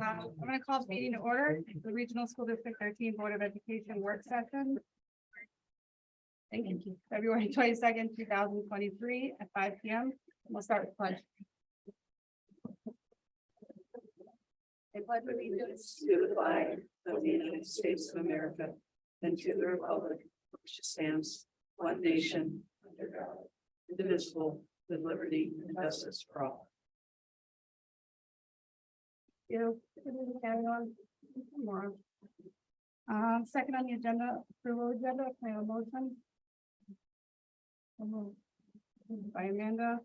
I'm going to call the meeting to order, the Regional School District 13 Board of Education work session. Thank you. February 22nd, 2023 at 5 p.m. We'll start with pledge. I pledge allegiance to the flag of the United States of America and to the republic which stands one nation under God, indivisible, with liberty and justice for all. Carry on. Second on the agenda, approval agenda, can I have a motion? Moved by Amanda.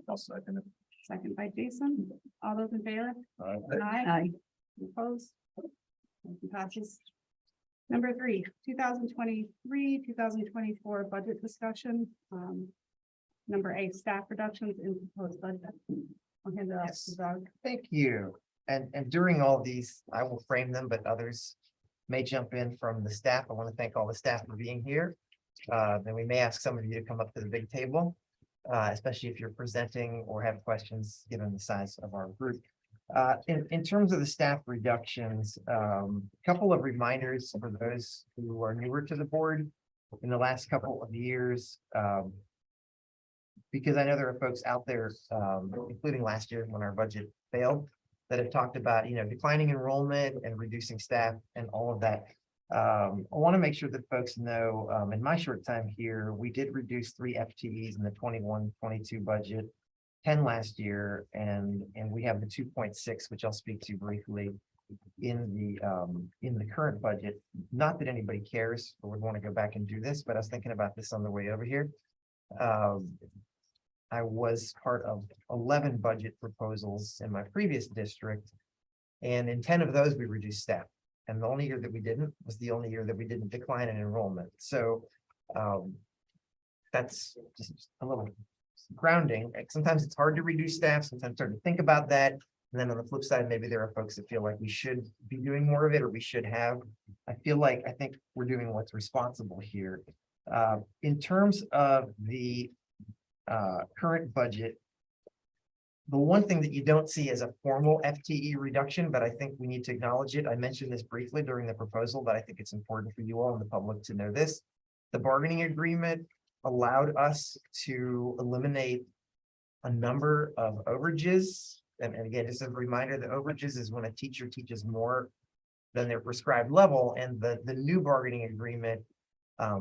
I'll second it. Second by Jason. All those in favor? Aye. Opposed? Motion passes. Number 3, 2023-2024 budget discussion. Number 8, staff reductions in proposed budget. I'll hand it off to Doug. Thank you. And during all these, I will frame them, but others may jump in from the staff. I want to thank all the staff for being here. Then we may ask some of you to come up to the big table, especially if you're presenting or have questions, given the size of our group. In terms of the staff reductions, a couple of reminders for those who are newer to the board in the last couple of years. Because I know there are folks out there, including last year when our budget failed, that have talked about, declining enrollment and reducing staff and all of that. I want to make sure that folks know, in my short time here, we did reduce 3 FTEs in the 21-22 budget, 10 last year, and we have the 2.6, which I'll speak to briefly in the current budget. Not that anybody cares or would want to go back and do this, but I was thinking about this on the way over here. I was part of 11 budget proposals in my previous district, and in 10 of those we reduced staff. And the only year that we didn't was the only year that we didn't decline in enrollment. So that's just a little grounding. Sometimes it's hard to reduce staff, sometimes it's hard to think about that. And then on the flip side, maybe there are folks that feel like we should be doing more of it, or we should have. I think we're doing what's responsible here. In terms of the current budget, the one thing that you don't see as a formal FTE reduction, but I think we need to acknowledge it. I mentioned this briefly during the proposal, but I think it's important for you all in the public to know this. The bargaining agreement allowed us to eliminate a number of overages. And again, just a reminder, the overages is when a teacher teaches more than their prescribed level, and the new bargaining agreement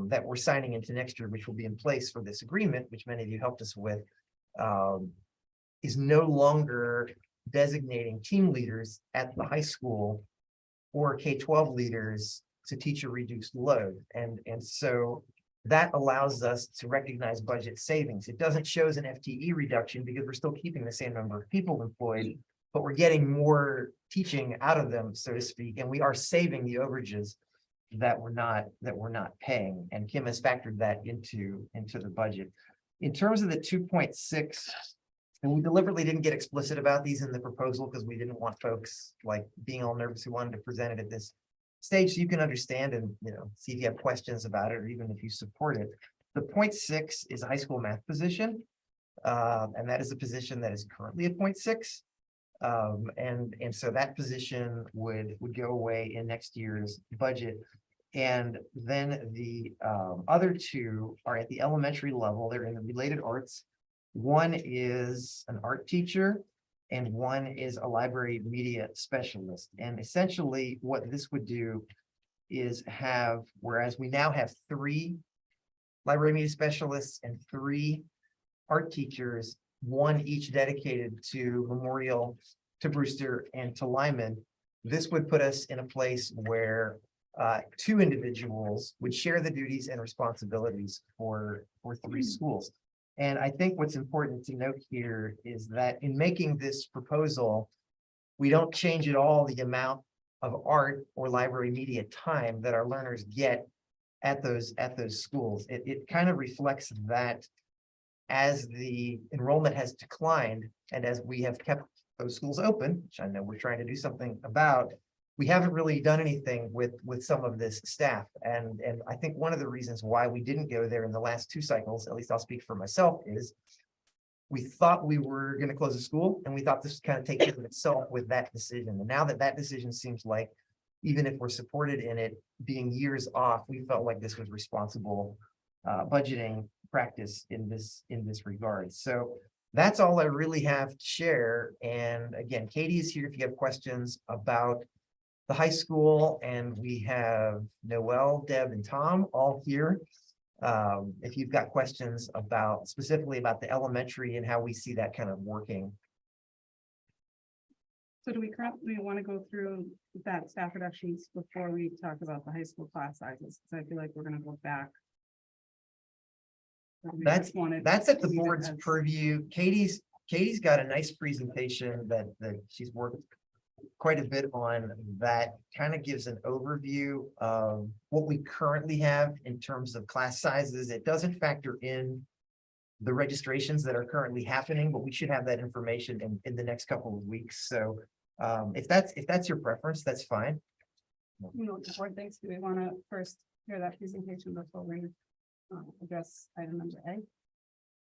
that we're signing into next year, which will be in place for this agreement, which many of you helped us with, is no longer designating team leaders at the high school or K-12 leaders to teach a reduced load. And so that allows us to recognize budget savings. It doesn't show as an FTE reduction because we're still keeping the same number of people employed, but we're getting more teaching out of them, so to speak, and we are saving the overages that we're not paying. And Kim has factored that into the budget. In terms of the 2.6, and we deliberately didn't get explicit about these in the proposal because we didn't want folks like being all nervous who wanted to present it at this stage, so you can understand and see if you have questions about it or even if you support it. The 0.6 is a high school math position, and that is a position that is currently at 0.6. And so that position would go away in next year's budget. And then the other 2 are at the elementary level. They're in the related arts. One is an art teacher and one is a library media specialist. And essentially what this would do is have, whereas we now have 3 library media specialists and 3 art teachers, 1 each dedicated to Memorial, to Brewster, and to Lyman, this would put us in a place where 2 individuals would share the duties and responsibilities for 3 schools. And I think what's important to note here is that in making this proposal, we don't change at all the amount of art or library media time that our learners get at those schools. It kind of reflects that as the enrollment has declined and as we have kept those schools open, which I know we're trying to do something about, we haven't really done anything with some of this staff. And I think one of the reasons why we didn't go there in the last 2 cycles, at least I'll speak for myself, is we thought we were going to close the school, and we thought this would kind of take care of itself with that decision. And now that that decision seems like, even if we're supported in it being years off, we felt like this was responsible budgeting practice in this regard. So that's all I really have to share. And again, Katie is here if you have questions about the high school, and we have Noel, Deb, and Tom all here. If you've got questions about specifically about the elementary and how we see that kind of working. So do we currently want to go through that staff reductions before we talk about the high school class sizes? Because I feel like we're going to go back. Or do we That's just wanna That's at the leave it board's as- purview. Katie's got a nice presentation that she's worked quite a bit on, that kind of gives an overview of what we currently have in terms of class sizes. It doesn't factor in the registrations that are currently happening, but we should have that information in the next couple of weeks. So if that's your preference, that's fine. You know, what the board thinks, do we want to first hear that presentation before we address item number A?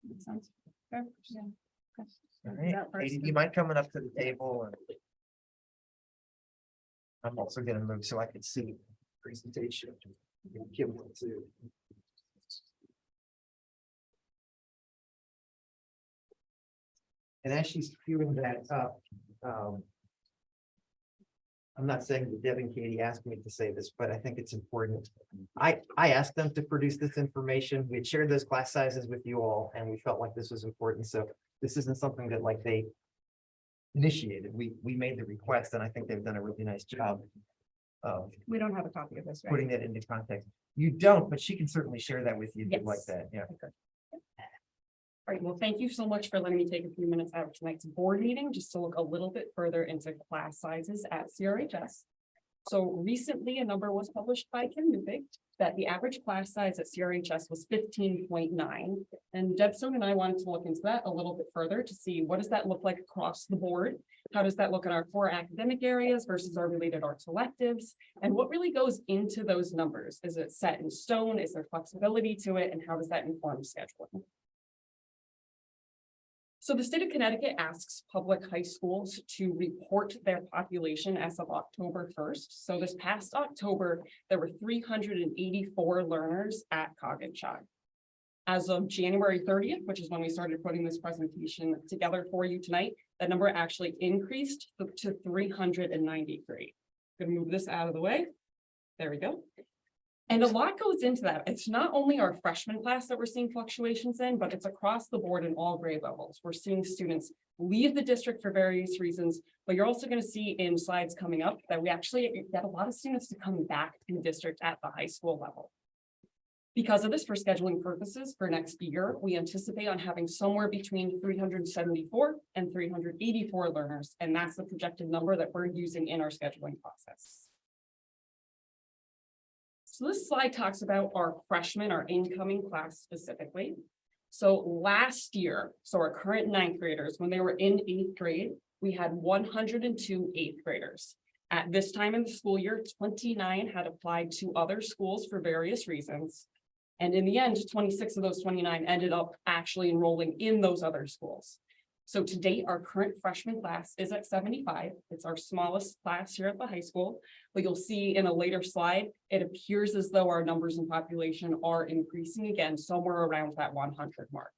Makes sense? Fair? Yeah. Okay. All Do right, that first. Katie, do you mind coming up to the table? And I'm also gonna move so I can see the presentation. Kim will too. And as she's queuing that up, I'm not saying that Deb and Katie asked me to say this, but I think it's important. I asked them to produce this information. We had shared those class sizes with you all, and we felt like this was important. So this isn't something that like they initiated. We made the request, and I think they've done a really nice job of We don't have a copy of this, right? putting that into context. You don't, but she can certainly share that with you if you'd like Yes. that. Yeah. All right, well, thank you so much for letting me take a few minutes out of tonight's board meeting just to look a little bit further into class sizes at CRHS. So recently, a number was published by Kim Newbig that the average class size at CRHS was 15.9. And Deb Stone and I wanted to look into that a little bit further to see what does that look like across the board? How does that look in our core academic areas versus our related arts electives? And what really goes into those numbers? Is it set in stone? Is there flexibility to it? And how does that inform scheduling? So the state of Connecticut asks public high schools to report their population as of October 1st. So this past October, there were 384 learners at Coggin-Shog. As of January 30th, which is when we started putting this presentation together for you tonight, that number actually increased to 393. Gonna move this out of the way. There we go. And a lot goes into that. It's not only our freshman class that we're seeing fluctuations in, but it's across the board in all grade levels. We're seeing students leave the district for various reasons, but you're also going to see in slides coming up that we actually get a lot of students to come back to the district at the high school level. Because of this, for scheduling purposes for next year, we anticipate on having somewhere between 374 and 384 learners, and that's the projected number that we're using in our scheduling process. So this slide talks about our freshmen, our incoming class specifically. So last year, so our current ninth graders, when they were in eighth grade, we had 102 eighth graders. At this time in the school year, 29 had applied to other schools for various reasons. And in the end, 26 of those 29 ended up actually enrolling in those other schools. So to date, our current freshman class is at 75. It's our smallest class here at the high school, but you'll see in a later slide, it appears as though our numbers in population are increasing again, somewhere around that 100 mark.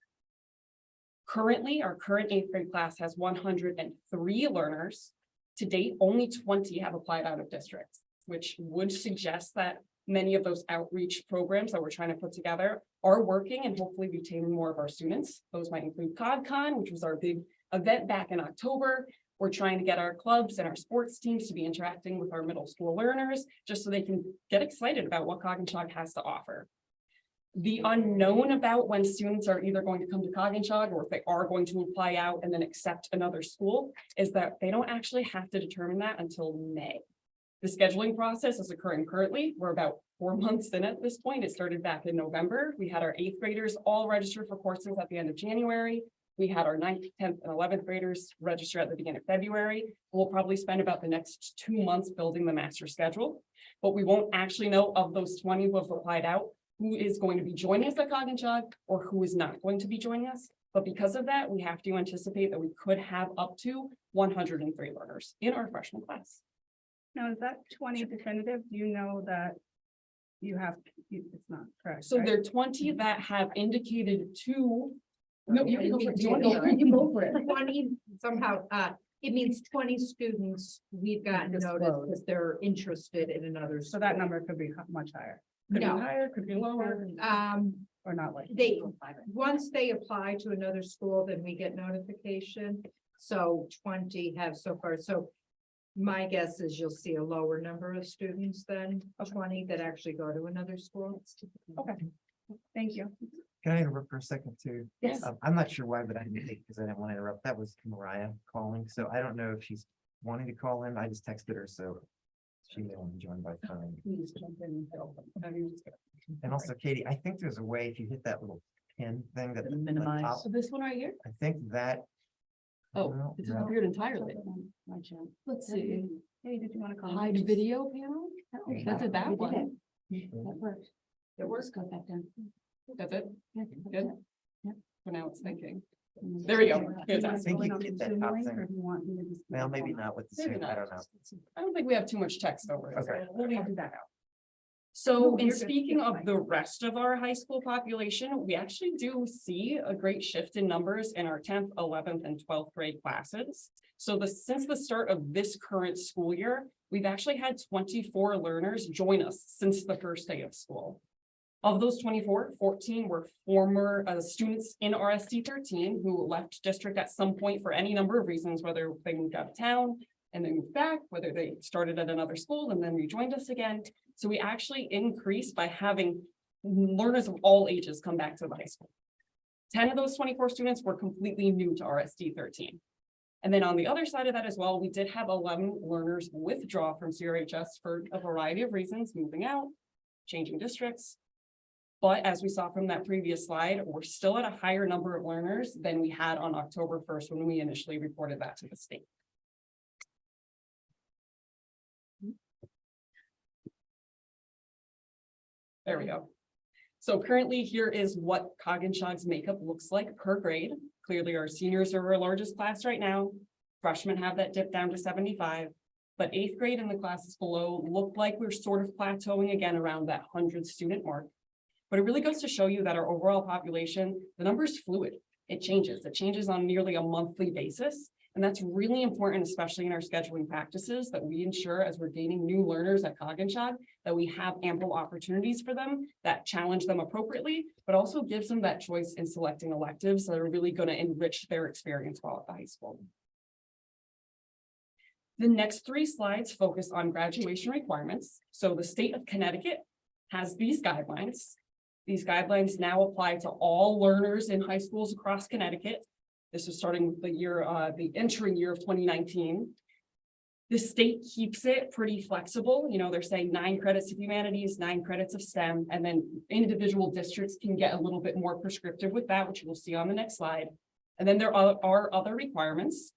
Currently, our current eighth grade class has 103 learners. To date, only 20 have applied out of district, which would suggest that many of those outreach programs that we're trying to put together are working and hopefully retaining more of our students. Those might include CogCon, which was our big event back in October. We're trying to get our clubs and our sports teams to be interacting with our middle school learners, just so they can get excited about what Coggin-Shog has to offer. The unknown about when students are either going to come to Coggin-Shog or if they are going to apply out and then accept another school is that they don't actually have to determine that until May. The scheduling process is occurring currently. We're about 4 months in at this point. It started back in November. We had our eighth graders all register for courses at the end of January. We had our 9th, 10th, and 11th graders register at the beginning of February. We'll probably spend about the next 2 months building the master schedule, but we won't actually know of those 20 who have applied out who is going to be joining us at Coggin-Shog or who is not going to be joining us But because of that, we have to anticipate that we could have up to 103 learners in our freshman class. Now, is that 20 definitive? Do you know that you have, it's not correct? So right? there are 20 that have indicated to. No, you can go for it. Do you want Yeah. to go? You go for it. 20 somehow, it means 20 students we've gotten notice that they're interested in another. So that number could be much higher, Could be No. higher, could be lower. or not like. Once they apply to another school, then we get notification. So 20 have so far, so my guess is you'll see a lower number of students than 20 that actually go to another school. Okay. Thank you. Can I interrupt for a second too? Yes. I'm not sure why, but I didn't take, because I didn't want to interrupt. That was Mariah calling, so I don't know if she's wanting to call in. I just texted her, so she may want to join by phone. Please jump in and help. And also, Katie, I think there's a way, if you hit that little pin thing that. Minimize. So this one right here? I think that. Oh, no, it no. disappeared entirely. Let's see. Hey, did you want to call? Hide video panel? That's it, that one. That worked. It works. Go back down. That's it. Good. Yep. For now it's thinking. There we go. I Fantastic. think you can get that top thing. Well, maybe not with the Maybe Zoom, not. I don't know. I don't think we have too much text over it. so Okay. We'll leave that out. So No, in you're good. speaking of the rest of our high school population, we actually do see a great shift in numbers in our 10th, 11th, and 12th grade classes. So since the start of this current school year, we've actually had 24 learners join us since the first day of school. Of those 24, 14 were former students in RSD13 who left district at some point for any number of reasons, whether they moved out of town and then moved back, whether they started at another school and then rejoined us again. So we actually increased by having learners of all ages come back to the high school. 10 of those 24 students were completely new to RSD13. And then on the other side of that as well, we did have 11 learners withdraw from CRHS for a variety of reasons, moving out, changing districts. But as we saw from that previous slide, we're still at a higher number of learners than we had on October 1st when we initially reported that to the state. There we go. So currently here is what Coggin-Shog's makeup looks like per grade. Clearly our seniors are our largest class right now. Freshmen have that dip down to 75. But 8th grade and the classes below look like we're sort of plateauing again around that 100 student mark. But it really goes to show you that our overall population, the number is fluid. It changes on nearly a monthly basis. And that's really important, especially in our scheduling practices, that we ensure as we're gaining new learners at Coggin-Shog, that we have ample opportunities for them that challenge them appropriately, but also gives them that choice in selecting electives that are really going to enrich their experience while at the high school. The next 3 slides focus on graduation requirements. So the state of Connecticut has these guidelines. These guidelines now apply to all learners in high schools across Connecticut. This was starting with the year, the entering year of 2019. The state keeps it pretty flexible. You know, they're saying 9 credits of humanities, 9 credits of STEM, and then individual districts can get a little bit more prescriptive with that, which we'll see on the next slide. And then there are other requirements.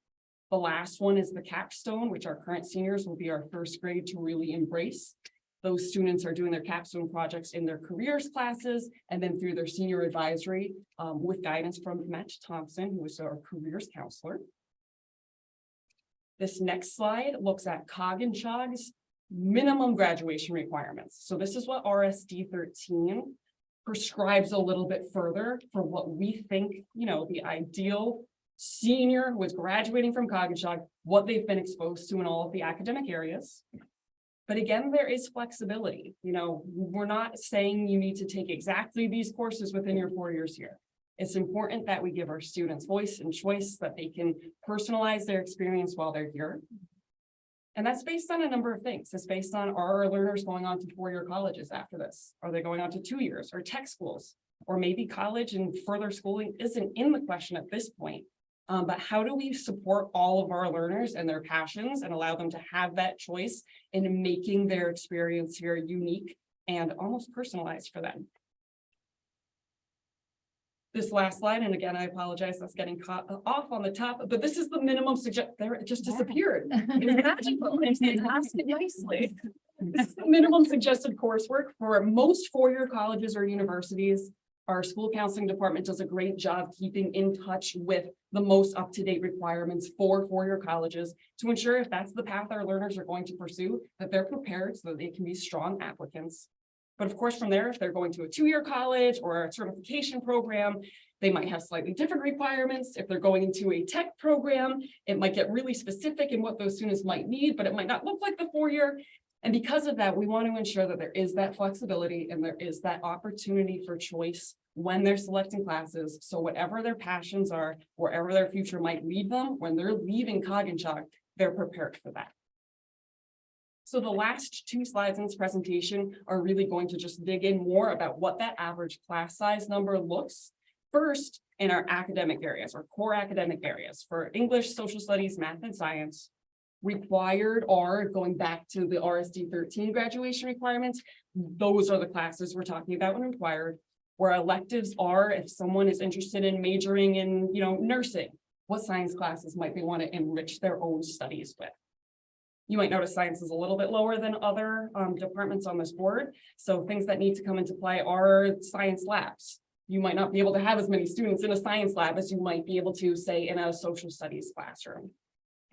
The last one is the capstone, which our current seniors will be our first grade to really embrace. Those students are doing their capstone projects in their careers classes and then through their senior advisory with guidance from Matt Thompson, who is our careers counselor. This next slide looks at Coggin-Shog's minimum graduation requirements. So this is what RSD13 prescribes a little bit further for what we think, you know, the ideal senior who is graduating from Coggin-Shog, what they've been exposed to in all of the academic areas. But again, there is flexibility. You know, we're not saying you need to take exactly these courses within your 4 years here. It's important that we give our students voice and choice, that they can personalize their experience while they're here. And that's based on a number of things. It's based on, are our learners going on to 4-year colleges after this? Are they going on to 2 years or tech schools? Or maybe college and further schooling isn't in the question at this point. But how do we support all of our learners and their passions and allow them to have that choice in making their experience here unique and almost personalized for them? This last slide, and again, I apologize, that's getting caught off on the top, but this is the minimum there, it just disappeared. It was magical, it's fantastic nicely. This is the minimum suggested coursework for most 4-year colleges or universities. Our school counseling department does a great job keeping in touch with the most up-to-date requirements for four-year colleges to ensure if that's the path our learners are going to pursue, that they're prepared so that they can be strong applicants. But of course, from there, if they're going to a two-year college or a certification program, they might have slightly different requirements. If they're going into a tech program, it might get really specific in what those students might need, but it might not look like the four-year. And because of that, we want to ensure that there is that flexibility and there is that opportunity for choice when they're selecting classes. So whatever their passions are, wherever their future might lead them, when they're leaving Coggins-Shock, they're prepared for that. So the last two slides in this presentation are really going to just dig in more about what that average class size number looks first in our academic areas, our core academic areas for English, social studies, math, and science. Required are going back to the RSD13 graduation requirements. Those are the classes we're talking about when required. Where electives are, if someone is interested in majoring in, nursing, what science classes might they want to enrich their own studies with? You might notice science is a little bit lower than other departments on this board. So things that need to come into play are science labs. You might not be able to have as many students in a science lab as you might be able to, say, in a social studies classroom.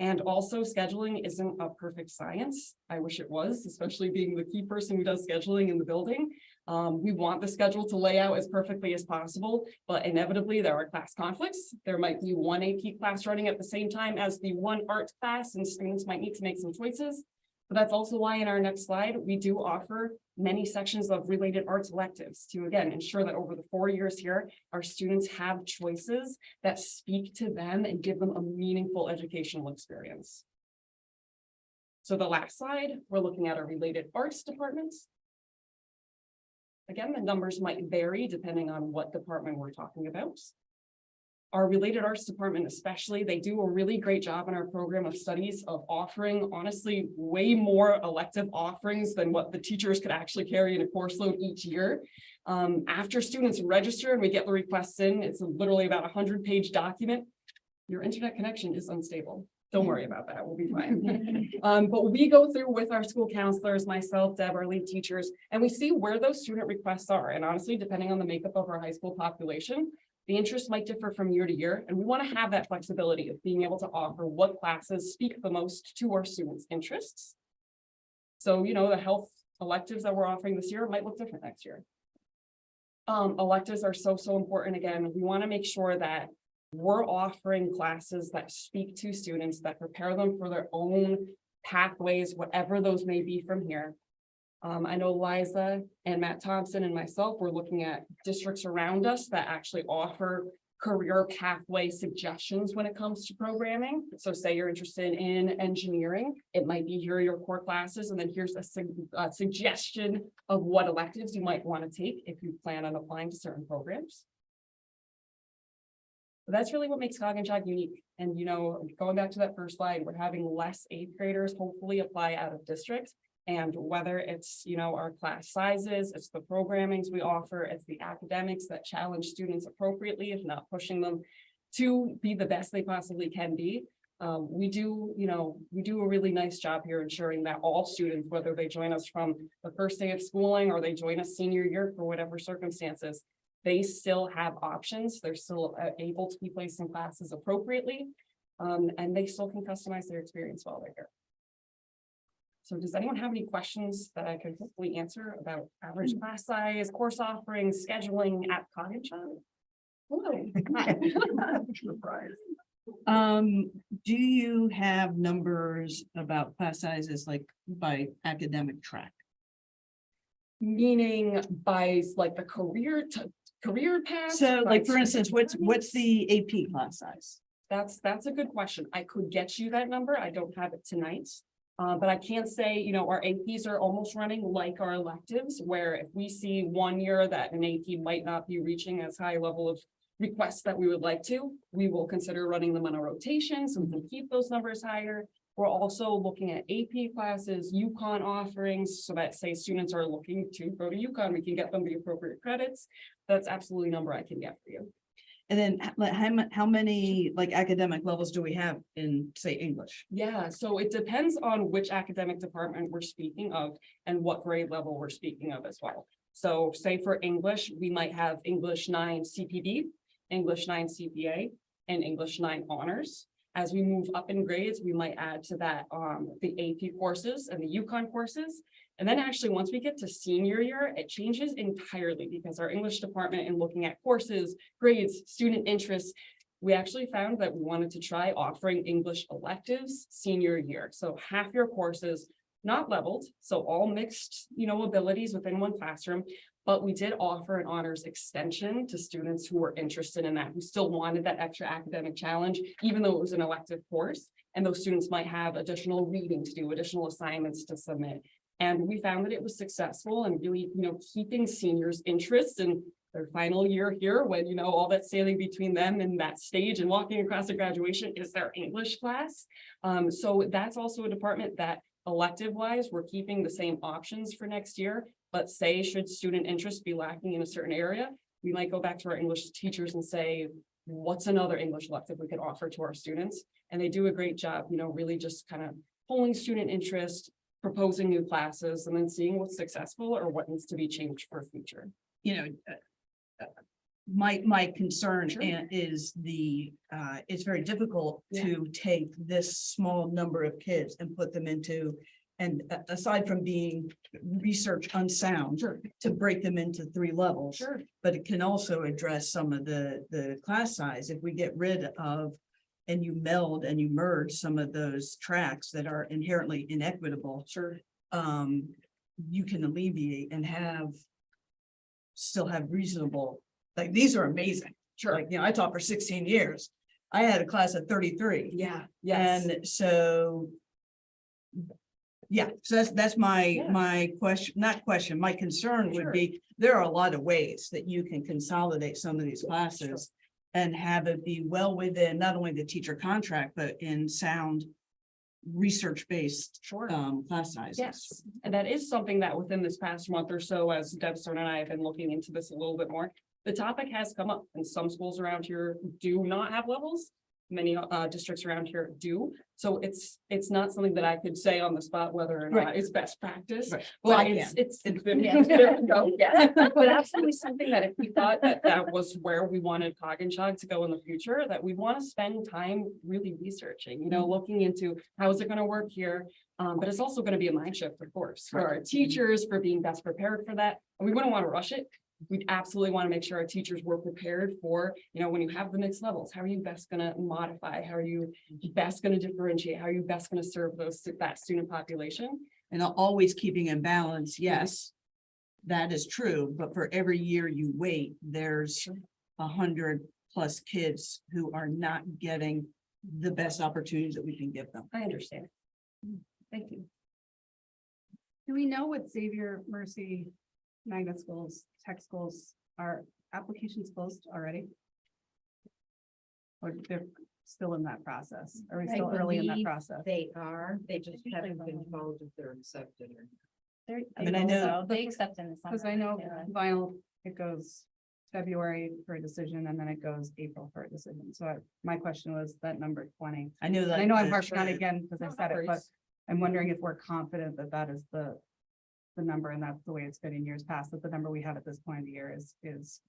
And also scheduling isn't a perfect science. I wish it was, especially being the key person who does scheduling in the building. We want the schedule to lay out as perfectly as possible, but inevitably there are class conflicts. There might be one AP class running at the same time as the one art class, and students might need to make some choices. But that's also why in our next slide, we do offer many sections of related arts electives to, again, ensure that over the 4 years here, our students have choices that speak to them and give them a meaningful educational experience. So the last slide, we're looking at our related arts departments. Again, the numbers might vary depending on what department we're talking about. Our related arts department especially, they do a really great job in our program of studies of offering, honestly, way more elective offerings than what the teachers could actually carry in a course load each year. After students register and we get the requests in, it's literally about a 100-page document. Your internet connection is unstable. Don't worry about that, we'll be fine. But we go through with our school counselors, myself, Deb, our lead teachers, and we see where those student requests are. And honestly, depending on the makeup of our high school population, the interests might differ from year to year, and we want to have that flexibility of being able to offer what classes speak the most to our students' interests. So, the health electives that we're offering this year might look different next year. Electives are so important. Again, we want to make sure that we're offering classes that speak to students, that prepare them for their own pathways, whatever those may be from here. I know Liza and Matt Thompson and myself, we're looking at districts around us that actually offer career pathway suggestions when it comes to programming. So say you're interested in engineering, it might be here are your core classes, and then here's a suggestion of what electives you might want to take if you plan on applying to certain programs. But that's really what makes Coggins-Shock unique. And, going back to that first slide, we're having less 8th graders hopefully apply out of district. And whether it's, our class sizes, it's the programmings we offer, it's the academics that challenge students appropriately, if not pushing them to be the best they possibly can be. We do a really nice job here ensuring that all students, whether they join us from the first day of schooling or they join us senior year for whatever circumstances, they still have options. They're still able to be placed in classes appropriately, and they still can customize their experience while they're here. So does anyone have any questions that I could hopefully answer about average class size, course offerings, scheduling at Coggins-Shock? Surprise. Do you have numbers about class sizes like by academic track? Meaning by like the career path? So by like, for instance, what's certificates? the AP class size? That's a good question. I could get you that number. I don't have it tonight. But I can say, our APs are almost running like our electives, where if we see 1 year that an AP might not be reaching as high level of requests that we would like to, we will consider running them on a rotation so we can keep those numbers higher. We're also looking at AP classes, UConn offerings, so that say students are looking to go to UConn, we can get them the appropriate credits. That's absolutely a number I can get for you. And then how many like academic levels do we have in, say, English? Yeah, so it depends on which academic department we're speaking of and what grade level we're speaking of as well. So say for English, we might have English 9 CPD, English 9 CPA, and English 9 honors. As we move up in grades, we might add to that the AP courses and the UConn courses. And then actually, once we get to senior year, it changes entirely because our English department, in looking at courses, grades, student interests, we actually found that we wanted to try offering English electives senior year. So half your courses, not leveled, so all mixed, abilities within one classroom. But we did offer an honors extension to students who were interested in that, who still wanted that extra academic challenge, even though it was an elective course. And those students might have additional reading to do, additional assignments to submit. And we found that it was successful and really, keeping seniors' interests in their final year here, when, all that's standing between them and that stage and walking across the graduation is their English class. So that's also a department that elective wise, we're keeping the same options for next year. But say, should student interest be lacking in a certain area, we might go back to our English teachers and say, what's another English elective we could offer to our students? And they do a great job, really just kind of pulling student interest, proposing new classes, and then seeing what's successful or what needs to be changed for future. My concern Sure. is it's very difficult to take this small number of kids and put them into, and aside from being research unsound, to break them into 3 levels. Sure. But it can also address some of the class size. If we get rid of and you meld and you merge some of those tracks that are inherently inequitable, you can alleviate and still have reasonable, like, these are amazing. Sure. Like, I taught for 16 years. I had a class of 33. Yeah. Yes. And so, so that's my, Yeah. my concern Sure. would be, there are a lot of ways that you can consolidate some of these classes and have it be well within not only the teacher contract, but in sound research-based class sizes. Yes, and that is something that within this past month or so, as Deb Stern and I have been looking into this a little bit more, the topic has come up, and some schools around here do not have levels. Many districts around here do. So it's not something that I could say on the spot whether or not it's best practice. Right. But Well, I it's can. there we go, yes. But absolutely something that if we thought that was where we wanted Cog to go in the future, that we want to spend time really researching, looking into how is it going to work here. But it's also going to be a mind shift, of course, for our teachers, for being best prepared for that. And we wouldn't want to rush it. We absolutely want to make sure our teachers were prepared for, when you have the mixed levels, how are you best going to modify? How are you best going to differentiate? How are you best going to serve that student population? And always keeping in balance, yes, that is true, but for every year you wait, there's 100+ kids who are not getting the best opportunities that we can give them. I understand. Thank you. Do we know what Xavier, Mercy, magnet schools, tech schools, are applications closed already? Or they're still in that process? Are we still early in that believe process? They just haven't been told if they're accepted or. I mean, I know- They accept in the summer. Because I know Vinyl, it goes February for a decision and then it goes April for a decision. So my question was that number 20. I know And that. I know I'm harshing on it again because I No said it, but worries. I'm wondering if we're confident that that is the number and that's the way it's been in years past, that the number we have at this point of the year is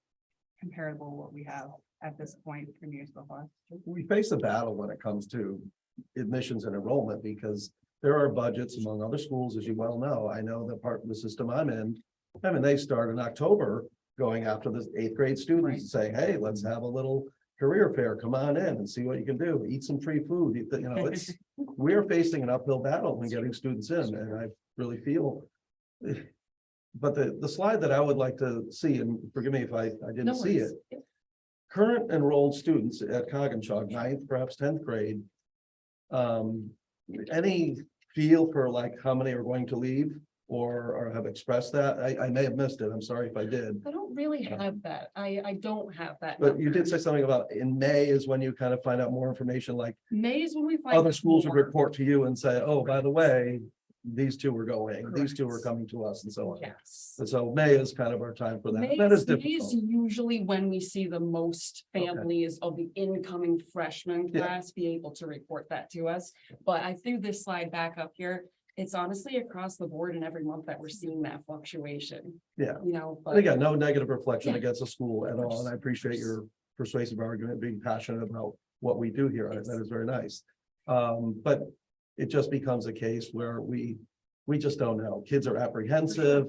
comparable to what we have at this point from years before. We face a battle when it comes to admissions and enrollment because there are budgets among other schools, as you well know. I know that part of the system I'm in, they start in October going after the 8th grade students and saying, hey, let's have a little career fair. Come on in and see what you can do. Eat some free food. It's we're facing an uphill battle when getting students in, and I really feel. But the slide that I would like to see, and forgive me if I didn't No see worries. it. Current enrolled students at Coggin-Chog, 9th, perhaps 10th grade. Any feel for like how many are going to leave or have expressed that? I may have missed it. I'm sorry if I did. I don't really have that. I don't have that. But you number. did say something about in May is when you kind of find out more information, like May is when we find. other schools would more. report to you and say, oh, by the way, these 2 are going, these 2 are Correct. coming to us and so on. Yes. And so May is kind of our time for that. May That is May is difficult. usually when we see the most families of the incoming freshman Yeah. class be able to report that to us. But I threw this slide back up here It's honestly across the board and every month that we're seeing that fluctuation. Yeah. You know, And but again, no negative reflection Yeah. against the school at all, and I appreciate your persuasive argument, being passionate about what we do here. Yes. That is very nice. But it just becomes a case where we just don't know. Kids are apprehensive.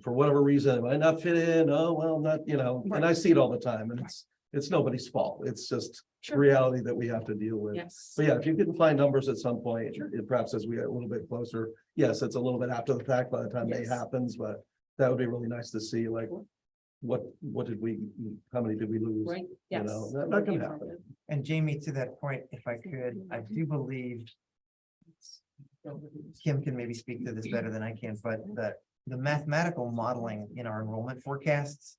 For whatever reason, it might not fit in. Oh, well, not, and I see it all the time, and it's nobody's fault. It's just Sure. reality that we have to deal with. yes. But yeah, if you can find numbers at some point, perhaps as we get a little bit closer, yes, it's a little bit after the fact by the time May Yes. happens, but that would be really nice to see, like, what how many did we lose? Right, You yes. know, that can happen. And Jamie, to that point, if I could, I do believe Kim can maybe speak to this better than I can, but the mathematical modeling in our enrollment forecasts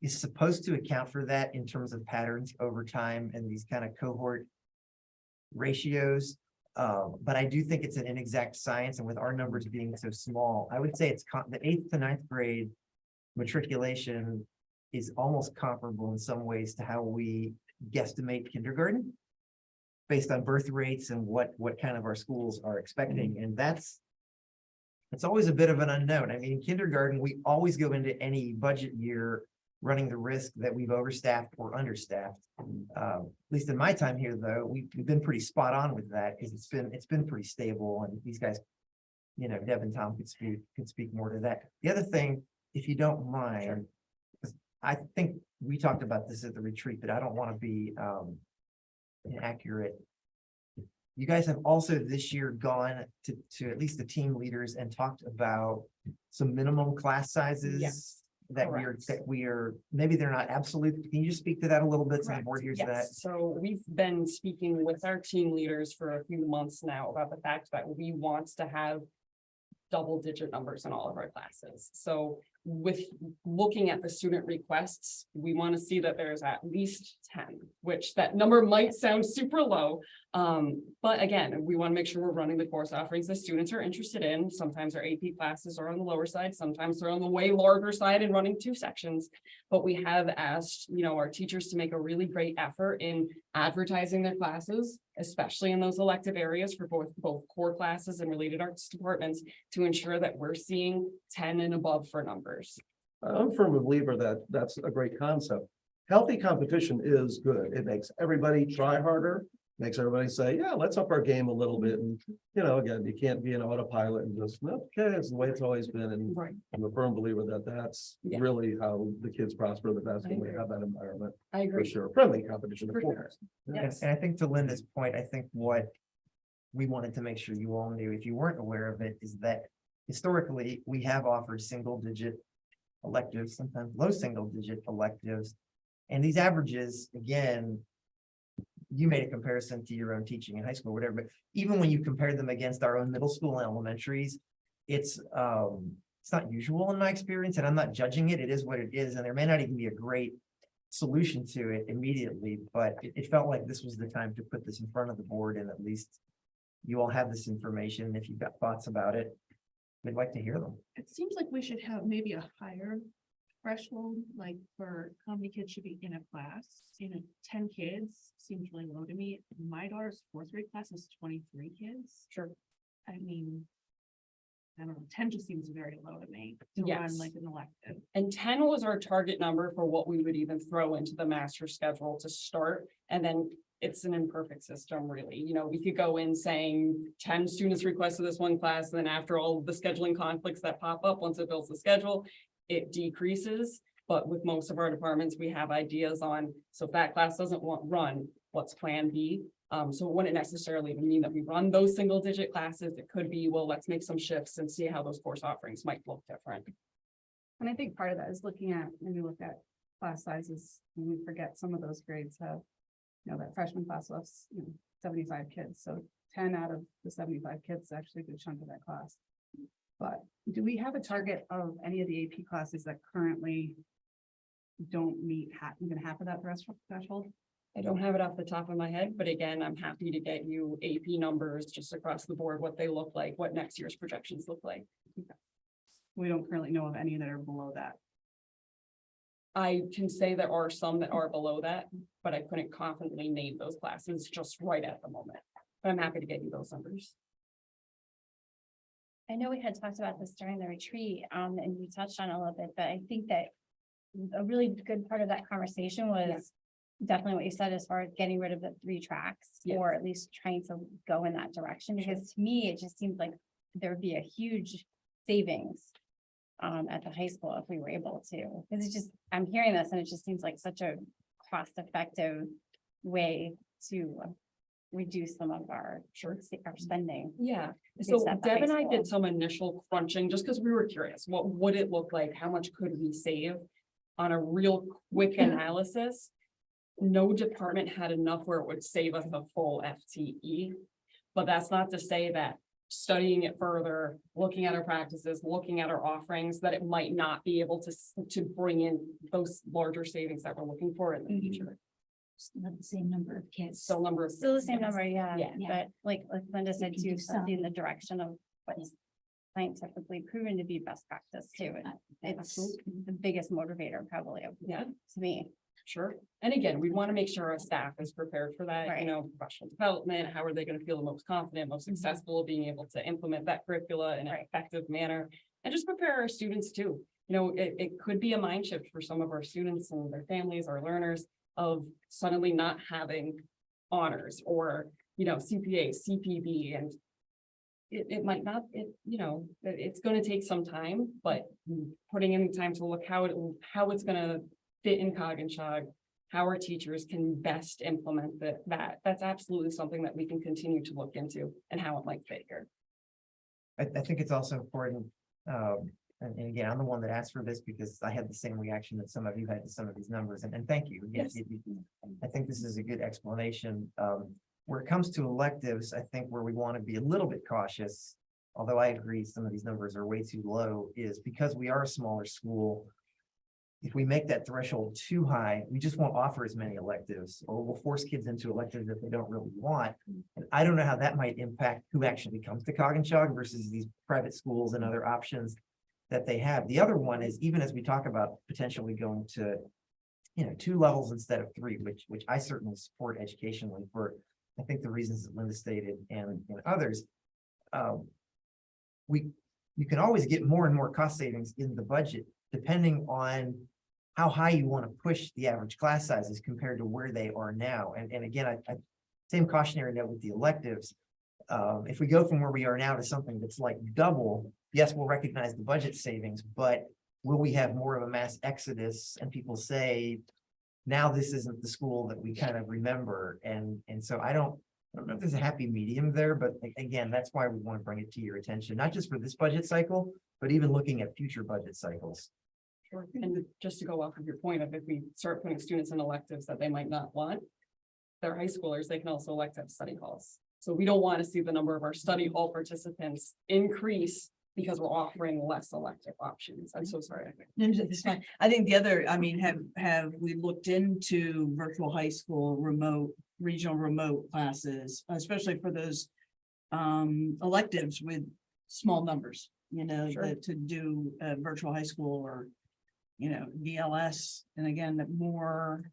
is supposed to account for that in terms of patterns over time and these kind of cohort ratios. But I do think it's an inexact science, and with our numbers being so small, I would say it's the 8th to 9th grade matriculation is almost comparable in some ways to how we guesstimate kindergarten based on birth rates and what kind of our schools are expecting. And it's always a bit of an unknown. I mean, in kindergarten, we always go into any budget year running the risk that we've overstaffed or understaffed. At least in my time here, though, we've been pretty spot on with that because it's been pretty stable, and these guys, Deb and Tom could speak more to that. The other thing, if you don't mind, 'cause I think we talked about this at the retreat, but I don't want to be inaccurate. You guys have also this year gone to at least the team leaders and talked about some minimum class sizes. Yes, That correct. we are, maybe they're not absolute. Can you just speak to that a little bit? So the board hears that. Yes, so we've been speaking with our team leaders for a few months now about the fact that we want to have double-digit numbers in all of our classes. So with looking at the student requests, we want to see that there's at least 10, which that number might sound super low. But again, we want to make sure we're running the course offerings the students are interested in. Sometimes our AP classes are on the lower side, sometimes they're on the way larger side and running 2 sections. But we have asked, our teachers to make a really great effort in advertising their classes, especially in those elective areas for both core classes and related arts departments, to ensure that we're seeing 10 and above for numbers. I'm a firm believer that that's a great concept. Healthy competition is good. It makes everybody try harder, makes everybody say, yeah, let's up our game a little bit. And, again, you can't be an autopilot and just, okay, it's the way it's always been. And Right. I'm a firm believer that that's Yeah. really how the kids prosper the best, I when we agree. have that environment. I For agree. sure. Friendly competition, of For sure. course. Yes. And I think to Linda's point, I think what we wanted to make sure you all knew, if you weren't aware of it, is that historically, we have offered single-digit electives, sometimes low single-digit electives. And these averages, again, you made a comparison to your own teaching in high school, whatever, but even when you compare them against our own middle school and elementaries, it's not usual in my experience, and I'm not judging it. It is what it is, and there may not even be a great solution to it immediately, but it felt like this was the time to put this in front of the board, and at least you all have this information. If you've got thoughts about it, we'd like to hear them. It seems like we should have maybe a higher threshold, like for how many kids should be in a class. 10 kids seems really low to me. My daughter's 4th grade class is 23 kids. Sure. I mean, I don't know, 10 just seems very low to me to run Yes. like an elective. And 10 was our target number for what we would even throw into the master schedule to start. And then it's an imperfect system, really. We could go in saying 10 students requested this one class, and then after all the scheduling conflicts that pop up, once it builds the schedule, it decreases. But with most of our departments, we have ideas on, so if that class doesn't run, what's plan B? So it wouldn't necessarily even mean that we run those single-digit classes. It could be, well, let's make some shifts and see how those course offerings might look different. And I think part of that is looking at, when we look at class sizes, and we forget some of those grades have, that freshman class was, 75 kids. So 10 out of the 75 kids is actually a good chunk of that class. But do we have a target of any of the AP classes that currently don't meet even half of that threshold? I don't have it off the top of my head, but again, I'm happy to get you AP numbers just across the board, what they look like, what next year's projections look like. We don't currently know of any that are below that. I can say there are some that are below that, but I couldn't confidently name those classes just right at the moment. But I'm happy to get you those numbers. I know we had talked about this during the retreat, and you touched on it a little bit, but I think that a really good part of that conversation was definitely what you said as far as getting rid of the 3 tracks, Yes. or at least trying to go in that direction, because to me, it just seems like there would be a huge savings at the high school if we were able to, because it's just, I'm hearing this and it just seems like such a cost-effective way to reduce some of our our spending. Yeah, Is so that the Deb and high I did school? some initial crunching, just because we were curious, what would it look like? How much could we save? On a real quick analysis, no department had enough where it would save us a full FTE. But that's not to say that studying it further, looking at our practices, looking at our offerings, that it might not be able to bring in those larger savings that we're looking for in the future. Still have the same number of kids. So number of. Still the same number, yeah, Yeah. but like Linda said can too, do something in some. the direction of what's scientifically proven to be best practice too. And it's Absolutely. the biggest motivator probably of, Yeah. to me. Sure. And again, we want to make sure our staff is prepared for that, Right. professional development, how are they going to feel the most confident, most successful, being able to implement that curricula in an Right. effective manner. And just prepare our students too. It could be a mind shift for some of our students and their families, our learners, of suddenly not having honors or, CPA, CPB, and it might not, it's going to take some time, but putting in time to look how it's going to fit in Cog and Chog, how our teachers can best implement that's absolutely something that we can continue to look into and how it might fit here. I think it's also important, and again, I'm the one that asked for this because I had the same reaction that some of you had to some of these numbers, and thank you. Again, Yes. I think this is a good explanation. Where it comes to electives, I think where we want to be a little bit cautious, although I agree some of these numbers are way too low, is because we are a smaller school. If we make that threshold too high, we just won't offer as many electives, or we'll force kids into electives that they don't really want. And I don't know how that might impact who actually comes to Cog and Chog versus these private schools and other options that they have. The other one is, even as we talk about potentially going to, 2 levels instead of 3, which I certainly support educationally for, I think, the reasons that Linda stated and others. You can always get more and more cost savings in the budget, depending on how high you want to push the average class sizes compared to where they are now. And again, I same cautionary note with the electives. If we go from where we are now to something that's like double, yes, we'll recognize the budget savings, but will we have more of a mass exodus and people say, now this isn't the school that we kind of remember? And so I don't know if there's a happy medium there, but again, that's why we want to bring it to your attention, not just for this budget cycle, but even looking at future budget cycles. Sure. And just to go off of your point of if we start putting students in electives that they might not want, they're high schoolers, they can also elect to have study halls. So we don't want to see the number of our study hall participants increase because we're offering less elective options. I'm so sorry. No, it's fine. I think the other, have we looked into virtual high school, regional remote classes, especially for those electives with small numbers, Sure. to do a virtual high school or, VLS, and again, more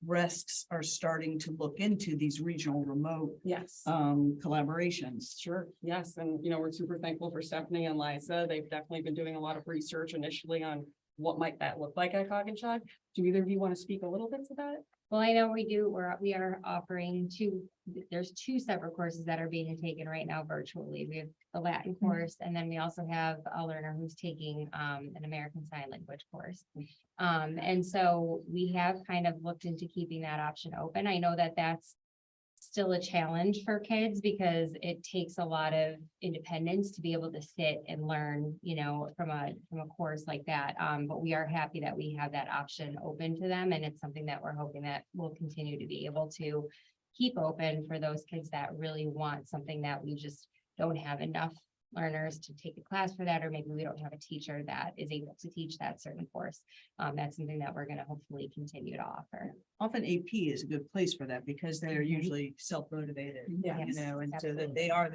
rests are starting to look into these regional remote Yes. collaborations. Sure, yes, and we're super thankful for Stephanie and Liza. They've definitely been doing a lot of research initially on what might that look like at Cog and Chog. Do either of you want to speak a little bit to that? Well, I know we are offering there's 2 separate courses that are being taken right now virtually. We have the Latin course, and then we also have a learner who's taking an American Sign Language course. And so we have kind of looked into keeping that option open. I know that that's still a challenge for kids because it takes a lot of independence to be able to sit and learn, from a course like that. But we are happy that we have that option open to them, and it's something that we're hoping that we'll continue to be able to keep open for those kids that really want something that we just don't have enough learners to take a class for that, or maybe we don't have a teacher that is able to teach that certain course. That's something that we're going to hopefully continue to offer. Often AP is a good place for that because they're usually self-motivated, Yes, and so that they are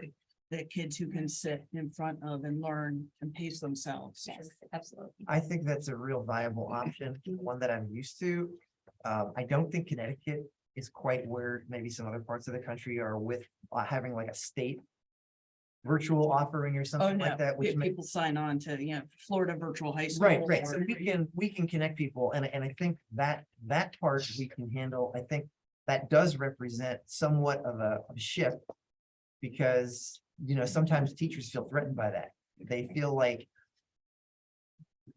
the kids who can sit in front of and learn and pace themselves. Yes, absolutely. I think that's a real viable option, one that I'm used to. I don't think Connecticut is quite where maybe some other parts of the country are with having like a state virtual offering or Oh, something no, like that, which makes. people sign on to, Florida Virtual High School. Right, right. So or- we can connect people and I think that part we can handle. I think that does represent somewhat of a shift. Because, sometimes teachers feel threatened by that. They feel like.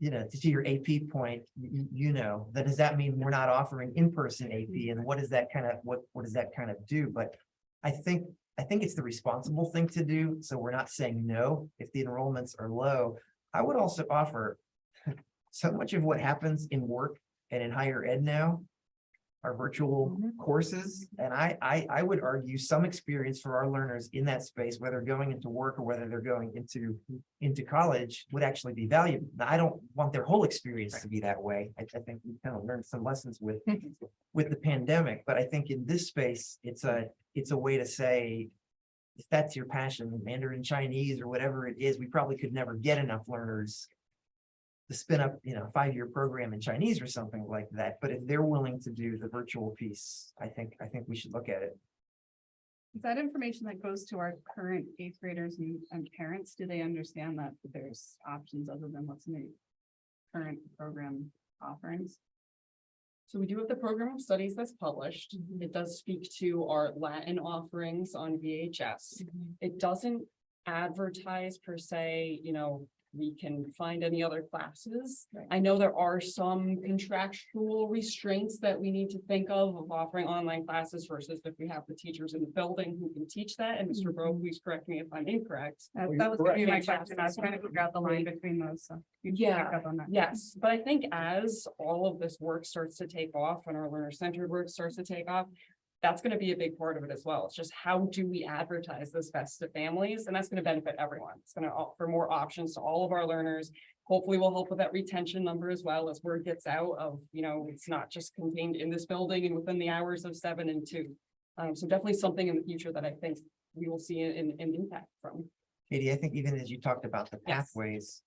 To your AP point, that does that mean we're not offering in-person AP and what does that kind of, what does that kind of do? But I think it's the responsible thing to do. So we're not saying no if the enrollments are low. I would also offer so much of what happens in work and in higher ed now are virtual courses. And I would argue some experience for our learners in that space, whether going into work or whether they're going into college, would actually be valuable. Now, I don't want their whole experience to be that way. I think we kind of learned some lessons with the pandemic, but I think in this space, it's a way to say, if that's your passion, Mandarin Chinese or whatever it is, we probably could never get enough learners to spin up, a 5-year program in Chinese or something like that. But if they're willing to do the virtual piece, I think we should look at it. Is that information that goes to our current 8th graders and parents? Do they understand that there's options other than what's in the current program offerings? So we do have the program of studies that's published. It does speak to our Latin offerings on VHS. It doesn't advertise per se, we can find any other classes. Right. I know there are some contractual restraints that we need to think of offering online classes versus if we have the teachers in the building who can teach that. And Mr. Bro, please correct me if I'm incorrect. That you're was gonna be my correct. question. I was trying to figure out the line between those, so. you can Yeah, pick up on that. yes, but I think as all of this work starts to take off and our learner-centered work starts to take off, that's gonna be a big part of it as well. It's just how do we advertise this best to families? And that's gonna benefit everyone. It's gonna offer more options to all of our learners. Hopefully we'll help with that retention number as well as word gets out of, it's not just contained in this building and within the hours of 7 and 2. So definitely something in the future that I think we will see an impact from. Katie, I think even as you talked about the Yes. pathways,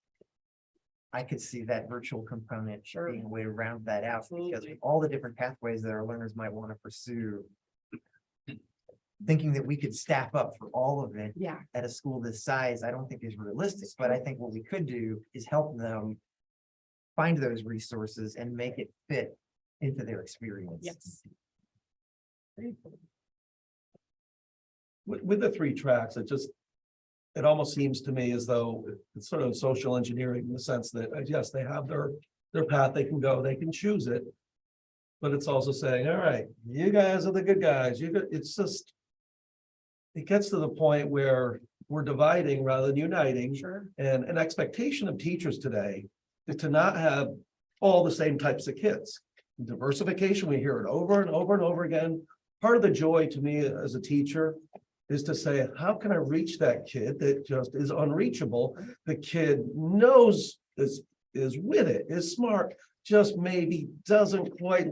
I could see that virtual component Sure. being a way to round that out, because Absolutely. with all the different pathways that our learners might want to pursue, thinking that we could staff up for all of it Yeah. at a school this size, I don't think is realistic, but I think what we could do is help them find those resources and make it fit into their experience. Yes. With the 3 tracks, it almost seems to me as though it's sort of social engineering in the sense that, yes, they have their path, they can go, they can choose it. But it's also saying, all right, you guys are the good guys. It's just, it gets to the point where we're dividing rather than uniting. Sure. And an expectation of teachers today is to not have all the same types of kids. Diversification, we hear it over and over and over again. Part of the joy to me as a teacher is to say, how can I reach that kid that just is unreachable? The kid knows is with it, is smart, just maybe doesn't quite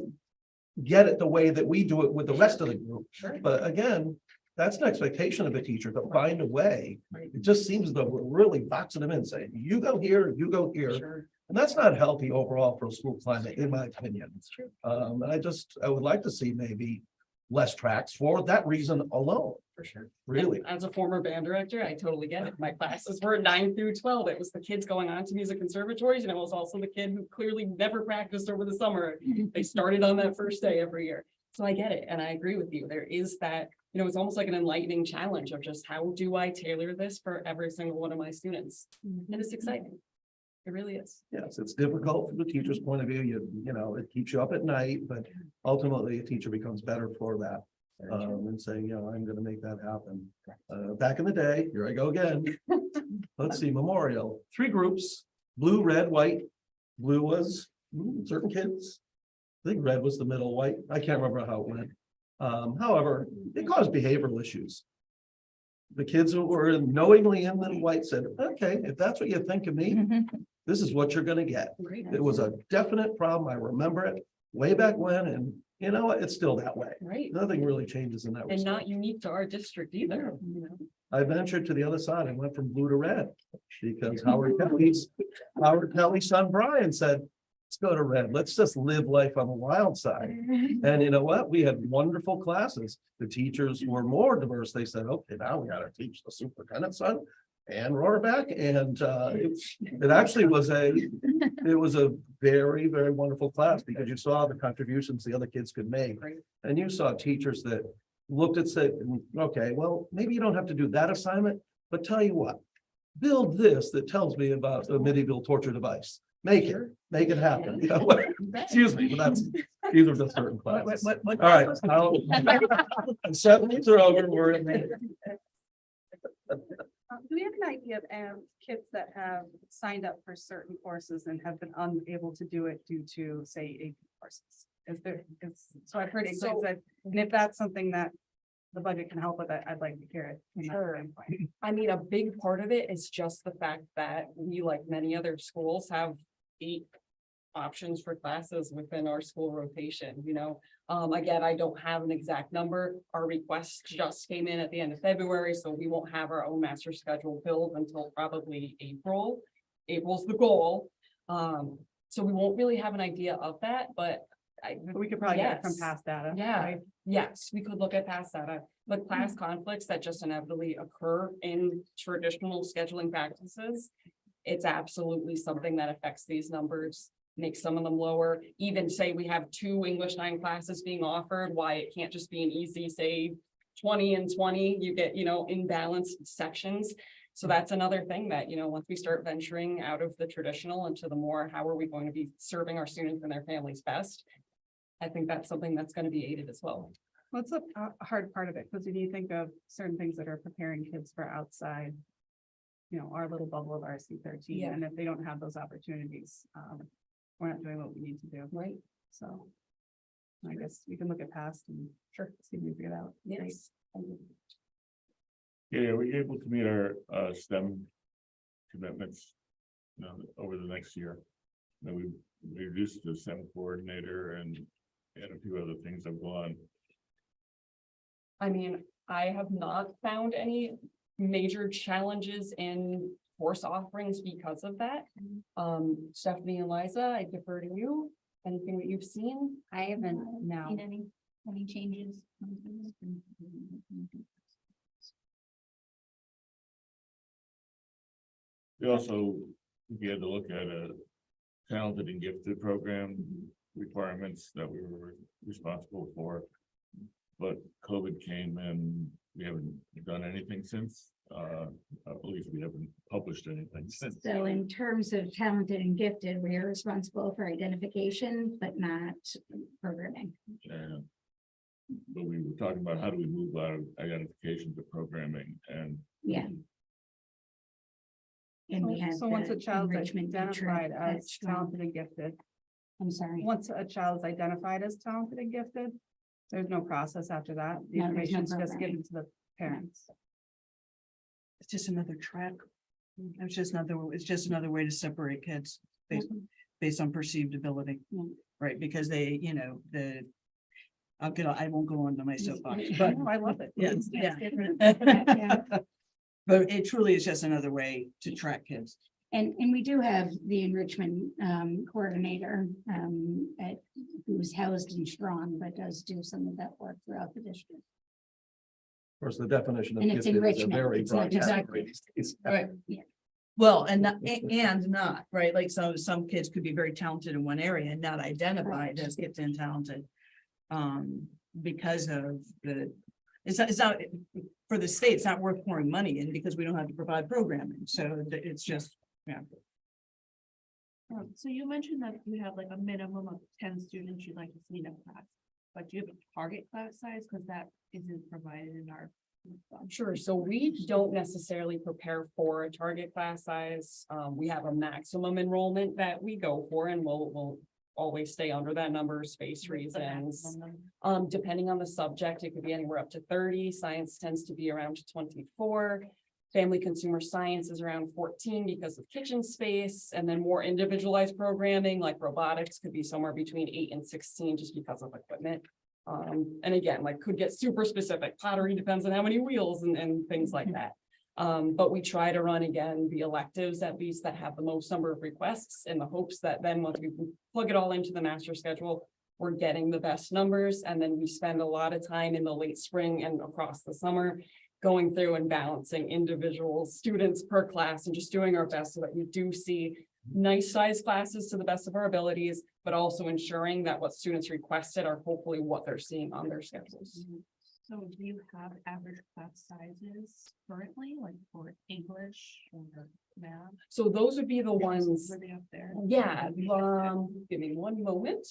get it the way that we do it with the rest of the group. Sure. But again, that's an expectation of a teacher to find a way. Right. It just seems as though we're really boxing them in, saying, you go here, you go here. Sure. And that's not healthy overall for a school climate, in my opinion. It's true. And I would like to see maybe less tracks for that reason alone, For sure. really. And as a former band director, I totally get it. My classes were 9 through 12. It was the kids going on to music conservatories, and it was also the kid who clearly never practiced over the summer. They started on that first day every year. So I get it, and I agree with you. There is that, it's almost like an enlightening challenge of just how do I tailor this for every single one of my students? And it's exciting. It really is. Yes, it's difficult from the teacher's point of view. It keeps you up at night, but ultimately a teacher becomes better for that. And saying, I'm gonna make that happen. Back in the day, here I go again. Let's see, Memorial, 3 groups, blue, red, white. Blue was certain kids. I think red was the middle, white. I can't remember how it went. However, it caused behavioral issues. The kids who were knowingly in the white said, okay, if that's what you think of me, this is what you're gonna get. Great. It was a definite problem. I remember it way back when, and you know what? It's still that way. Right. Nothing really changes in that And respect. not unique to our district either. I ventured to the other side and went from blue to red because Howard Kelly's son Brian said, let's go to red. Let's just live life on the wild side. And you know what? We had wonderful classes. The teachers were more diverse. They said, okay, now we got to teach the superintendent's son and Rohraback, and it actually was a very, very wonderful class because you saw the contributions the other kids could make. And you saw teachers that looked at said, okay, well, maybe you don't have to do that assignment, but tell you what, build this that tells me about a medieval torture device. Make it happen. You know, excuse me, but these are just certain classes. All right. And 70s are over. We're in the. Do we have an idea of kids that have signed up for certain courses and have been unable to do it due to, say, AP courses? So I've heard examples that, and if that's something that the budget can help with, I'd like to hear it. from that Sure. standpoint. I mean, a big part of it is just the fact that we, like many other schools, have 8 options for classes within our school rotation, you know. Again, I don't have an exact number. Our request just came in at the end of February, so we won't have our own master schedule built until probably April. April's the goal. So we won't really have an idea of that, but We could probably get it from Yes. past data. yeah, right? yes, we could look at past data, but class conflicts that just inevitably occur in traditional scheduling practices. It's absolutely something that affects these numbers, makes some of them lower. Even say we have 2 English 9 classes being offered, why it can't just be an easy, say, 20 and 20, you get, you know, imbalanced sections. So that's another thing that, you know, once we start venturing out of the traditional into the more, how are we going to be serving our students and their families best? I think that's something that's going to be aided as well. What's a hard part of it? Because when you think of certain things that are preparing kids for outside, you know, our little bubble of RSD13, Yeah. and if they don't have those opportunities, we're not doing what we need to do. Right. So I guess we can look at past and see if we figure it out. Yes. Yeah, we're able to meet our STEM commitments, you know, over the next year. Then we reduced the STEM coordinator and a few other things have gone. I mean, I have not found any major challenges in course offerings because of that. Stephanie and Liza, I defer to you. Anything that you've seen? I haven't, no. Seen any changes? We also, we had to look at a talented and gifted program requirements that we were responsible for. But COVID came and we haven't done anything since. At least we haven't published anything since. So in terms of talented and gifted, we are responsible for identification, but not programming. And but we were talking about how do we move out of identification to programming and Yeah. And we have. So once a the child's enrichment teacher identified as that's strong. talented and gifted, I'm sorry. once a child's identified as talented and gifted, there's no process after that. The No, there's no information is just programming. given to the parents. It's just another track. It's just another way to separate kids based on perceived ability. Yeah. Right, because they, you know, I won't go on to my soapbox, but Oh, I love it. yeah, yeah. Yeah. But it truly is just another way to track kids. And we do have the enrichment coordinator who's housed in Strong, but does do some of that work throughout the district. Of course, the definition of And it's gifted is a enrichment, very it's not broad just- category these days. Right. Yeah. Well, and not, right, like some kids could be very talented in one area and not identified as gifted and talented. Because of it's not, for the state, it's not worth pouring money in because we don't have to provide programming, so it's just, yeah. So you mentioned that you have like a minimum of 10 students you'd like to see in a class, but do you have a target class size? Because that isn't provided in our. Sure, so we don't necessarily prepare for a target class size. We have a maximum enrollment that we go for and we'll always stay under that number, space reasons. Depending on the subject, it could be anywhere up to 30. Science tends to be around 24. Family consumer science is around 14 because of kitchen space, and then more individualized programming like robotics could be somewhere between 8 and 16 just because of equipment. And again, like could get super specific. Pottery depends on how many wheels and things like that. But we try to run again the electives at least that have the most number of requests in the hopes that then once we plug it all into the master schedule, we're getting the best numbers. And then we spend a lot of time in the late spring and across the summer going through and balancing individual students per class and just doing our best so that we do see nice sized classes to the best of our abilities, but also ensuring that what students requested are hopefully what they're seeing on their schedules. So do you have average class sizes currently, like for English or math? So those would be the ones, Were they up there? yeah, give me one moment.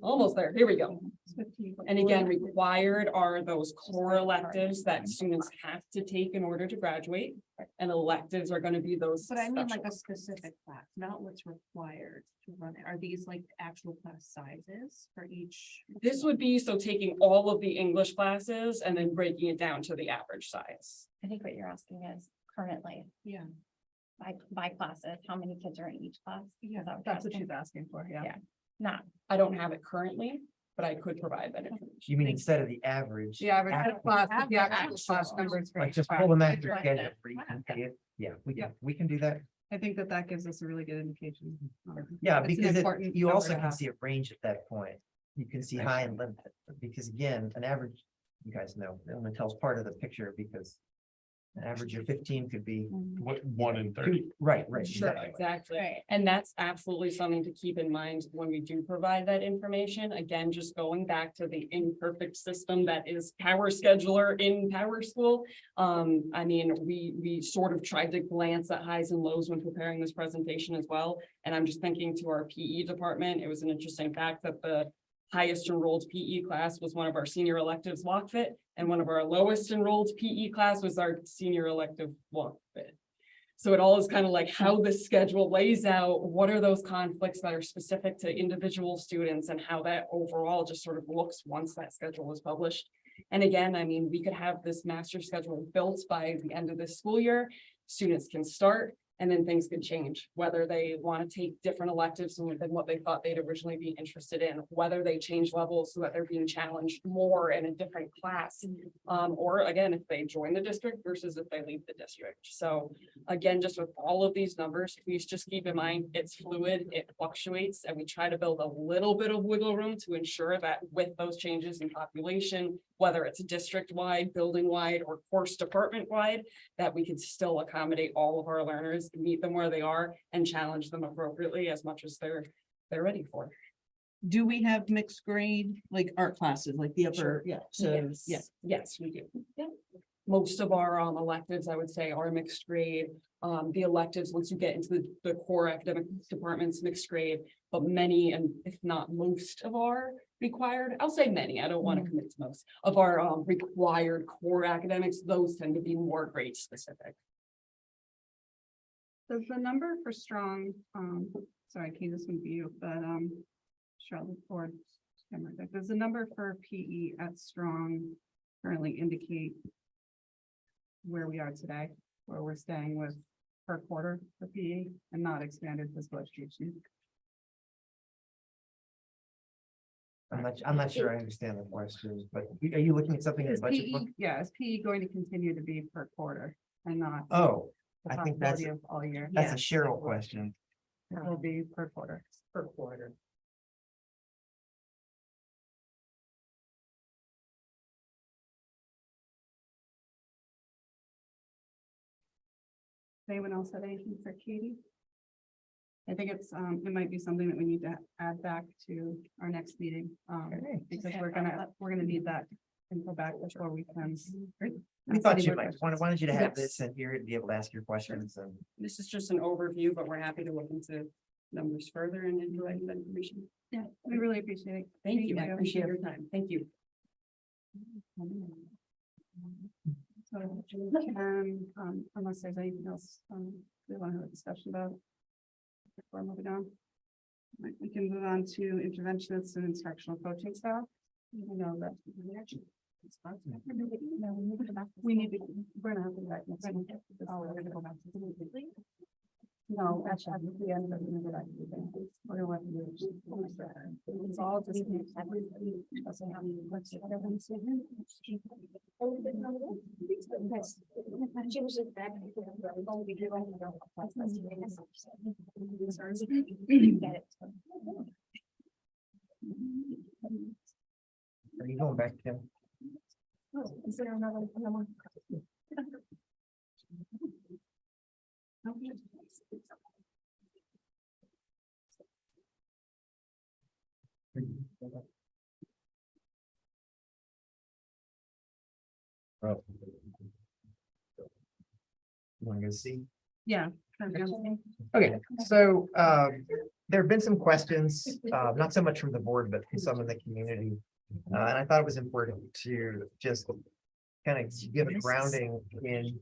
Almost there, here we go. And again, required are those core electives that students have to take in order to graduate. And electives are gonna be those. But I mean like special. a specific class, not what's required to run it. Are these like actual class sizes for each? This would be, so taking all of the English classes and then breaking it down to the average size. I think what you're asking is currently Yeah, by classes, how many kids are in each class? yeah, Is that what that's you're what she's asking for, yeah. Yeah. Not, I don't have it currently, but I could provide that information. You mean instead of the average? The average average, class, Average. the average class numbers for Like each just class. pull them out your Right. schedule for each kid. Yeah, we can do that. I think that that gives us a really good indication. Yeah, It's an because important you number also to can have. see a range at that point. You can see high and limited, because again, an average, you guys know, it only tells part of the picture because an average of 15 could be. What, 1 in 30? Right, Sure, exactly. exactly. Right. And that's absolutely something to keep in mind when we do provide that information. Again, just going back to the imperfect system that is Power Scheduler in Power School. I mean, we sort of tried to glance at highs and lows when preparing this presentation as well. And I'm just thinking to our PE department, it was an interesting fact that the highest enrolled PE class was one of our senior electives walk fit, and one of our lowest enrolled PE class was our senior elective walk fit. So it all is kind of like how the schedule lays out, what are those conflicts that are specific to individual students, and how that overall just sort of looks once that schedule is published. And again, I mean, we could have this master schedule built by the end of this school year. Students can start, and then things could change, whether they want to take different electives than what they thought they'd originally be interested in, whether they change levels so that they're being challenged more in a different class. Or again, if they join the district versus if they leave the district. So again, just with all of these numbers, please just keep in mind, it's fluid, it fluctuates, and we try to build a little bit of wiggle room to ensure that with those changes in population, whether it's district-wide, building-wide, or course department-wide, that we could still accommodate all of our learners, meet them where they are, and challenge them appropriately as much as they're ready for. Do we have mixed grade, like art classes, like the upper, yeah, so, Yes, yeah. yes, we do. Yeah. Most of our electives, I would say, are mixed grade. The electives, once you get into the core academic departments, mixed grade, but many, and if not most of our required, I'll say many, I don't want to commit to most of our required core academics, those tend to be more grade specific. Does the number for strong, sorry, Kate, this would be you, but, Charlotte Ford, does the number for PE at strong currently indicate where we are today, where we're staying with per quarter for PE and not expanded physical education? I'm not sure I understand the question, but are you looking at something in the Is budget book? PE, yeah, is PE going to continue to be per quarter and not? Oh, the I think that's, possibility of all year? that's a Cheryl question. It will be per quarter. Per quarter. Anyone else have anything for Katie? I think it's, it might be something that we need to add back to our next meeting, because we're gonna need that info back before we can. We thought you might, Questions. wanted you to have Yes. this and here to be able to ask your questions and. This is just an overview, but we're happy to look into numbers further and into that information. Yeah, we really appreciate it. Thank you, I appreciate your time. Thank you. So, unless there's anything else, we want to have a discussion about. Before moving on. We can move on to interventionists and instructional coaching staff. You know that. We need to, we're gonna have to. Go back to the. No, actually, at the end of the. We're gonna have to do it. It's all just. Are you going back, Kim? Is there another one? Oh. You want to go see? Yeah. Okay, so there have been some questions, not so much from the board, but from some in the community. And I thought it was important to just kind of give a grounding in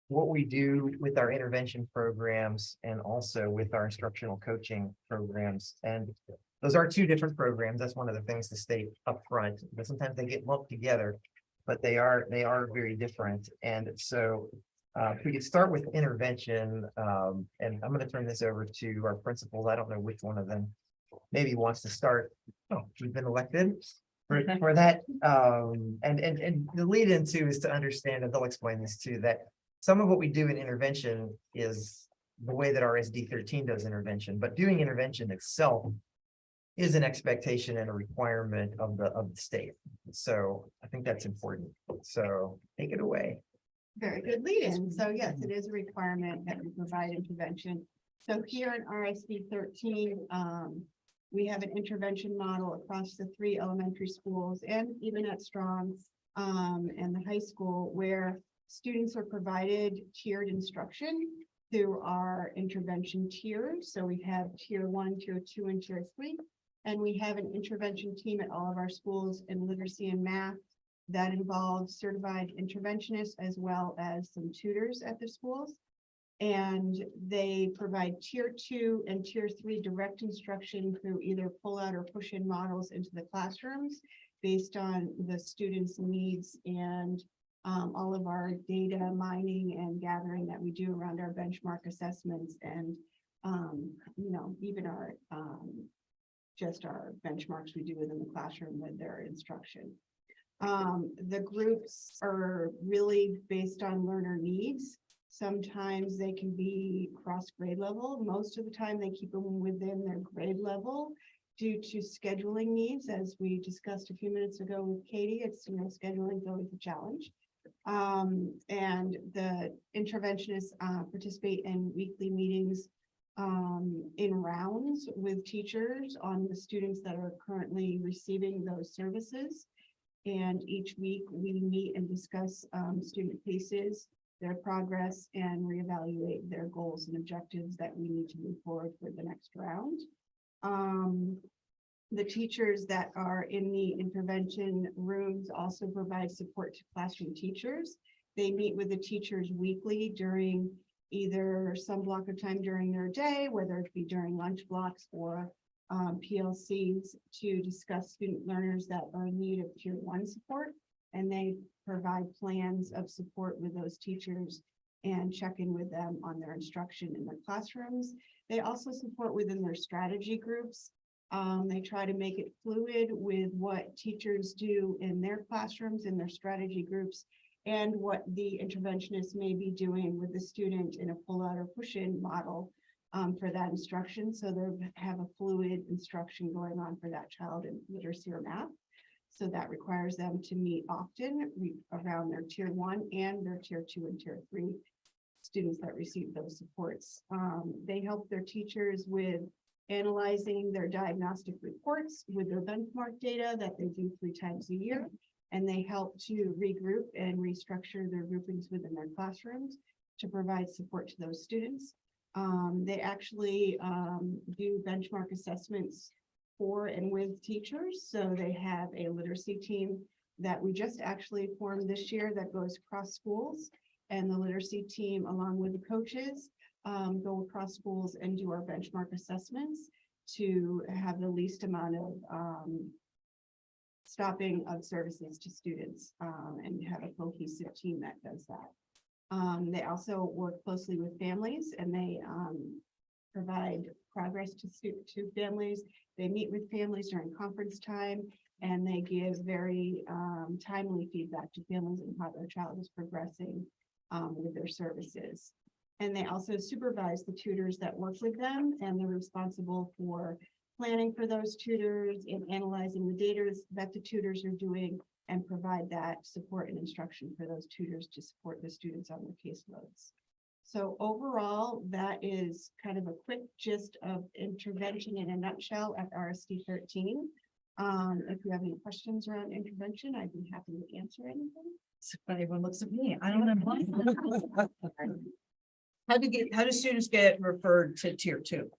what we do with our intervention programs and also with our instructional coaching programs. And those are two different programs. That's one of the things to state upfront, but sometimes they get lumped together, but they are very different. And so if we could start with intervention, and I'm going to turn this over to our principals. I don't know which one of them maybe wants to start. Oh, we've been elected for that. And the lead into is to understand, and they'll explain this too, that some of what we do in intervention is the way that RSD13 does intervention, but doing intervention itself is an expectation and a requirement of the state. So I think that's important. So take it away. Very good lead-in. So yes, it is a requirement that we provide intervention. So here in RSD 13, we have an intervention model across the 3 elementary schools and even at Strong and the high school, where students are provided tiered instruction through our intervention tiers. So we have tier 1, tier 2, and tier 3. And we have an intervention team at all of our schools in literacy and math that involves certified interventionists as well as some tutors at the schools. And they provide tier 2 and tier 3 direct instruction through either pull out or push in models into the classrooms based on the students' needs and all of our data mining and gathering that we do around our benchmark assessments and even our just our benchmarks we do within the classroom with their instruction. The groups are really based on learner needs. Sometimes they can be cross grade level. Most of the time they keep them within their grade level due to scheduling needs. As we discussed a few minutes ago with Katie, it's, scheduling is always a challenge. And the interventionists participate in weekly meetings in rounds with teachers on the students that are currently receiving those services. And each week we meet and discuss student cases, their progress, and reevaluate their goals and objectives that we need to move forward for the next round. The teachers that are in the intervention rooms also provide support to classroom teachers. They meet with the teachers weekly during either some block of time during their day, whether it be during lunch blocks or PLCs, to discuss student learners that are in need of tier 1 support. And they provide plans of support with those teachers and check in with them on their instruction in their classrooms. They also support within their strategy groups. They try to make it fluid with what teachers do in their classrooms, in their strategy groups, and what the interventionists may be doing with the student in a pull-out or push-in model for that instruction. So they have a fluid instruction going on for that child in literacy or math. So that requires them to meet often around their tier 1 and their tier 2 and tier 3 students that receive those supports. They help their teachers with analyzing their diagnostic reports with their benchmark data that they do 3 times a year. And they help to regroup and restructure their groupings within their classrooms to provide support to those students. They actually do benchmark assessments for and with teachers. So they have a literacy team that we just actually formed this year that goes across schools. And the literacy team, along with the coaches, go across schools and do our benchmark assessments to have the least amount of stopping of services to students and have a cohesive team that does that. They also work closely with families, and they provide progress to families. They meet with families during conference time, and they give very timely feedback to families on how their child is progressing with their services. And they also supervise the tutors that work with them, and they're responsible for planning for those tutors and analyzing the data that the tutors are doing and provide that support and instruction for those tutors to support the students on their caseloads. So overall, that is kind of a quick gist of intervention in a nutshell at RSD 13. If you have any questions around intervention, I'd be happy to answer anything. Everyone looks at me. I don't know. How do students get referred to tier 2?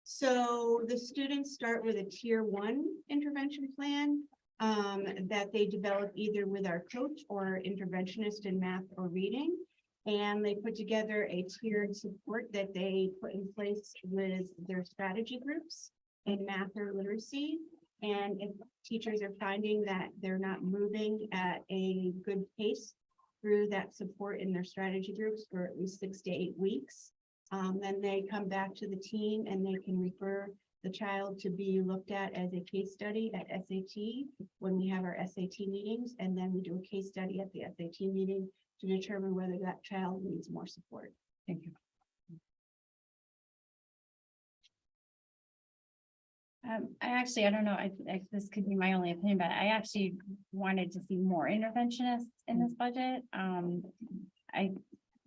So the students start with a tier 1 intervention plan that they develop either with our coach or interventionist in math or reading. And they put together a tiered support that they put in place with their strategy groups in math or literacy. And if teachers are finding that they're not moving at a good pace through that support in their strategy groups for at least 6 to 8 weeks, then they come back to the team and they can refer the child to be looked at as a case study at SAT when we have our SAT meetings. And then we do a case study at the SAT meeting to determine whether that child needs more support. Thank you. I don't know, this could be my only opinion, but I actually wanted to see more interventionists in this budget.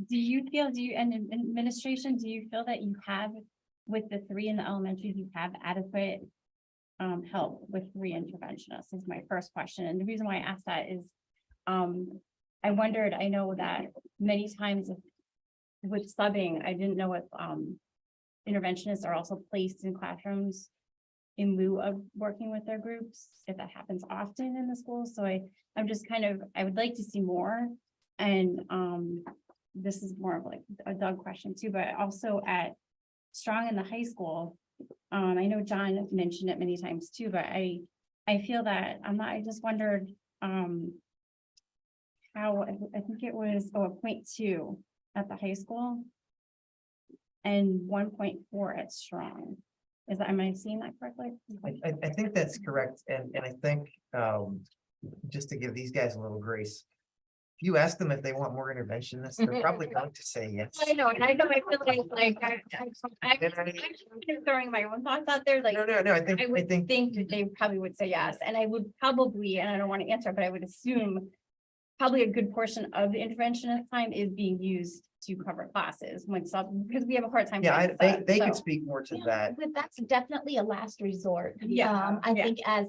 Do you feel, and in administration, do you feel that you have, with the 3 in the elementary, you have adequate help with 3 interventionists is my first question. And the reason why I asked that is, I wondered, I know that many times with subbing, I didn't know if interventionists are also placed in classrooms in lieu of working with their groups, if that happens often in the school. So I'm just I would like to see more. And this is more of like a Doug question too, but also at Strong in the high school, I know John mentioned it many times too, but I feel that I just wondered how, I think it was 0.2 at the high school and 1.4 at Strong. Am I seeing that correctly? I think that's correct. And I think just to give these guys a little grace, if you ask them if they want more interventionists, they're probably going to say yes. I know, I feel like I'm throwing my own thoughts out there, like. No, I think That they probably would say yes, and I would probably, and I don't want to answer, but I would assume probably a good portion of the interventionist time is being used to cover classes because we have a hard time. yeah, finding they subs, could so. speak more to that. But that's definitely a last resort. Yeah, I yeah. think as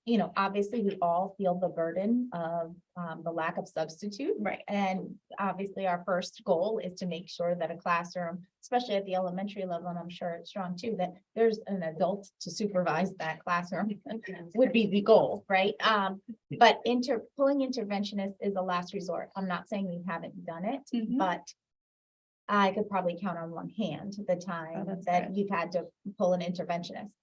you know, obviously we all feel the burden of the lack of substitute. Right. And obviously our first goal is to make sure that a classroom, especially at the elementary level, and I'm sure it's Strong too, that there's an adult to supervise that classroom would be the goal, right? But pulling interventionists is a last resort. I'm not saying we haven't done it, Mhm. but I could probably count on one hand the time that's that good. you've had to pull an interventionist.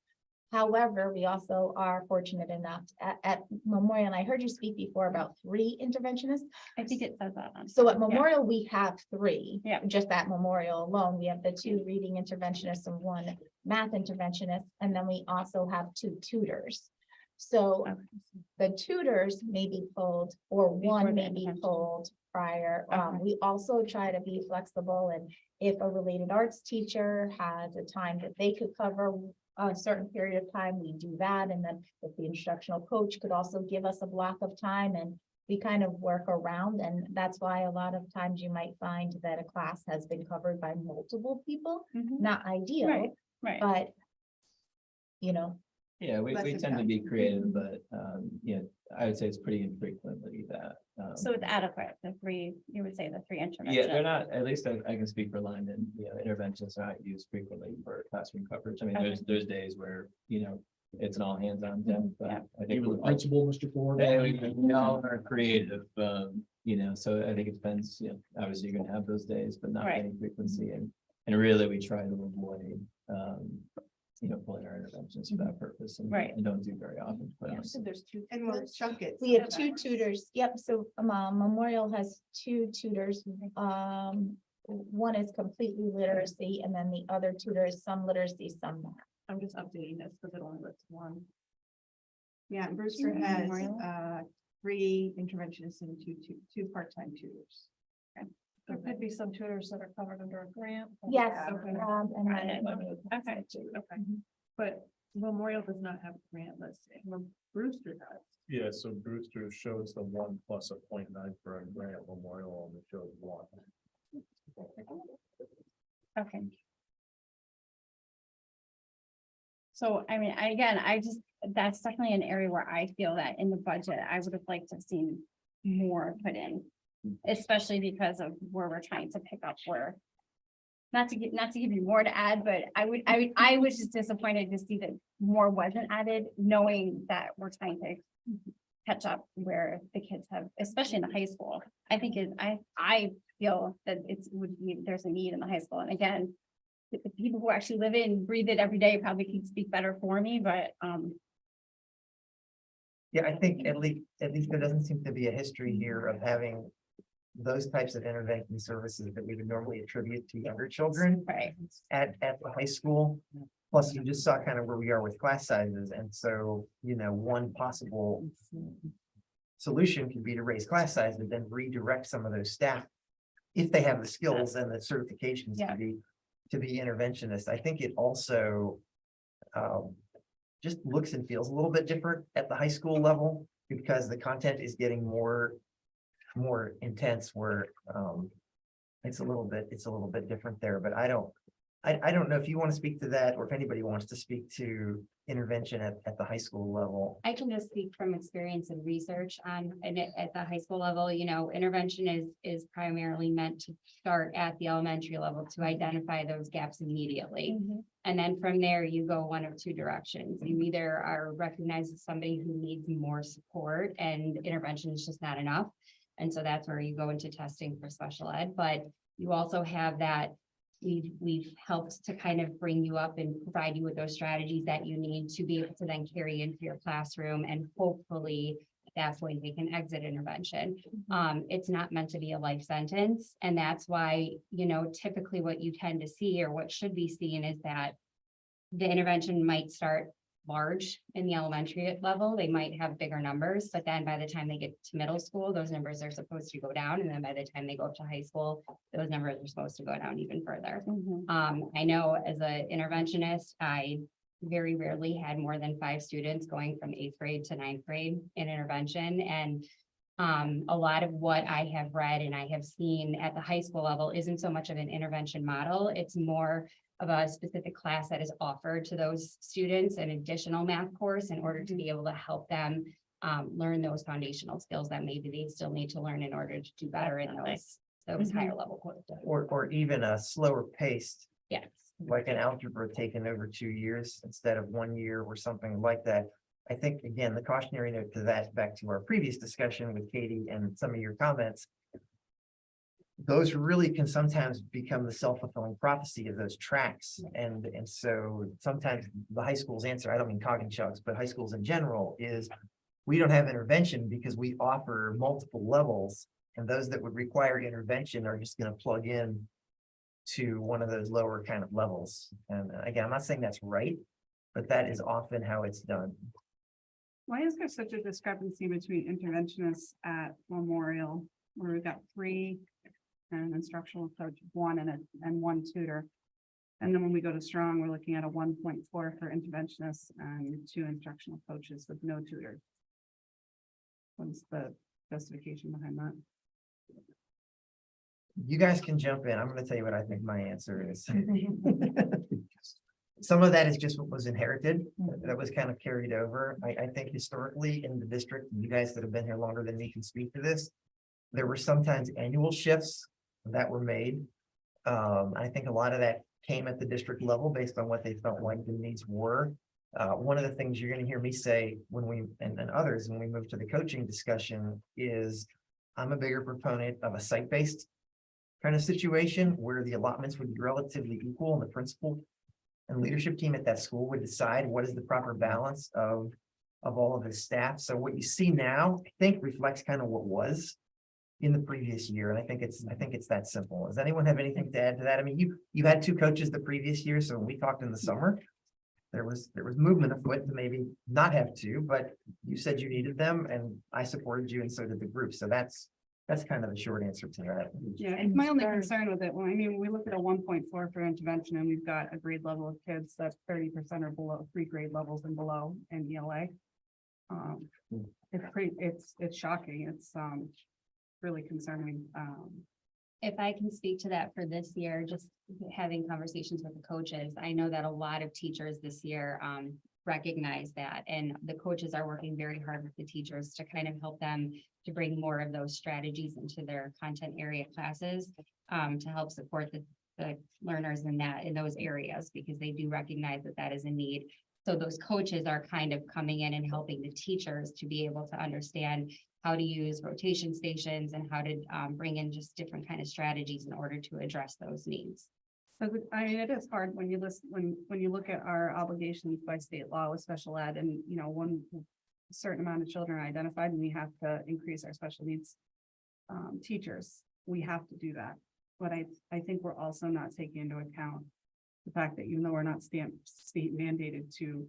However, we also are fortunate enough at Memorial, and I heard you speak before about 3 interventionists. I think it says that. So at Yeah. Memorial, we have 3. Yeah. Just at Memorial alone, we have the 2 reading interventionists and 1 math interventionist, and then we also have 2 tutors. So Okay. the tutors may be pulled, or Before 1 the may be intervention. pulled prior. Okay. We also try to be flexible, and if a related arts teacher has a time that they could cover a certain period of time, we do that. And then if the instructional coach could also give us a block of time, and we kind of work around. And that's why a lot of times you might find that a class has been covered by multiple people. Mhm. Not ideal, Right. but you know, Yeah, we Less tend to be impactful. creative, but, I would say it's pretty infrequently that. So it's adequate, the 3, you would say the 3 interventions. Yeah, they're not, at least I can speak for Lyman, interventions are not used frequently for classroom coverage. I mean, Okay. there's days where, it's an all hands on deck, but Yeah. I think Even we're the all, principal, Mr. Ford. we all are creative, so I think it depends, obviously you're gonna have those days, but not Right. any frequency and really we try to avoid, pulling our interventions for that purpose and Right. and don't do very often. quite Yeah, honestly. So there's 2. And we'll chunk it. we have 2 tutors. Yep, so Memorial has 2 tutors. One is completely literacy, and then the other tutor is some literacy, some math. I'm just updating this because it only lists 1. Yeah, and Brewster has Memorial? 3 interventionists and two part-time tutors. There could be some tutors that are covered under a grant. Yes. Okay. And then Okay. Okay, but Memorial does not have a grant listing. Brewster does. Yeah, so Brewster shows the 1 plus a 0.9 for a grant, Memorial only shows 1. Okay. So, I mean, that's definitely an area where I feel that in the budget, I would have liked to have seen more put in. Especially because of where we're trying to pick up where. Not to give you more to add, but I was just disappointed to see that more wasn't added, knowing that we're trying to catch up where the kids have, especially in the high school. I think I feel that there's a need in the high school. And again, the people who actually live it and breathe it every day probably can speak better for me, but Yeah, I think at least there doesn't seem to be a history here of having those types of intervention services that we would normally attribute to younger children right. at the high school. Plus, you just saw kind of where we are with class sizes. And so, one possible solution could be to raise class size and then redirect some of those staff if they have the skills and the certifications to be interventionists. I think it also just looks and feels a little bit different at the high school level because the content is getting more intense where it's a little bit different there, but I don't know if you want to speak to that or if anybody wants to speak to intervention at the high school level. I can just speak from experience and research at the high school level. Intervention is primarily meant to start at the elementary level to identify those gaps immediately. And then from there, you go one of two directions. You either are recognized as somebody who needs more support and intervention is just not enough. And so that's where you go into testing for special ed, but you also have that we've helped to kind of bring you up and provide you with those strategies that you need to be able to then carry into your classroom. And hopefully at that point they can exit intervention. It's not meant to be a life sentence. And that's why, typically what you tend to see or what should be seen is that the intervention might start large in the elementary level. They might have bigger numbers, but then by the time they get to middle school, those numbers are supposed to go down. And then by the time they go up to high school, those numbers are supposed to go down even further. I know as an interventionist, I very rarely had more than 5 students going from 8th grade to 9th grade in intervention. And a lot of what I have read and I have seen at the high school level isn't so much of an intervention model. It's more of a specific class that is offered to those students, an additional math course in order to be able to help them learn those foundational skills that maybe they still need to learn in order to do better in those higher level courses. Or even a slower paced, Yes. like an algebra taken over 2 years instead of 1 year or something like that. I think, again, the cautionary note to that, back to our previous discussion with Katie and some of your comments, those really can sometimes become the self-fulfilling prophecy of those tracks. And so sometimes the high school's answer, I don't mean Coggin-Shucks, but high schools in general is we don't have intervention because we offer multiple levels. And those that would require intervention are just going to plug in to one of those lower kind of levels. And again, I'm not saying that's right, but that is often how it's done. Why is there such a discrepancy between interventionists at Memorial, where we've got 3 and instructional coach 1 and 1 tutor? And then when we go to Strong, we're looking at a 1.4 for interventionists and 2 instructional coaches with no tutors. What's the justification behind that? You guys can jump in. I'm going to tell you what I think my answer is. Some of that is just what was inherited, that was kind of carried over. I think historically in the district, you guys that have been here longer than me can speak to this. There were sometimes annual shifts that were made. I think a lot of that came at the district level based on what they felt like the needs were. One of the things you're going to hear me say when we, and others, when we move to the coaching discussion is I'm a bigger proponent of a site-based kind of situation where the allotments would be relatively equal and the principal and leadership team at that school would decide what is the proper balance of all of the staff. So what you see now, I think, reflects kind of what was in the previous year. And I think it's that simple. Does anyone have anything to add to that? I mean, you had 2 coaches the previous year. So when we talked in the summer, there was movement afoot to maybe not have 2, but you said you needed them and I supported you and so did the group. So that's That's kind of the short answer to that. Yeah, and my only concern with it, well, I mean, we look at a 1.4 for intervention and we've got a grade level of kids that's 30% or below, 3 grade levels and below in ELA. It's shocking. It's really concerning. If I can speak to that for this year, just having conversations with the coaches, I know that a lot of teachers this year recognize that, and the coaches are working very hard with the teachers to kind of help them to bring more of those strategies into their content area classes to help support the learners in those areas, because they do recognize that that is a need. So those coaches are kind of coming in and helping the teachers to be able to understand how to use rotation stations and how to bring in just different kind of strategies in order to address those needs. So, I mean, it is hard when you listen, when you look at our obligations by state law with special ed, and, you know, one certain amount of children are identified and we have to increase our special needs teachers. We have to do that. But I think we're also not taking into account the fact that even though we're not state mandated to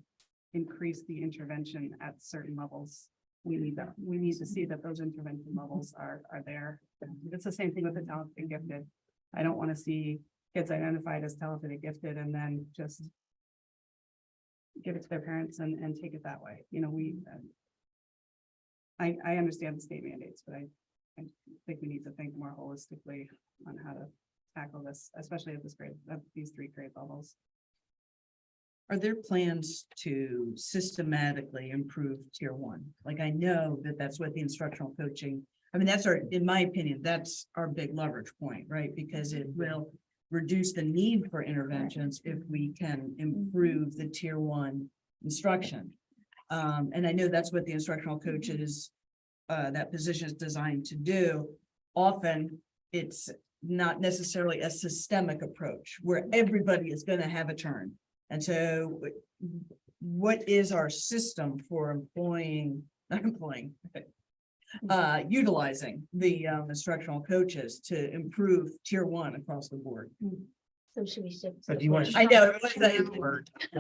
increase the intervention at certain levels, we need to see that those intervention levels are there. It's the same thing with the talented and gifted. I don't want to see kids identified as talented and gifted and then just give it to their parents and take it that way. You know, I understand the state mandates, but I think we need to think more holistically on how to tackle this, especially at these 3 grade levels. Are there plans to systematically improve tier 1? Like, I know that that's what the instructional coaching, I mean, that's in my opinion, that's our big leverage point, right? Because it will reduce the need for interventions if we can improve the tier 1 instruction. And I know that's what the instructional coaches, that position is designed to do. Often it's not necessarily a systemic approach where everybody is going to have a turn. And so what is our system for utilizing the instructional coaches to improve tier 1 across the board? So should we shift? So do you want? I know. I thought we were just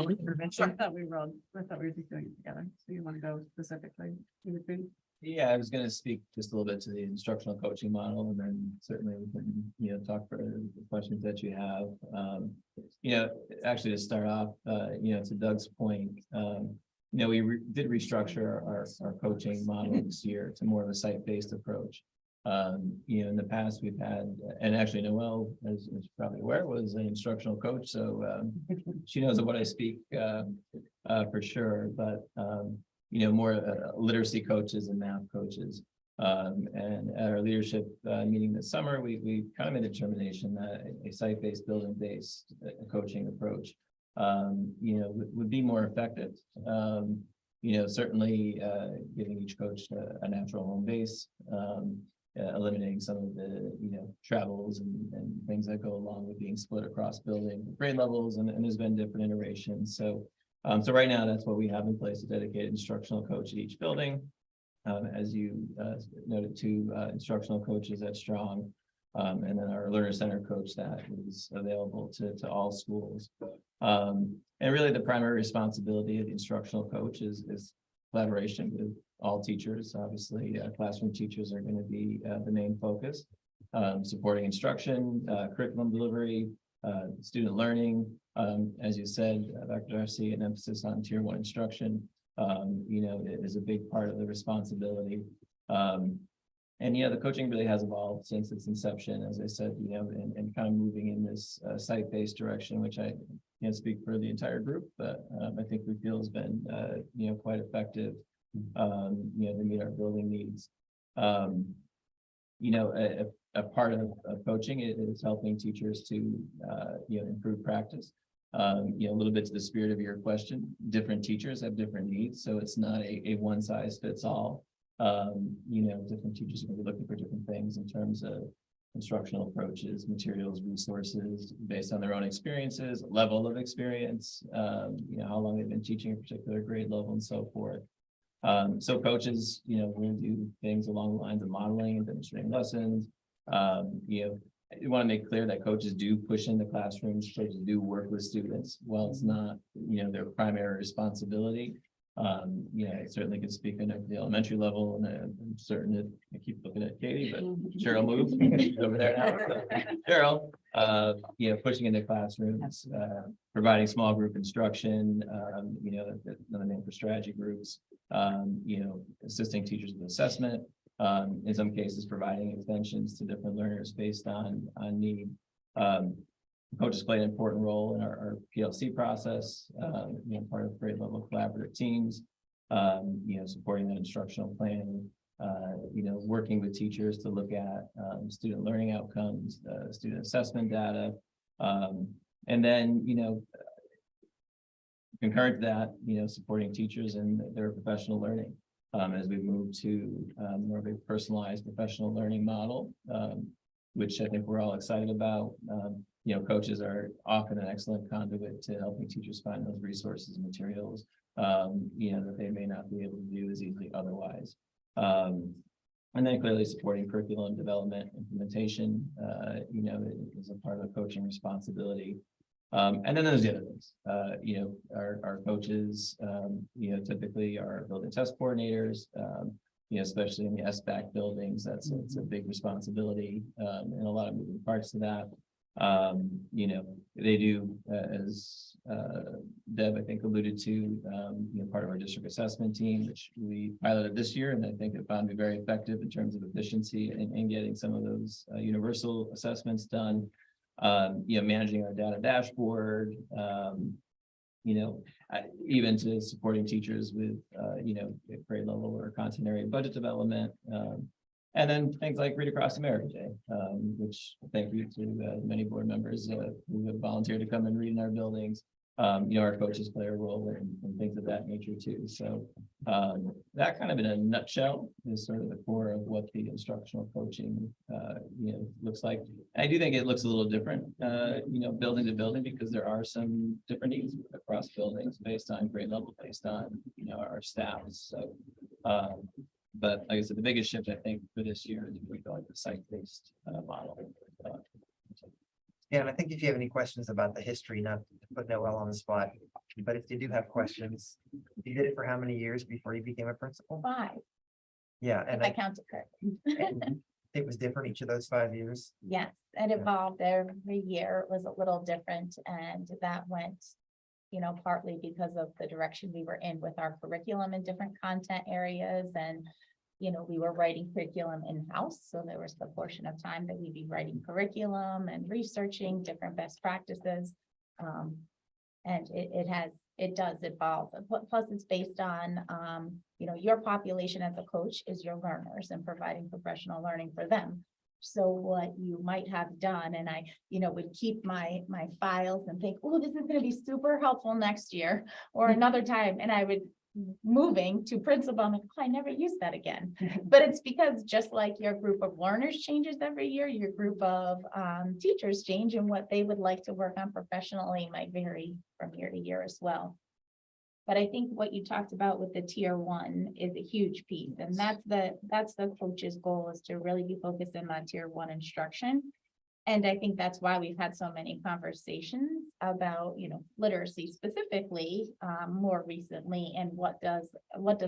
doing it together. So you want to go specifically in between? Yeah, I was gonna speak just a little bit to the instructional coaching model, and then certainly we can, talk for the questions that you have. Actually to start off, to Doug's point, we did restructure our coaching model this year to more of a site-based approach. In the past we've had, and actually Noelle, as you're probably aware, was an instructional coach, so she knows of what I speak for sure, but more literacy coaches and math coaches. And at our leadership meeting this summer, we kind of made a determination that a site-based, building-based coaching approach, would be more effective. Certainly giving each coach a natural home base, eliminating some of the, travels and things that go along with being split across building grade levels, and there's been different iterations. So right now, that's what we have in place, a dedicated instructional coach at each building. As you noted, 2 instructional coaches at Strong, and then our learner center coach that is available to all schools. And really the primary responsibility of the instructional coach is collaboration with all teachers. Obviously, classroom teachers are going to be the main focus, supporting instruction, curriculum delivery, student learning. As you said, Dr. Darcy, an emphasis on tier 1 instruction, is a big part of the responsibility. And the coaching really has evolved since its inception, as I said, and kind of moving in this site-based direction, which I can't speak for the entire group, but I think we feel has been, quite effective, to meet our building needs. A part of coaching is helping teachers to, improve practice. A little bit to the spirit of your question, different teachers have different needs, so it's not a one size fits all. Different teachers are going to be looking for different things in terms of instructional approaches, materials, resources, based on their own experiences, level of experience, how long they've been teaching a particular grade level and so forth. So coaches, we'll do things along the lines of modeling and demonstrating lessons. You want to make clear that coaches do push into classrooms, coaches do work with students. While it's not, their primary responsibility, You know, I certainly could speak on the elementary level, and I'm certain that I keep looking at Katie, but Cheryl moved She's over there now. Cheryl, you know, pushing into classrooms, providing small group instruction, you know, another name for strategy groups, you know, assisting teachers with assessment, in some cases, providing extensions to different learners based on need. Coaches play an important role in our PLC process, you know, part of grade level collaborative teams, you know, supporting that instructional planning, you know, working with teachers to look at student learning outcomes, student assessment data, and then, you know, concurrent to that, you know, supporting teachers in their professional learning as we move to more of a personalized professional learning model, which I think we're all excited about. You know, coaches are often an excellent conduit to helping teachers find those resources and materials, you know, that they may not be able to do as easily otherwise. And then clearly supporting curriculum development, implementation, you know, is a part of the coaching responsibility. And then there's the other things, you know, our coaches, you know, typically are building test coordinators, you know, especially in the SBAC buildings, it's a big responsibility, and a lot of moving parts to that. You know, they do, as Deb, I think, alluded to, you know, part of our district assessment team, which we piloted this year, and I think it found to be very effective in terms of efficiency in getting some of those universal assessments done. You know, managing our data dashboard, you know, even to supporting teachers with, you know, grade level or content area budget development. And then things like Read Across America Day, which thank you to many board members who have volunteered to come and read in our buildings. You know, our coaches play a role in things of that nature too. So that kind of in a nutshell is sort of the core of what the instructional coaching, you know, looks like. I do think it looks a little different, you know, building to building, because there are some different needs across buildings based on grade level, based on, you know, our staffs. So, but like I said, the biggest shift I think for this year is we're going to site-based model. Yeah, and I think if you have any questions about the history, not to put Noel on the spot, but if you do have questions, you did it for how many years before you became a principal? 5, Yeah, if and I count it correctly. and it was different each of those 5 years. Yes, it evolved every year. It was a little different, and that went, you know, partly because of the direction we were in with our curriculum in different content areas. And, you know, we were writing curriculum in-house. So there was the portion of time that we'd be writing curriculum and researching different best practices. And it does evolve. Plus it's based on, you know, your population as a coach is your learners and providing professional learning for them. So what you might have done, and I, you know, would keep my files and think, oh, this is going to be super helpful next year or another time. And I would moving to principal, I'm like, oh, I never use that again. But it's because just like your group of learners changes every year, your group of teachers change, and what they would like to work on professionally might vary from year to year as well. But I think what you talked about with the tier 1 is a huge piece. And that's the coach's goal, is to really be focusing on tier 1 instruction. And I think that's why we've had so many conversations about, you know, literacy specifically more recently, and what does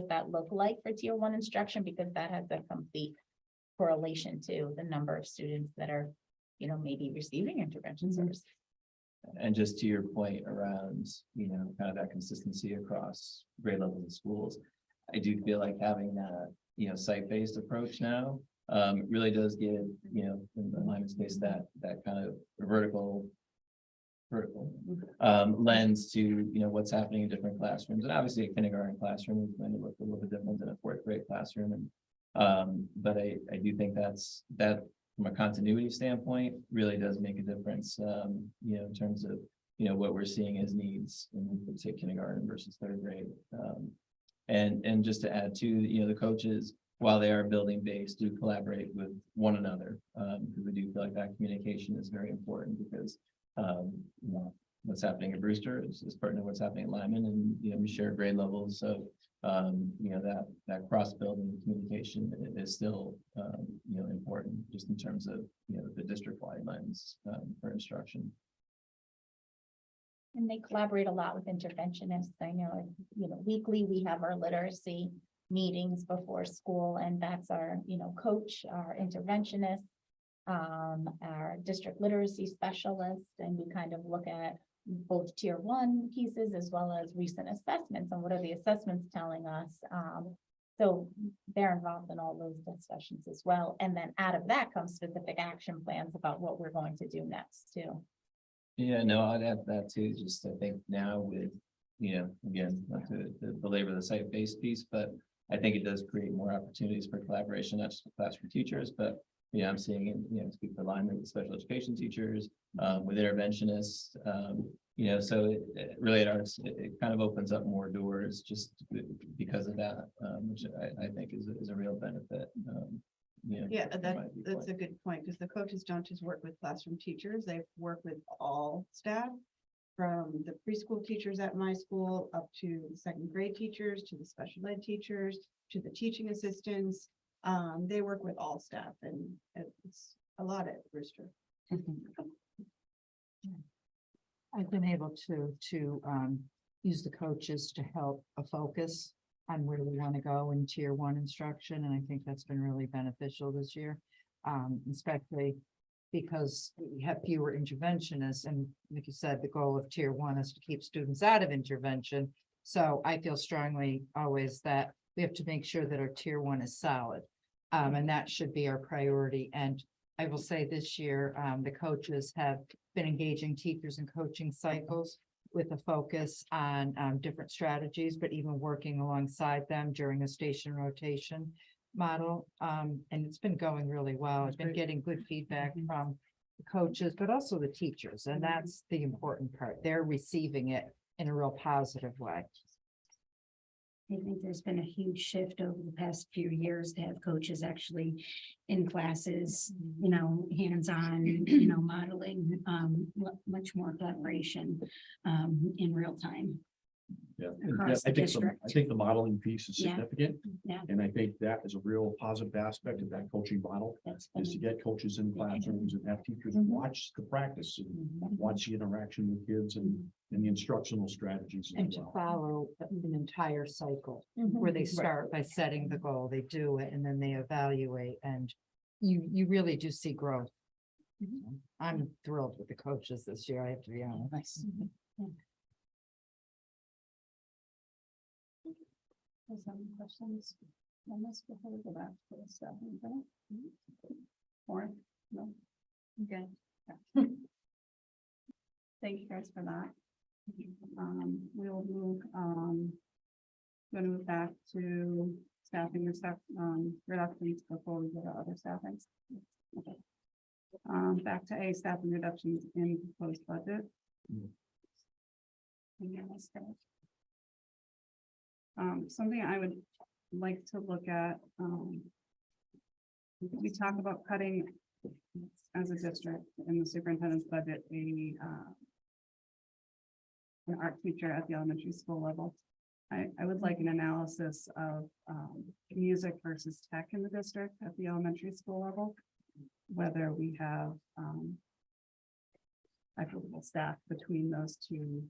that look like for tier 1 instruction, because that has a complete correlation to the number of students that are, you know, maybe receiving intervention services. And just to your point around, you know, kind of that consistency across grade levels of schools, I do feel like having that, you know, site-based approach now really does give, you know, in the alignment space, that kind of vertical lens to, you know, what's happening in different classrooms. And obviously a kindergarten classroom is going to look a little bit different than a 4th grade classroom. And but I do think that from a continuity standpoint really does make a difference, you know, in terms of, you know, what we're seeing as needs in, say, kindergarten versus 3rd grade. And just to add to, you know, the coaches, while they are building based, do collaborate with one another, because we do feel like that communication is very important, because you know, what's happening at Brewster is pertinent to what's happening at Lyman, and, you know, we share grade levels. So you know, that cross-building communication is still, you know, important, just in terms of, you know, the district-wide lens for instruction. And they collaborate a lot with interventionists. I know, weekly we have our literacy meetings before school, and that's our, coach, our interventionist, our district literacy specialist, and we kind of look at both tier 1 pieces as well as recent assessments and what are the assessments telling us. So they're involved in all those discussions as well. And then out of that comes specific action plans about what we're going to do next too. Yeah, no, I'd add that too, just I think now with, again, not to belabor the site-based piece, but I think it does create more opportunities for collaboration, not just with classroom teachers, but, I'm seeing it, speak for alignment with special education teachers, with interventionists, so it really it kind of opens up more doors just because of that, which I think is a real benefit. Yeah, that's a good point, because the coaches don't just work with classroom teachers, they work with all staff. From the preschool teachers at my school up to the 2nd grade teachers, to the special ed teachers, to the teaching assistants. They work with all staff, and it's a lot at Brewster. I've been able to use the coaches to help a focus on where we want to go in tier 1 instruction, and I think that's been really beneficial this year, especially because we have fewer interventionists, and like you said, the goal of tier 1 is to keep students out of intervention. So I feel strongly always that we have to make sure that our tier 1 is solid, and that should be our priority. And I will say this year, the coaches have been engaging teachers in coaching cycles with a focus on different strategies, but even working alongside them during a station rotation model. And it's been going really well. I've been getting good feedback from the coaches, but also the teachers. And that's the important part. They're receiving it in a real positive way. I think there's been a huge shift over the past few years to have coaches actually in classes, hands-on, modeling, much more collaboration in real time. Yeah, across the district. I think the modeling piece is Yeah. significant. Yeah. And I think that is a real positive aspect of that coaching model, That's is to get coaches in classrooms and have teachers Mhm. watch the practice and watch the interaction with kids and the instructional strategies And as to well. follow an entire cycle where they start by setting the goal, they do it, and then they evaluate, and you really do see growth. I'm thrilled with the coaches this year, I have to be honest. There's some questions on this before we go back to the stuff. Or, no? Okay. Thank you guys for that. We will move, going to move back to staffing or staff, reductions before we go to other staffings. Okay. Back to A, staffing reductions in proposed budget. Something I would like to look at, we talk about cutting as a district in the superintendent's budget, an art teacher at the elementary school level. I would like an analysis of music versus tech in the district at the elementary school level, whether we have equitable staff between those two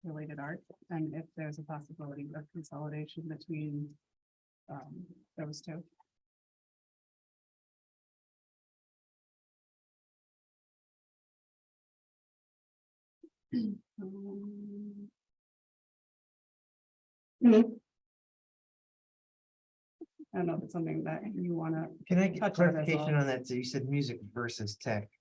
related arts, and if there's a possibility of consolidation between those two. I don't know if it's something that you want to. Can I get Touch on it as clarification well. on that? So you said music versus tech.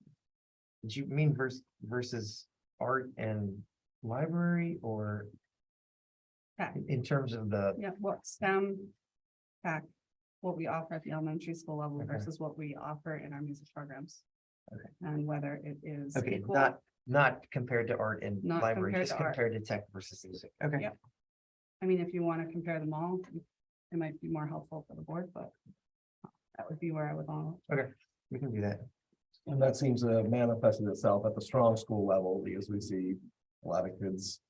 Did you mean versus art and library, or Tech. in terms of the, Yeah, what STEM tech, what we offer at the elementary school level Okay. versus what we offer in our music programs. Okay. And whether it is. okay, equal. not compared to art and Not library, compared just to art. compared to tech versus music. Okay. Yep. I mean, if you want to compare them all, it might be more helpful for the board, but that would be where I would want. Okay, we can do that. And that seems to have manifested itself at the strong school level, because we see a lot of kids,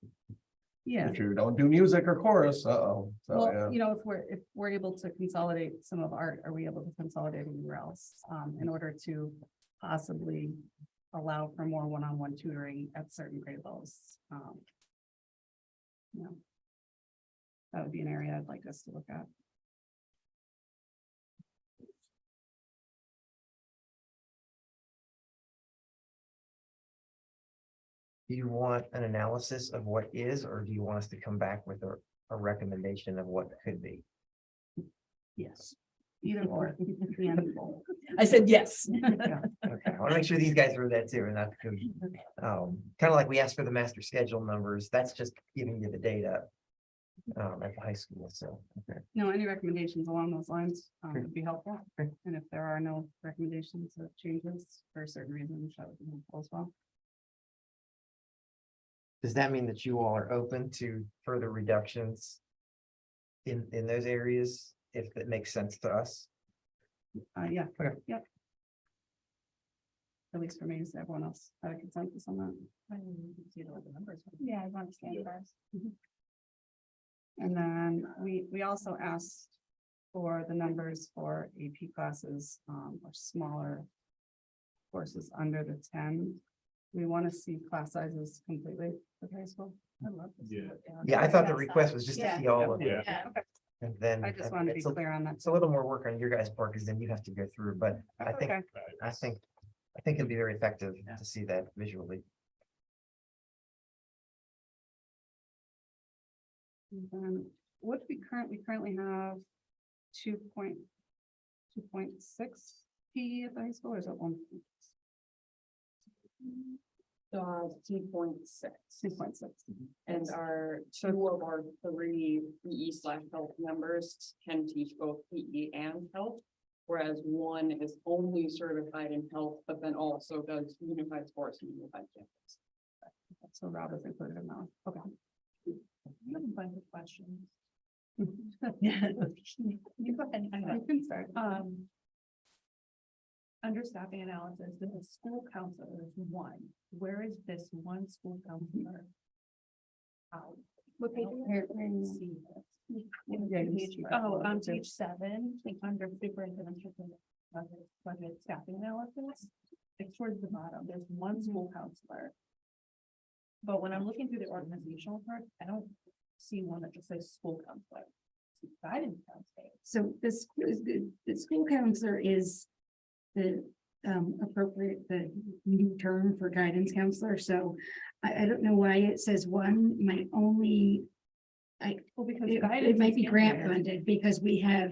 Yeah. if you don't do music or chorus, so, Well, yeah. you know, if we're able to consolidate some of art, are we able to consolidate anywhere else, in order to possibly allow for more one-on-one tutoring at certain grade levels. You know, that would be an area I'd like us to look at. Do you want an analysis of what is, or do you want us to come back with a recommendation of what could be? Yes. Either or. I said yes. Okay, I want to make sure these guys heard that too, and not, kind of like we asked for the master schedule numbers, that's just giving you the data. At the high school, so, okay. No, any recommendations along those lines would be helpful. And if there are no recommendations of changes for certain reasons, that would be helpful as well. Does that mean that you all are open to further reductions in those areas, if it makes sense to us? Yeah. Okay. Yep. At least for me, is everyone else had a consensus on that? Yeah, I want to stand first. And then we also asked for the numbers for AP classes, or smaller courses under the 10. We want to see class sizes completely for high school. I love this. Yeah, I thought the request was just to see all of it. Yeah. Okay. And then. I just want to be clear on that. It's a little more work on your guys' part, because then you have to go through, but I think, Okay. I think it'd be very effective to see that visually. And then what do we currently have 2.6 PE at the high school, or is it 1? 2.6. 2.6. And our two of our three PE/health members can teach both PE and health. Whereas one is only certified in health, but then also does unified sports and unified campus. So Rob is included in that one. Okay. I have a bunch of questions. You go ahead. You can start. Under staffing analysis, the school counselor is one. Where is this one school counselor? What page? See this. Oh, on page 7, under superintendent's budget staffing analysis. It's towards the bottom. There's one school counselor. But when I'm looking through the organizational part, I don't see one that just says school counselor. It's guidance counselor. So this is the school counselor is the appropriate, the new term for guidance counselor. So I don't know why it says one, my only, Well, because it might be grant funded because we have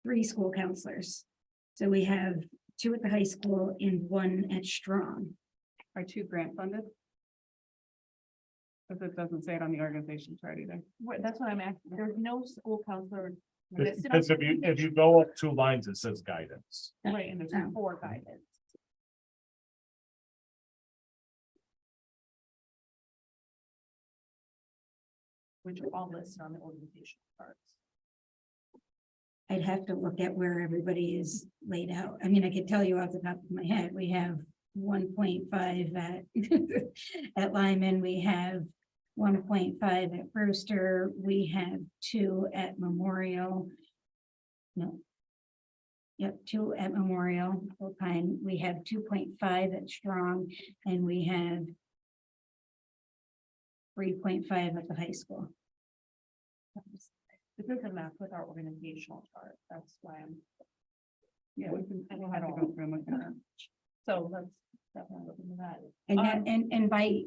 3 school counselors. So we have 2 at the high school and 1 at Strong. Are 2 grant funded? Because it doesn't say it on the organization chart either. That's what I'm asking. There's no school counselor listed. Because if you go up 2 lines, it says guidance. Right, and there's Oh. 4 guidance. Which are all listed on the organizational charts. I'd have to look at where everybody is laid out. I mean, I could tell you off the top of my head, we have 1.5 at at Lyman, we have 1.5 at Brewster, we have 2 at Memorial. No. Yep, 2 at Memorial, full-time. We have 2.5 at Strong, and we have 3.5 at the high school. This doesn't match with our organizational chart. That's why I'm. Yeah, we can, I don't have to go through and look at it. So let's definitely look into that. And that, and by,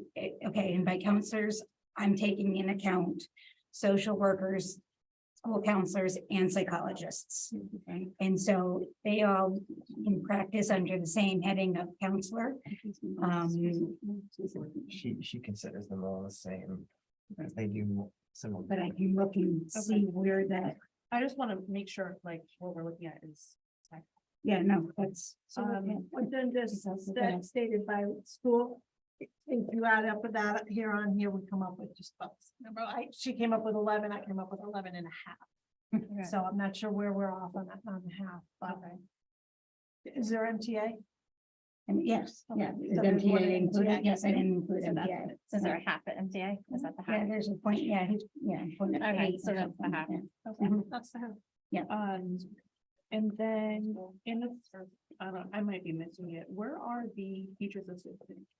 okay, and by counselors, I'm taking in account social workers, school counselors, and psychologists. And so they all can practice under the same heading of counselor. She considers them all the same, as they do similar. But I can look and see where that, I just want to make sure like what we're looking at is. yeah, no, that's. Within this that stated by school, if you add up with that here on here, we come up with just number. She came up with 11, I came up with 11 and a half. So I'm not sure where we're off on that on the half, but is there MTA? And yes, yeah. Okay. Is So there's one MTA at included? MTA. Yes, I didn't include So that's, MTA. is there a half at MTA? Is that the Yeah, half? there's a point, yeah, point Okay, 8 so or that's the something, half. yeah. Okay, Mhm. that's the half. Yeah. And then in the, I don't, I might be missing it. Where are the teachers assistants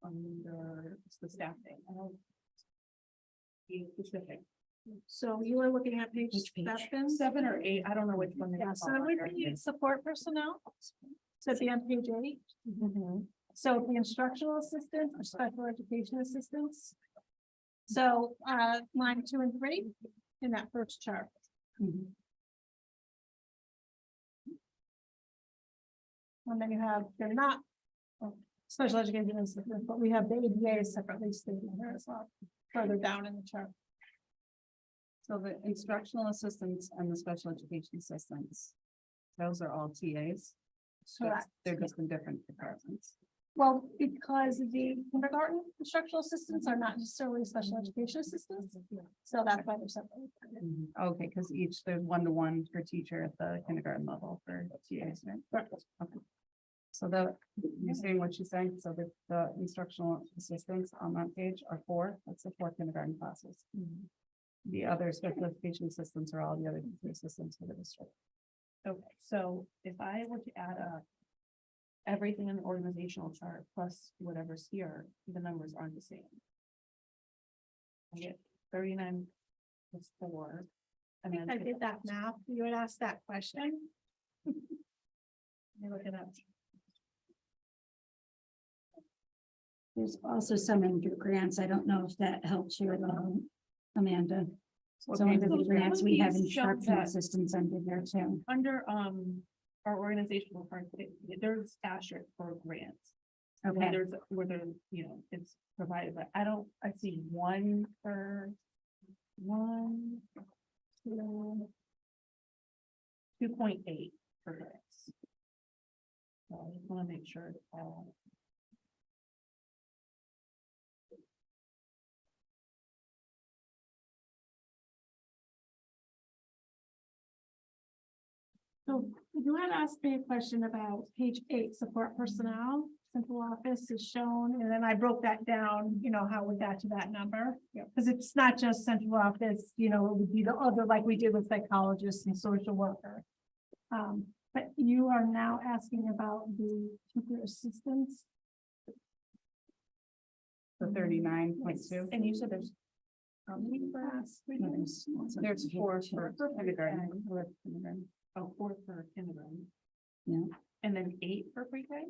under the staffing? I don't. Be specific. So you are looking at page Which page? 7 or 8, I don't know which one. they Yeah, are. so we need support personnel. So be on page 8. Mm-hmm. So the instructional assistant or special education assistants. So line 2 and 3 in that first chart. And then you have, they're not special education assistants, but we have the ADA separately stated here as well, further down in the chart. So the instructional assistants and the special education assistants, those are all TAs. So That's- they're just in different departments. well, because the kindergarten instructional assistants are not necessarily special education assistants, so that's why they're separate. Okay, because each, there's 1-to-1 per teacher at the kindergarten level for TAs, right? Okay. So you're saying what you're saying, so the instructional assistants on that page are 4, that's the 4 kindergarten classes. The other special education assistants are all the other teacher assistants for the district. Okay, so if I were to add up everything in the organizational chart plus whatever's here, the numbers aren't the same. I get 39 plus 4. And then I did that math, you had asked that question. Let me look it up. There's also some in grants. I don't know if that helps you at all, Amanda. So under the grants, we have instructional assistants under there too. under our organizational part, there's asterisk for grants. Okay. Where there's, you know, it's provided, but I see 1 for 1, 2, 2.8 for grants. So I just want to make sure. So you had asked me a question about page 8, support personnel, central office is shown, and then I broke that down, you know, how we got to that number. Because it's not just central office, you know, it would be the other, like we did with psychologists and social worker. But you are now asking about the teacher assistants. The 39.2. And you said there's. How many class? There's 4 for kindergarten. Oh, 4 for kindergarten. Yeah. And then 8 for pre-K?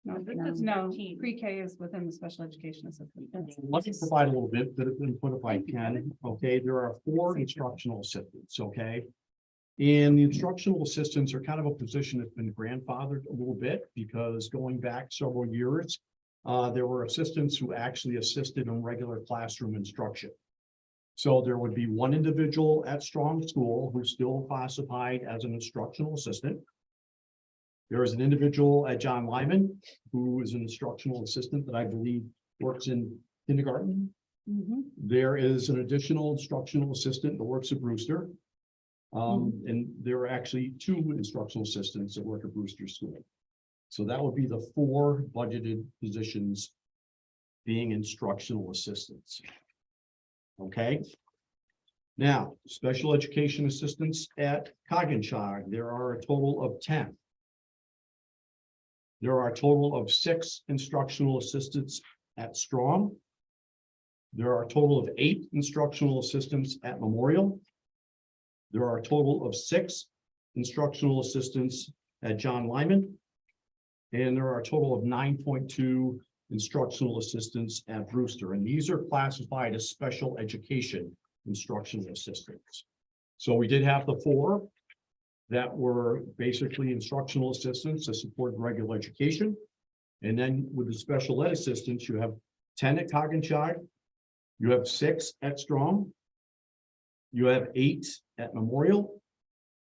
No, No. pre-K is within the special education assistant. Let me provide a little bit of input if I can. Okay, there are 4 instructional assistants, okay? And the instructional assistants are kind of a position that's been grandfathered a little bit because going back several years, there were assistants who actually assisted in regular classroom instruction. So there would be 1 individual at Strong School who's still classified as an instructional assistant. There is an individual at John Lyman who is an instructional assistant that I believe works in kindergarten. There is an additional instructional assistant that works at Brewster. And there are actually 2 instructional assistants that work at Brewster School. So that would be the 4 budgeted positions being instructional assistants. Okay. Now, special education assistants at Coggins, there are a total of 10. There are a total of 6 instructional assistants at Strong. There are a total of 8 instructional assistants at Memorial. There are a total of 6 instructional assistants at John Lyman. And there are a total of 9.2 instructional assistants at Brewster. And these are classified as special education instructional assistants. So we did have the 4 that were basically instructional assistants to support regular education. And then with the special ed assistants, you have 10 at Coggins, you have 6 at Strong, you have 8 at Memorial,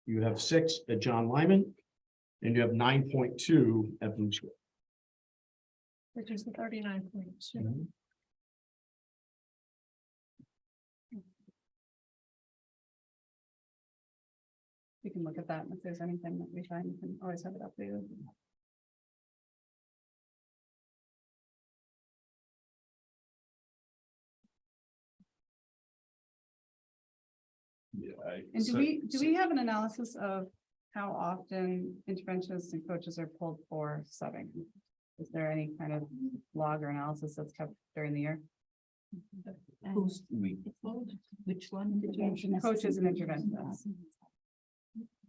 you have 6 at John Lyman, and you have 9.2 at Brewster. Which is the 39.2. We can look at that. If there's anything that we find, we can always have it updated. Yeah. And do we have an analysis of how often interventionists and coaches are pulled for subbing? Is there any kind of log or analysis that's kept during the year? Who's, which one? did you- Coaches and interventionists.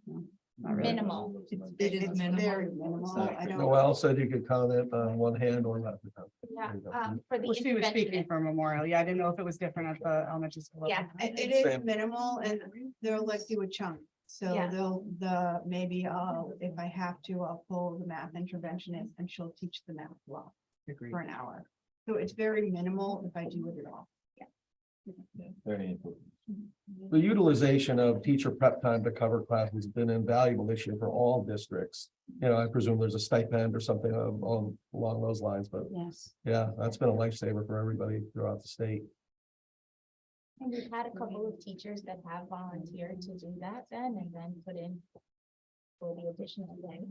No, not really. Minimal. It is It's minimal. very minimal. I don't. Noel said you could comment on one hand or not. Yeah, for the Well, she was speaking interventionist. for Memorial. Yeah, I didn't know if it was different at the elementary school. level. Yeah. It is Same. minimal and they'll like do a chunk. So Yeah. maybe if I have to, I'll pull the math interventionist and she'll teach the math block Agreed. for an hour. So it's very minimal if I do it at all. Very important. The utilization of teacher prep time to cover classes has been invaluable this year for all districts. You know, I presume there's a stipend or something along those lines, but Yes. yeah, that's been a lifesaver for everybody throughout the state. And we've had a couple of teachers that have volunteered to do that then, and then put in for the additional day.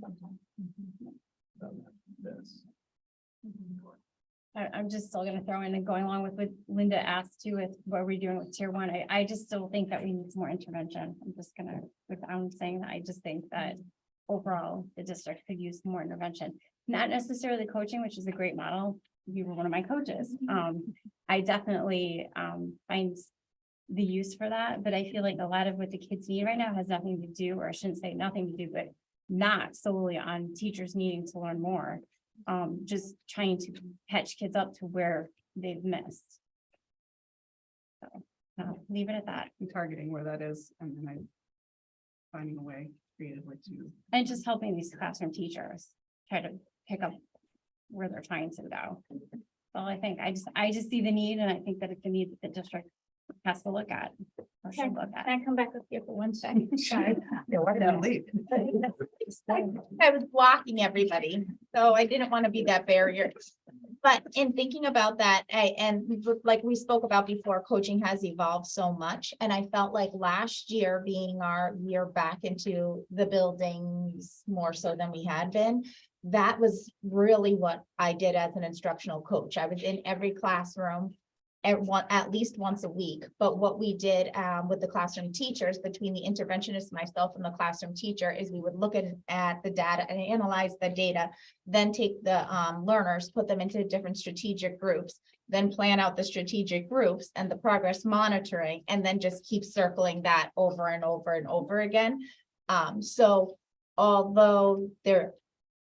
Sometimes. Yes. I'm just still gonna throw in and going along with what Linda asked too, with what we're doing with tier one. I just still think that we need some more intervention. I'm just gonna, without saying that, I just think that overall, the district could use more intervention. Not necessarily coaching, which is a great model. You were one of my coaches. I definitely find the use for that, but I feel like a lot of what the kids need right now has nothing to do, or I shouldn't say nothing to do, but not solely on teachers needing to learn more. Just trying to catch kids up to where they've missed. So, leave it at that. I'm targeting where that is and then I finding a way creatively to. And just helping these classroom teachers try to pick up where they're trying to go. Well, I think I just see the need, and I think that it's a need that the district has to look at. Or should look at. Can I come back up here for 1 second? Sorry. Yeah, why did you leave? I was blocking everybody, so I didn't want to be that barrier. But in thinking about that, like we spoke about before, coaching has evolved so much. And I felt like last year being our year back into the buildings more so than we had been, that was really what I did as an instructional coach. I was in every classroom at least once a week. But what we did with the classroom teachers, between the interventionist, myself, and the classroom teacher, is we would look at the data and analyze the data, then take the learners, put them into different strategic groups, then plan out the strategic groups and the progress monitoring, and then just keep circling that over and over and over again. So although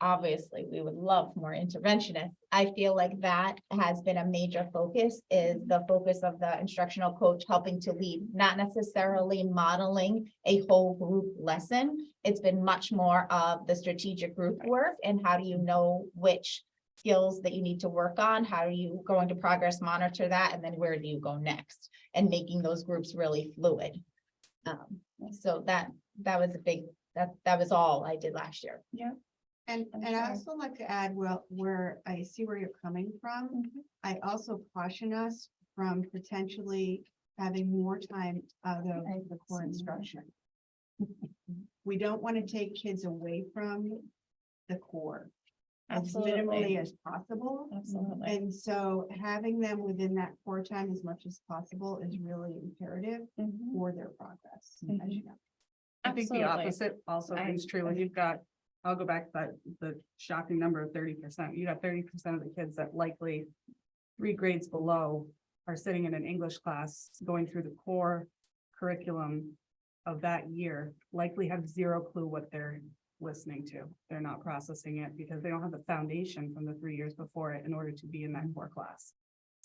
obviously, we would love more interventionists. I feel like that has been a major focus, is the focus of the instructional coach helping to lead, not necessarily modeling a whole group lesson. It's been much more of the strategic group work and how do you know which skills that you need to work on? How are you going to progress monitor that? And then where do you go next? And making those groups really fluid. So that was a big, that was all I did last year. Yeah. And I also like to add, well, where I see where you're coming from. I also caution us from potentially having more time out of the core instruction. We don't want to take kids away from the core as Absolutely. minimally as possible. Absolutely. And so having them within that core time as much as possible is really imperative Mhm. for their progress, as you know. I think the Absolutely. opposite also I- is true when you've got, I'll go back to the shocking number of 30%. You got 30% of the kids that likely 3 grades below are sitting in an English class, going through the core curriculum of that year, likely have zero clue what they're listening to. They're not processing it because they don't have the foundation from the 3 years before it in order to be in that core class.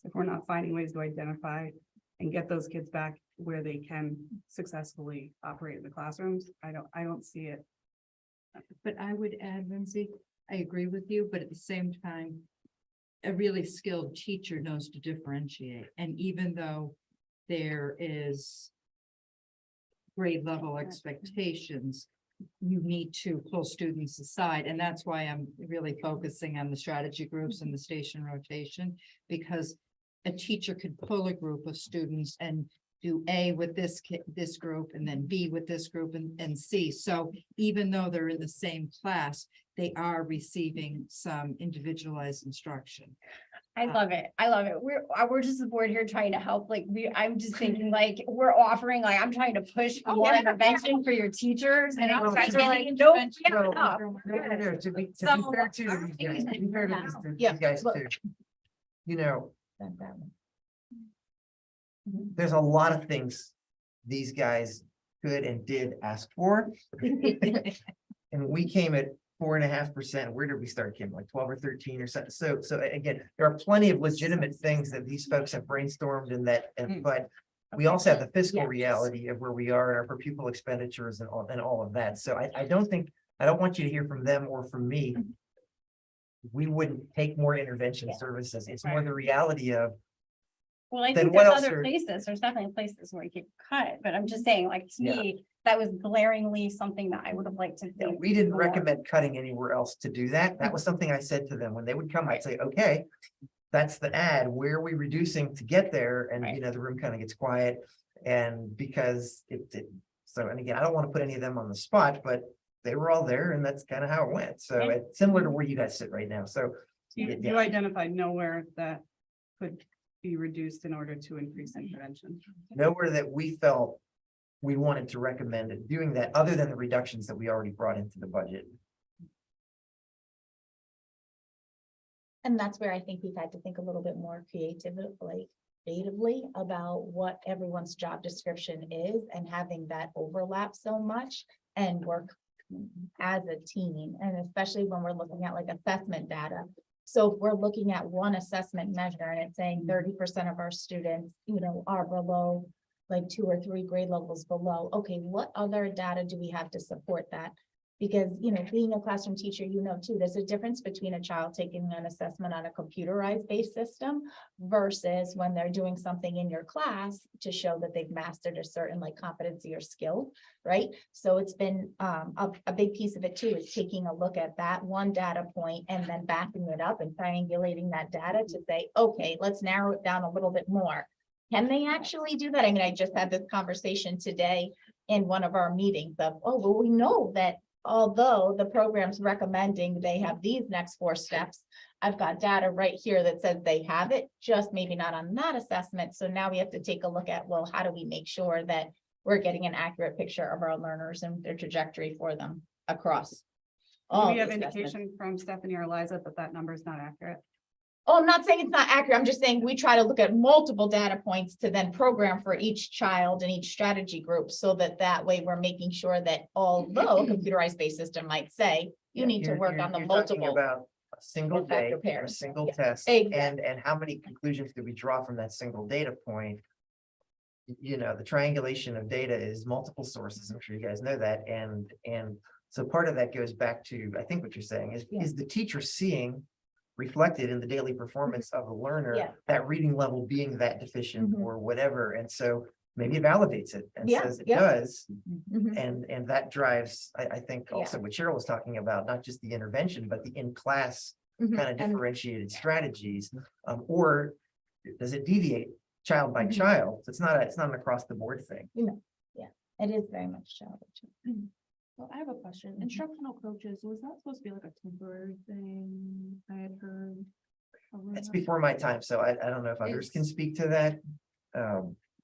If we're not finding ways to identify and get those kids back where they can successfully operate in the classrooms, I don't see it. But I would add, Lindsay, I agree with you, but at the same time, a really skilled teacher knows to differentiate. And even though there is grade level expectations, you need to pull students aside. And that's why I'm really focusing on the strategy groups and the station rotation, because a teacher could pull a group of students and do A with this group, and then B with this group, and C. So even though they're in the same class, they are receiving some individualized instruction. I love it. I love it. We're just the board here trying to help. Like I'm just thinking like we're offering, like I'm trying to push for more intervention for your teachers and you guys are like, nope. Yeah, no. No, to be So, fair to these guys, to be fair to these guys too. You know, there's a lot of things these guys could and did ask for. And we came at 4.5%. Where did we start, Kim? Like 12 or 13 or something. So again, there are plenty of legitimate things that these folks have brainstormed but we also have the fiscal reality of where we are in our per pupil expenditures and all of that. So I don't want you to hear from them or from me. We wouldn't take more intervention services. It's more the reality of, Well, I Then think what there's else other are- places, there's definitely places where you could cut, but I'm just saying, like, to me, that was glaringly something that I would have liked to you know, do. we didn't more. recommend cutting anywhere else to do that. That was something I said to them when they would come. I'd say, okay, that's the ad. Where are we reducing to get there? And you know, the room kind of gets quiet. And because so, and again, I don't want to put any of them on the spot, but they were all there and that's kind of how it went. So Yeah. it's similar to where you guys sit right now. So You identified nowhere that could be reduced in order to increase intervention. nowhere that we felt we wanted to recommend it doing that, other than the reductions that we already brought into the budget. And that's where I think we've had to think a little bit more creatively about what everyone's job description is and having that overlap so much and work as a team. And especially when we're looking at like assessment data. So if we're looking at one assessment measure and it's saying 30% of our students, you know, are below like 2 or 3 grade levels below. Okay, what other data do we have to support that? Because, you know, being a classroom teacher, you know, too, there's a difference between a child taking an assessment on a computerized based system versus when they're doing something in your class to show that they've mastered a certain like competency or skill, right? So it's been a big piece of it too, is taking a look at that one data point and then backing it up and triangulating that data to say, okay, let's narrow it down a little bit more. Can they actually do that? I mean, I just had this conversation today in one of our meetings of, oh, well, we know that although the program's recommending they have these next 4 steps, I've got data right here that says they have it, just maybe not on that assessment. So now we have to take a look at, well, how do we make sure that we're getting an accurate picture of our learners and their trajectory for them across Do all we have the assessments. indication from Stephanie or Eliza that number is not accurate? Oh, I'm not saying it's not accurate. I'm just saying we try to look at multiple data points to then program for each child and each strategy group so that way we're making sure that although a computerized based system might say you need to work on the You're talking multiple. about a single day, factor a pairs. single Yeah, test, exactly. and how many conclusions do we draw from that single data point? You know, the triangulation of data is multiple sources. I'm sure you guys know that. And so part of that goes back to, I think what you're saying is the teacher seeing reflected in the daily performance of the learner, Yeah. that reading level being that deficient Mhm. or whatever. And so maybe it validates it and Yeah, says it yeah. does. Mhm. And that drives, I think also what Cheryl was talking about, not just the intervention, but the in-class Mhm. kind of And- differentiated strategies. Or does it deviate child by Mhm. child? So it's not an across the board thing. It is very much challenging. Well, I have a question. Instructional coaches, was that supposed to be like a temporary thing? I had heard. It's before my time, so I don't know if others can speak to that.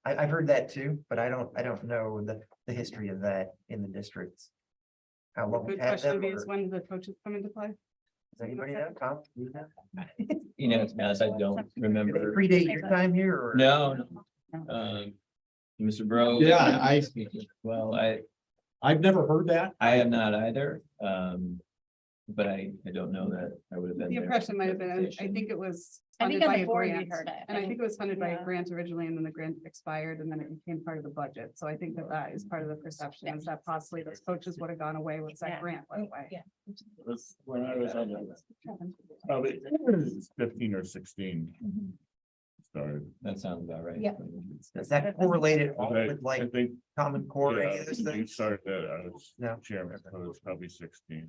I've heard that too, but I don't know the history of that in the districts. How long we've Good had question them, is or when do the coaches come into play? does anybody know? Tom, do you know? You know, to be honest, I don't Do they remember. predate your time here or? No, Mr. Bro. Yeah, Well, I've never heard that. I have not either, but I don't know that I would have been The there. impression might have been, I think it was I think funded by on the a board we grant. heard it. And I think it was funded by a Yeah. grant originally, and then the grant expired, and then it became part of the budget. So I think that is part of the perception, is that possibly those coaches would have gone away once that Yeah. grant went away. Yeah. When I was on the, probably 15 or 16 started. That sounds about right. Yeah. Does that correlate at all I with like think, Common Core or any yeah, of those you things? started that, I was No. chairman, so it was probably 16.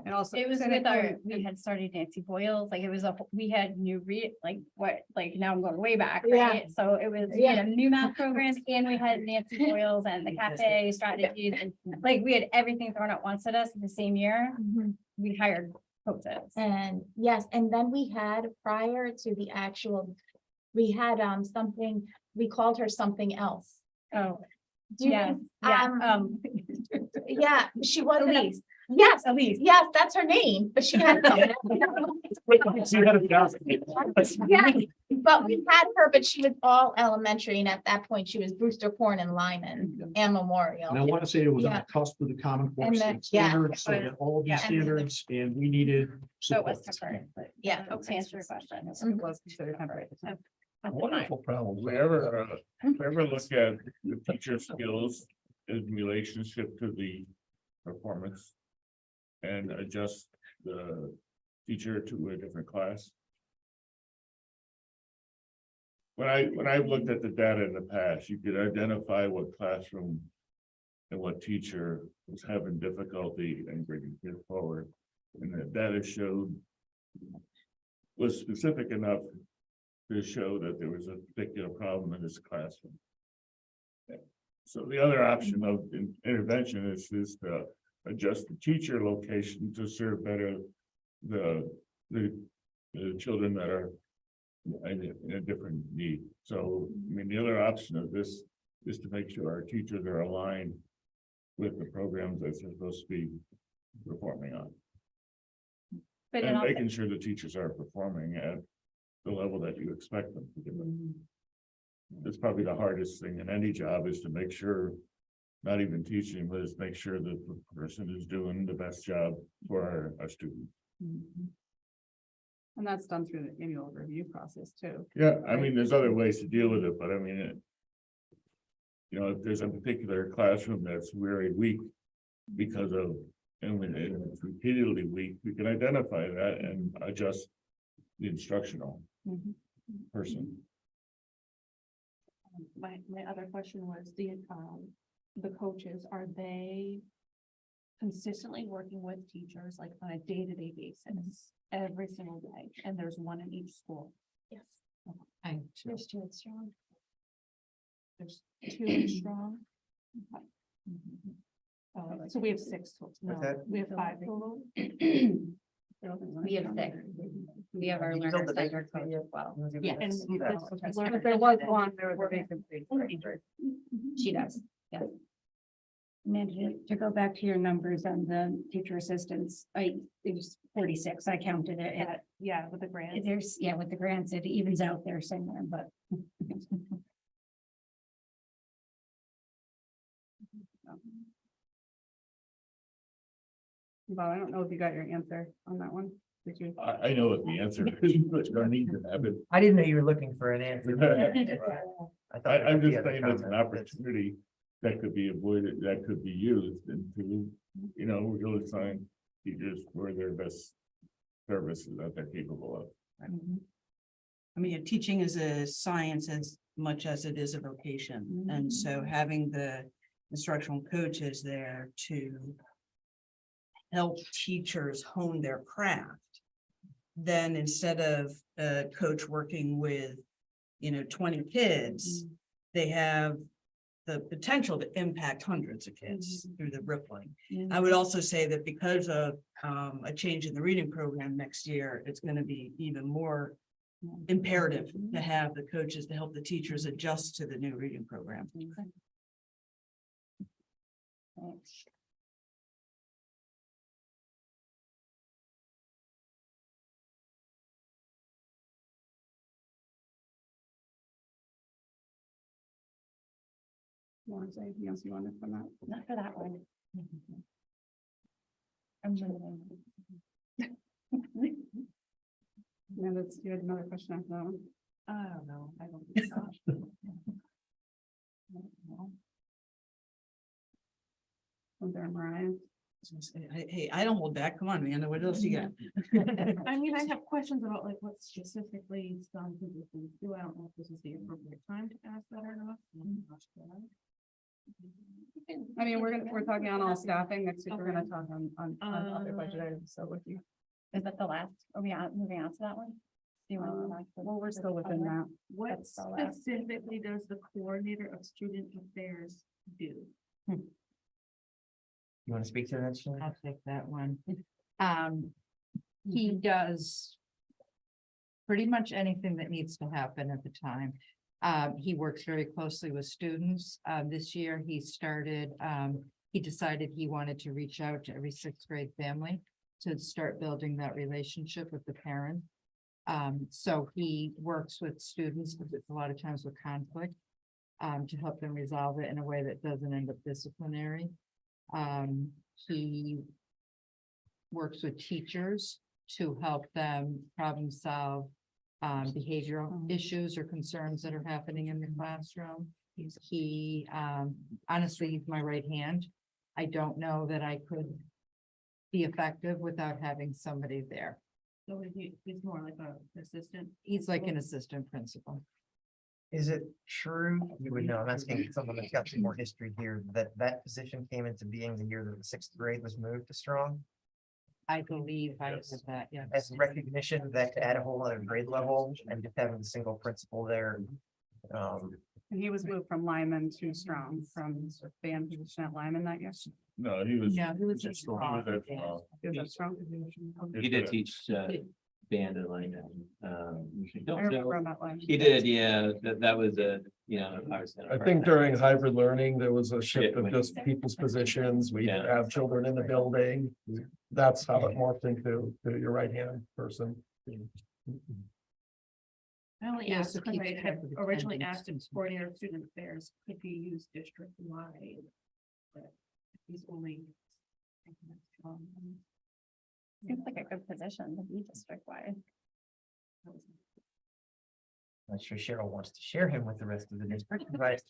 And also. It was and with our, and- we had started Nancy Boyles, like it was we had new like now I'm going way back, Yeah. right? So it was, we had a new math programs and we had Nancy Boyles and the cafe strategies and like we had everything thrown at once at us the same year. We hired coaches. And yes, and then we had prior to the actual, we had something, we called her something else. Oh, Do you- yes, yeah, Yeah, she wasn't. Elise. Yes, Elise. yes, that's her name, but she had. Yeah, but we had her, but she was all elementary, and at that point, she was Brewster Corn and Lyman and Memorial. And I want to say it was on Yeah. the cusp of the Common Core And then- State yeah, standards, so it that all of these yeah. standards, and we needed. So it was support. temporary, but Yeah. to answer your question, it Mhm. was considered temporary at the time. Wonderful problem. We ever look at the teacher skills in relationship to the performance and adjust the teacher to a different class? When I've looked at the data in the past, you could identify what classroom and what teacher was having difficulty in bringing kids forward. And the data showed was specific enough to show that there was a particular problem in this classroom. So the other option of intervention is to adjust the teacher location to serve better the children that are in a different need. So, I mean, the other option of this is to make sure our teachers are aligned with the programs that they're supposed to be performing on. But And also, making sure the teachers are performing at the level that you expect them to do. It's probably the hardest thing in any job is to make sure, not even teaching, but is make sure that the person is doing the best job for our student. And that's done through the annual review process too. Yeah, I mean, there's other ways to deal with it, but I mean, you know, if there's a particular classroom that's very weak because of, and when it's repeatedly weak, we can identify that and adjust the instructional person. My other question was the coaches, are they consistently working with teachers like on a day-to-day basis, every single day? And there's one in each school. Yes. there's two strong. There's two strong. Okay. So we have six total. No, that? we have five total. We have six. We have our You learner built the center vacancy coach as well. Yeah. And But there was one, there was a vacancy for teacher. She does. Amanda, to go back to your numbers on the teacher assistants, it was 46, I counted it. Yeah, with the grants. There's, yeah, with the grants, it evens out there somewhere, but. Well, I don't know if you got your answer on that one. Did you? I know what the answer is, but you need to have it. I didn't know you were looking for an answer. I thought there I'm might be just other saying it's an comments. opportunity that could be avoided, that could be used into, you know, really assign teachers for their best services that they're capable of. I mean, teaching is a science as much as it is a vocation. And so having the instructional coaches there to help teachers hone their craft, then instead of a coach working with, 20 kids, they have the potential to impact hundreds of kids through the rippling. I would also say that because of a change in the reading program next year, it's going to be even more imperative to have the coaches to help the teachers adjust to the new reading program. Want to say anything else you wanted from that? Not for that one. I'm moving. Yeah, that's, you had another question after that one. I don't know. I don't think so. Was there Mariah? Hey, I don't hold back. Come on, man. What else you got? I mean, I have questions about like what specifically some positions do. I don't know if this is the appropriate time to ask that or not. I mean, we're talking on all staffing. Next week, we're gonna talk on other budget items. So with you. Is that the last? Are we moving on to that one? Do you want to go back to- Well, we're still within that. What That's the last. specifically does the coordinator of student affairs do? You want to speak to that? Shannon? I'll take that one. He does pretty much anything that needs to happen at the time. He works very closely with students. This year he started, he decided he wanted to reach out to every sixth grade family to start building that relationship with the parent. So he works with students, because it's a lot of times with conflict, to help them resolve it in a way that doesn't end up disciplinary. He works with teachers to help them problem solve behavioral issues or concerns that are happening in the classroom. He, honestly, he's my right hand. I don't know that I could be effective without having somebody there. So he's more like a assistant. He's like an assistant principal. Is it true, you would know, I'm asking someone that's got some more history here, that that position came into being the year that the sixth grade was moved to Strong? I believe I have that, yeah. As recognition that to add a whole other grade level and just having a single principal there. And he was moved from Lyman to Strong, from band position at Lyman that year. No, he was. No, he was he at Strong. was at Strong. He was at Strong. Okay. He did teach band at Lyman. I Don't remember know. him at Lyman. He did, yeah, that was I think during hybrid learning, there was a shift of just people's positions. We Yeah. have children in the building. That's how it morphed into your right hand person. I only Yeah, asked so because I keep had track of the originally attendance. asked if coordinator of student affairs could be used district wide. But he's only. Seems like a good position to be district-wide. Not sure Cheryl wants to share him with the rest of the district, but.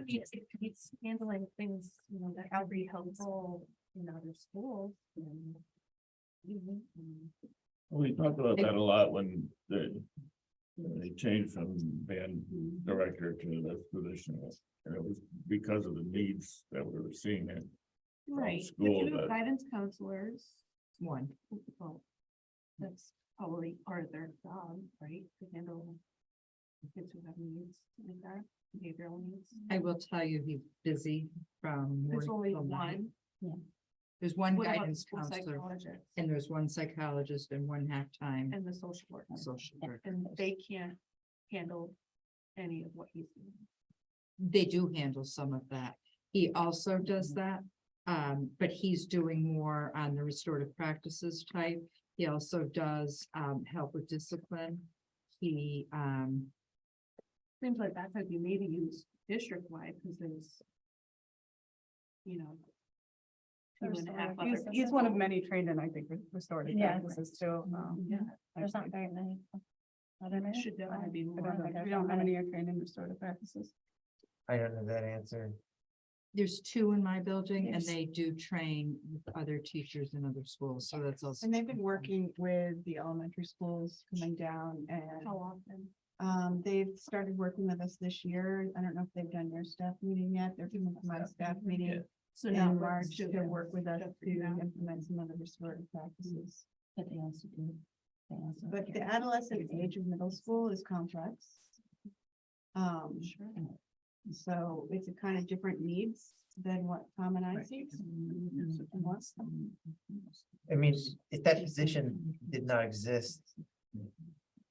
He's handling things, you know, that would be helpful in other schools. We talked about that a lot when they changed from band director to this position. And it was because of the needs that we were seeing in Right. school The two that- guidance counselors. One. Well, that's probably part of their job, right, to handle kids who have needs like that, behavioral needs. I will tell you, he's busy from. There's morning only till night. one. There's one What about guidance the counselor psychologist and there's one psychologist and one half-time and the social worker, social worker. and they can't handle any of what he's doing. They do handle some of that. He also does that. But he's doing more on the restorative practices type. He also does help with discipline. He Seems like that could be maybe used district wide, because there's. You know. two and a half other He's one of many trained in, I think, restorative Yeah. practices too. Yeah. There's not very many. Are there many? Should definitely be I more. don't think we don't have any trained in restorative practices. I don't know that answer. There's two in my building and Yes. they do train with other teachers in other schools, so that's also. And they've been working with the elementary schools coming down and How often? they've started working with us this year. I don't know if they've done your staff meeting yet. They're doing my staff meeting So now in let's March do to that. work with us Just to do that. implement some of the restorative practices. But they also do. They also. But the adolescent age of middle school is complex. So it's a kind of different needs than what Tom and I see. I mean, if that position did not exist,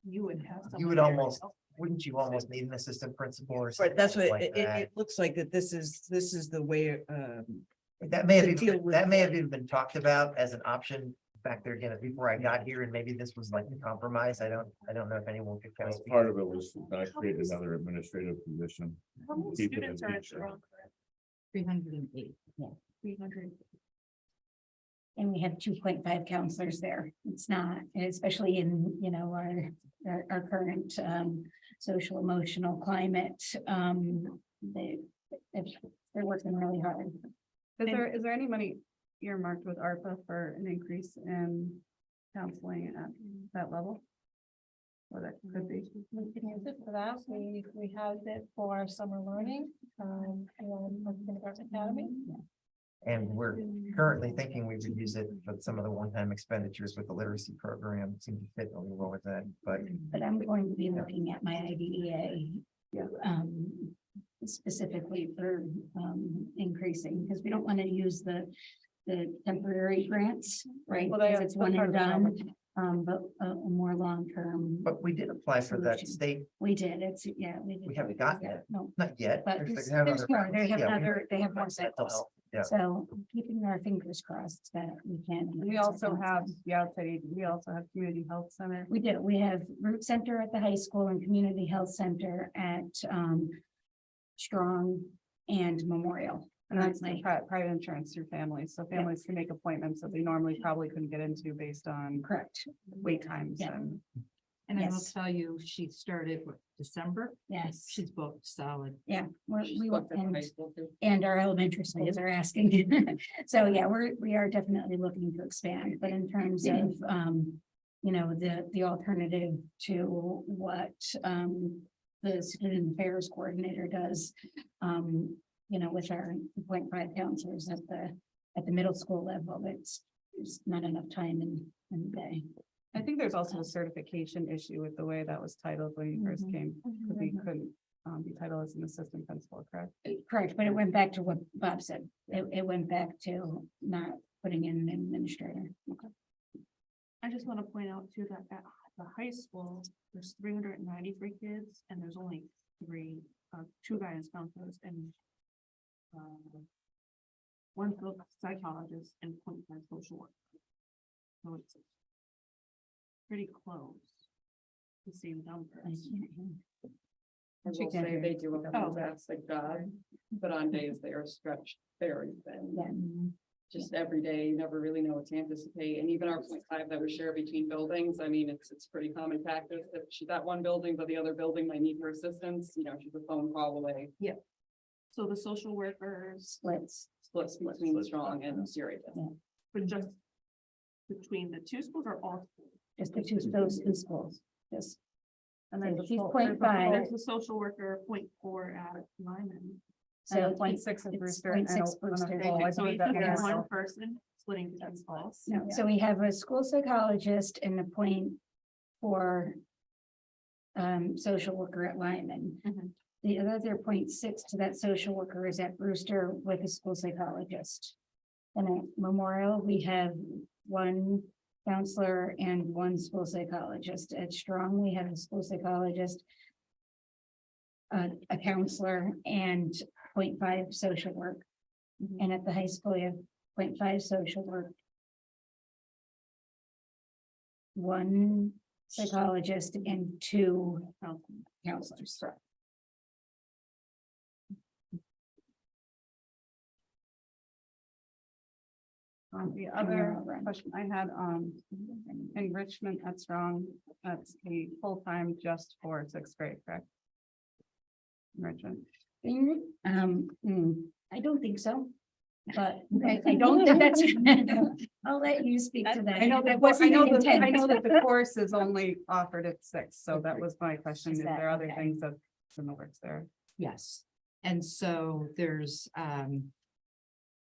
You would have. you would almost, wouldn't you almost need an assistant principal or something Right, that's what, like that? it looks like that this is the way, That may have to even, deal with- that may have even been talked about as an option back there again before I got here, and maybe this was like the compromise. I don't know if anyone could kind of Well, speak. part of it was not create another administrative position. How many Keep it students in are at teacher. Strong? 308. 300. And we have 2.5 counselors there. It's not, especially in, you know, our current social emotional climate. They're working really hard. Is there any money earmarked with ARPA for an increase in counseling at that level? Or that could be. We can use it for that. We have it for summer learning, and kindergarten academy. And we're currently thinking we would use it for some of the one-time expenditures with the literacy program. It seemed to fit really well with that, but. But I'm going to be looking at my IDEA. Specifically for increasing, because we don't want to use the temporary grants, right? Well, they Because have it's one part and of the done. But a more long-term, But we did apply for that Solution. state, we did, it's, yeah. did. we haven't gotten it, No, not yet. but There's- there's they have there's other more, they rounds. have Yeah, we other, they have more mental cycles. health, yeah. So keeping our fingers crossed that we can. We also have the outside aid, we also have community health center. We do, we have Root Center at the high school and Community Health Center at Strong and Memorial. And that's the Currently. private insurance through families, so families can make appointments that they normally probably couldn't get into based on Correct, wait times Yeah. and. And I will Yes. tell you, she started what, December, yes, she's booked solid. yeah, She's we booked at the high and, school too. and our elementary schools are asking. So, yeah, we are definitely looking to expand, but in terms of, you know, the alternative to what, the student affairs coordinator does, you know, with our 0.5 counselors at the middle school level, there's not enough time in the day. I think there's also a certification issue with the way that was titled when you first Mhm. came, because he couldn't be titled as an assistant principal, correct? Correct, but it went back to what Bob said. It went back to not putting in an administrator. I just want to point out too that at the high school, there's 393 kids and there's only two guidance counselors and one psychologist and 0.5 social worker. So it's pretty close. The same number. I will say they do a fantastic job, but on days they are stretched very thin. Yeah. Just every day, you never really know what to anticipate, and even our 0.5 that we share between buildings, I mean, it's pretty common practice that she's at one building, but the other building might need her assistance, you know, she's a phone call away. So the social workers, Splits. Splits between Strong and CRHS. but just between the two schools or all? schools? Just those two schools, just. And So there's a she's full- 0.5. There's a social worker 0.4 at Lyman. So And 0.6 is Brewster. and 0.6 on a Brewster. full, I So believe it's that just was- one person splitting between schools. No, so we have a school psychologist and a 0.4 social worker at Lyman. Mhm. The other 0.6 to that social worker is at Brewster with a school psychologist. And at Memorial, we have one counselor and one school psychologist. At Strong, we have a school psychologist, a counselor and 0.5 social work. And at the high school, we have 0.5 social work, one psychologist and two counselors. The other question I had, enrichment at Strong, that's a full-time just for sixth grade, correct? Enrichment. I don't think so. But I don't think that's, I'll let you speak to that. I know that, wasn't the intent. I know that the course is only offered at 6, so that was my question. Is Is that there other okay? things that's in the works there? Yes, and so there's,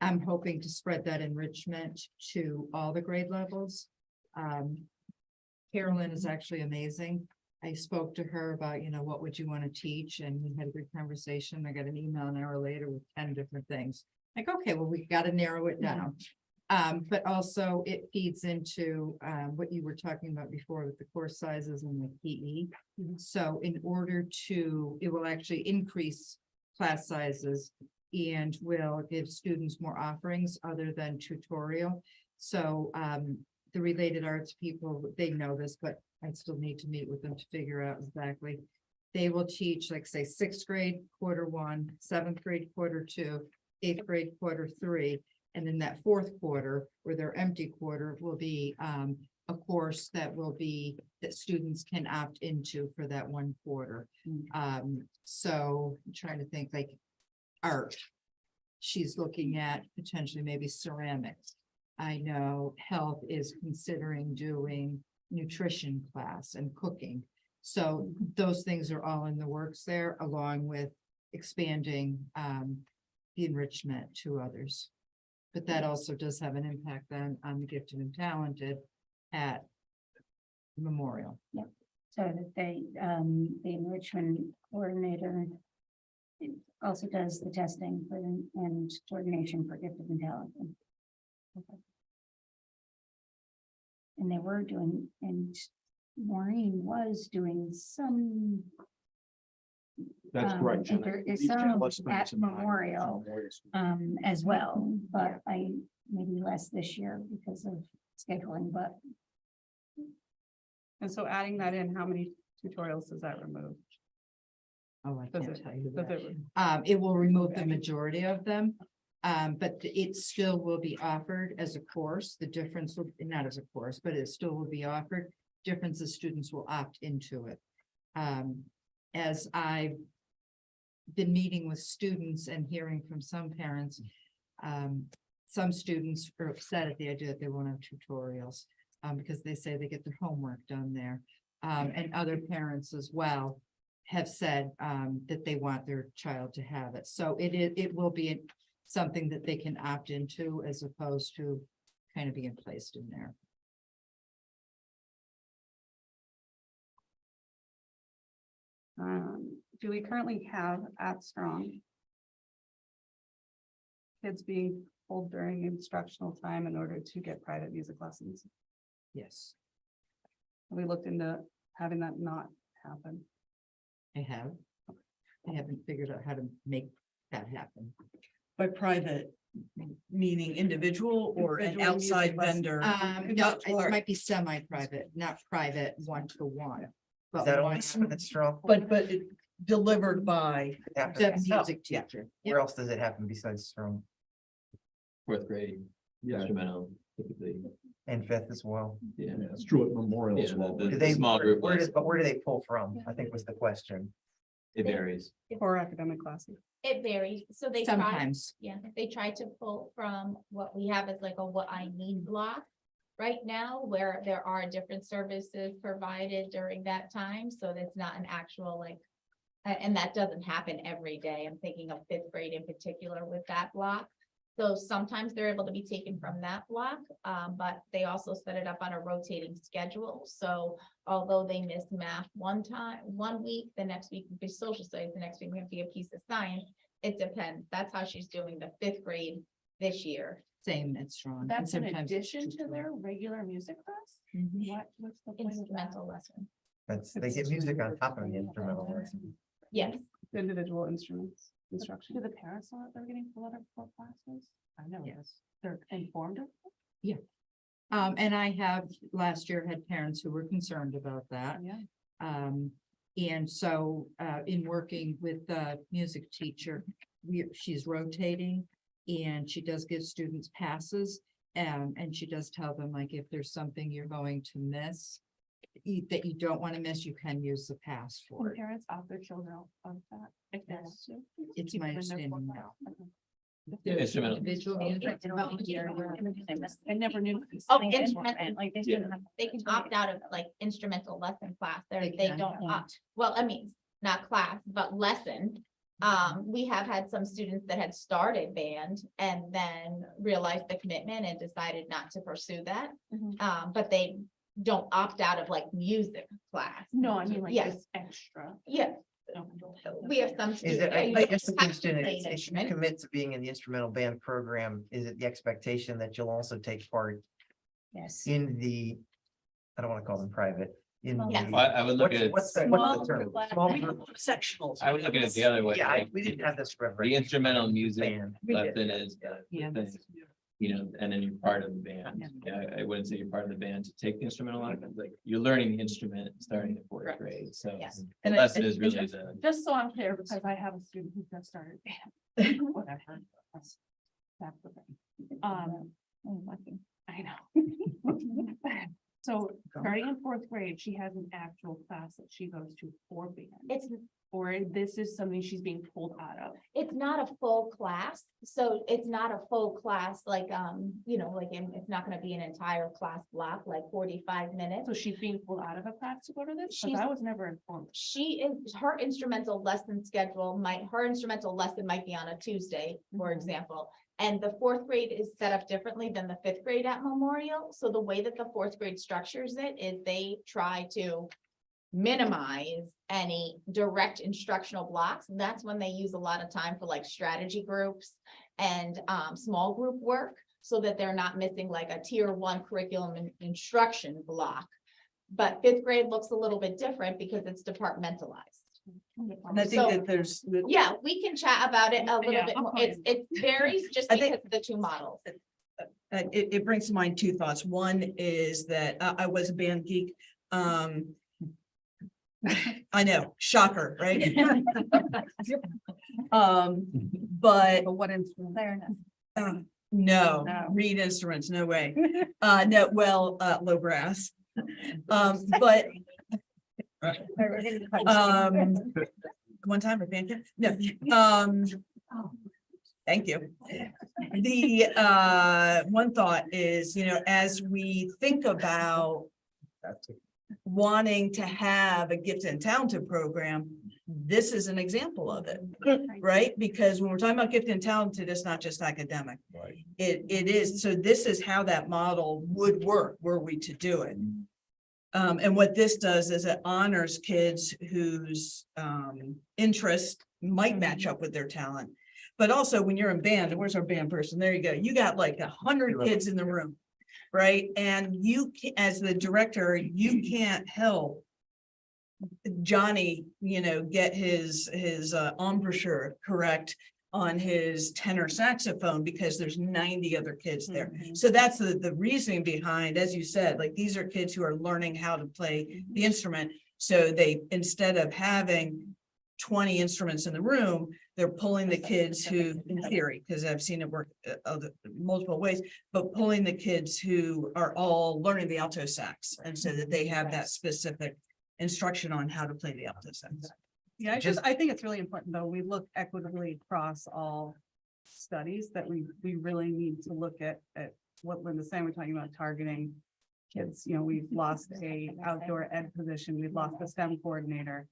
I'm hoping to spread that enrichment to all the grade levels. Carolyn is actually amazing. I spoke to her about, you know, what would you want to teach? And we had a good conversation. I got an email an hour later with 10 different things. Like, okay, well, we got to narrow it down. But also it feeds into what you were talking about before with the course sizes and the PE. So in order to, it will actually increase class sizes and will give students more offerings other than tutorial. So the related arts people, they know this, but I still need to meet with them to figure out exactly. They will teach, like, say, 6th grade, Q1, 7th grade, Q2, 8th grade, Q3. And then that 4th quarter, or their empty quarter, will be a course that will be, that students can opt into for that one quarter. So I'm trying to think, like, art. She's looking at potentially maybe ceramics. I know health is considering doing nutrition class and cooking. So those things are all in the works there, along with expanding the enrichment to others. But that also does have an impact then on the gifted and talented at Memorial. So that they, the enrichment coordinator also does the testing for and coordination for gifted and talented. And they were doing, and Maureen was doing some. That's correct. Jen. There is These some less than at some high- Memorial, as well, but maybe less this year because of scheduling, but And so adding that in, how many tutorials does that remove? Oh, I Does can't it- tell you Does that. it, It will remove the majority of them. But it still will be offered as a course. The difference will, not as a course, but it still will be offered. Difference is students will opt into it. As I've been meeting with students and hearing from some parents, some students are upset at the idea that they won't have tutorials, because they say they get their homework done there. And other parents as well have said, that they want their child to have it. So it will be something that they can opt into as opposed to kind of being placed in there. do we currently have at Strong kids being pulled during instructional time in order to get private music lessons? Yes, We looked into having that not happen. I have. I haven't figured out how to make that happen. By private, meaning individual or an Individual music outside lesson. vendor. No, it might be semi-private, not private one-to-one. Is But that only one- happen at Strong? But it delivered by, After The that? music yeah. teacher. Where else does it happen besides Strong? Fourth grade, Yeah, instrumental, typically, And fifth as well? yeah. it's true at Memorial as Yeah, well. the- Do they, small group where does, lesson. but where do they pull from? I think was the question. It varies. Or academic classes. It varies, so they try, Sometimes. yeah, they try to pull from what we have as like a what I need block. Right now, where there are different services provided during that time, so that's not an actual like. And that doesn't happen every day, I'm thinking of fifth grade in particular with that block. So sometimes they're able to be taken from that block, but they also set it up on a rotating schedule, so. Although they miss math one week, the next week would be social studies, the next week we have to be a piece of science. It depends. That's how she's doing the fifth grade this year. Same at Strong. and That's in sometimes addition to tutoring. their regular music class? Mhm. What's the point of that? Instrumental lesson. They get music on top of the instrumental. Yes, Individual instruments instruction. Do the parents know that they're getting full out of four classes? I know, Yes. they're informed of. And I have last year had parents who were concerned about that. Yeah. And so, in working with the music teacher, she's rotating and she does give students passes. And she does tell them, like, if there's something you're going to miss, that you don't want to miss, you can use the pass for Can it. parents opt their children out of that? If they want to? It's Keep my it in their understanding core now. class? Okay. Instrumental. Individual music volunteer. I never knew. Oh, Like, instrumental. Like they Yeah. shouldn't have. they can opt out of like instrumental lesson class. They They can, don't yeah. opt, well, I mean, not class, but lesson. We have had some students that had started band and then realized the commitment and decided not to pursue that. Mhm. But they don't opt out of like music class. No, I mean like Yes. this extra. Yeah, we have some. Is students it, that I guess the have to question play is, an if you instrument. commit to being in the instrumental band program, is it the expectation that you'll also take part Yes. in the, I don't want to call them private, in the. Yes. Well, I would look at it, What's the Small term? group lesson. Small group. sectionals. I would look at it the other way. Yeah, like, we didn't have this. The instrumental music Band. We did, lesson yeah, is, yeah. the thing, you know, and then you're part of the band. Yeah, I wouldn't say you're part of the band to take the instrumental lessons, like, you're learning the instrument starting in fourth Correct. grade, so. Yes. The And lesson is really the, Just so I'm clear, because I have a student who just started band. Whatever. That's the thing. I know. So starting in fourth grade, she has an actual class that she goes to for band. Or this is something she's being pulled out of. It's not a full class, so it's not a full class, like, it's not gonna be an entire class block, like 45 minutes. So she's being pulled out of a class to go to this, because She's- I was never informed. Her instrumental lesson schedule her instrumental lesson might be on a Tuesday, for Mhm. example. And the fourth grade is set up differently than the fifth grade at Memorial. So the way that the fourth grade structures it is they try to minimize any direct instructional blocks. And that's when they use a lot of time for like strategy groups and small group work. so that they're not missing like a tier 1 curriculum instruction block. But 5th grade looks a little bit different because it's departmentalized. And I think So- that there's, Yeah, we can chat about it a little Yeah, bit I'll more. call you. It varies just I think- because of the 2 models. it brings to mind 2 thoughts. One is that I was a band geek. I know, shocker, right? But But what instrument? no, No. reed instruments, no way. No, well, low brass. But one time at band camp? No, thank you. The one thought is, as we think about wanting to have a gifted and talented program, this is an example of it, right? Because when we're talking about gifted and talented, it's not just academic. Right. It is, so this is how that model would work, were we to do it. And what this does is it honors kids whose interest might match up with their talent. But also when you're in band, and where's our band person? There you go. You got like 100 kids in the room, right? And you, as the director, you can't help Johnny, get his embouchure correct on his tenor saxophone because there's 90 other kids there. So that's the reasoning behind, as you said, like these are kids who are learning how to play the instrument. So they, instead of having 20 instruments in the room, they're pulling the kids who, in theory, because I've seen it work multiple ways, but pulling the kids who are all learning the alto sax, and so that they have that specific instruction on how to play the alto sax. Yeah, I think it's really important, though, we look equitably across all studies, that we really need to look at what Linda's saying. We're talking about targeting kids, we've lost a outdoor ed position, we've lost a STEM coordinator.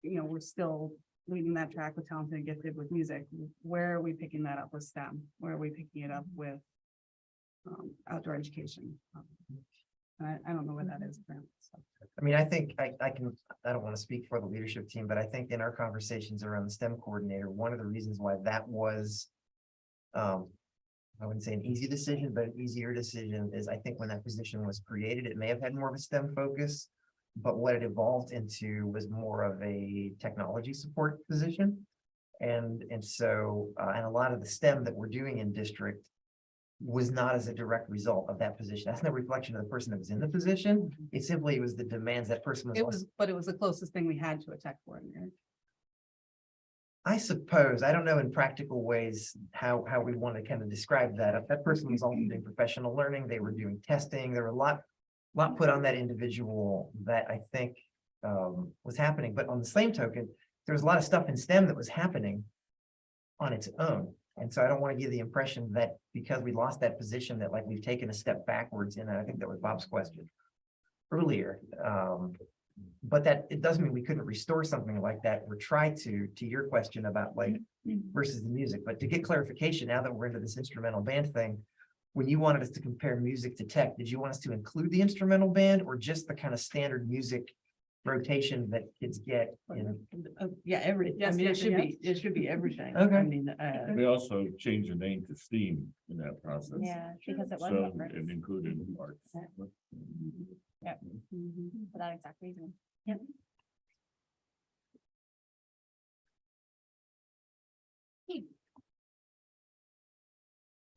We're still leading that track with talented and gifted with music. Where are we picking that up with STEM? Where are we picking it up with outdoor education? I don't know where that is currently, so. I mean, I think I don't want to speak for the leadership team, but I think in our conversations around the STEM coordinator, one of the reasons why that was, I wouldn't say an easy decision, but an easier decision is I think when that position was created, it may have had more of a STEM focus, but what it evolved into was more of a technology support position. And so, and a lot of the STEM that we're doing in district was not as a direct result of that position. That's no reflection of the person that was in the position. It simply was the demands that person was. But it was the closest thing we had to a tech coordinator. I suppose, I don't know in practical ways how we want to kind of describe that. If that person was also doing professional learning, they were doing testing, there were a lot put on that individual that I think was happening. But on the same token, there was a lot of stuff in STEM that was happening on its own. And so I don't want to give the impression that because we lost that position that like we've taken a step backwards in that. I think that was Bob's question earlier. But that it doesn't mean we couldn't restore something like that or try to your question about like versus the music. But to get clarification, now that we're into this instrumental band thing, when you wanted us to compare music to tech, did you want us to include the instrumental band or just the kind of standard music rotation that kids get in? Yeah, everything. I Yes, mean, yes, it should be everything. Okay. I mean, We also changed the name to STEAM in that process. Yeah, because it was. So at first. it included arts. Yep. For that exact reason. Yep.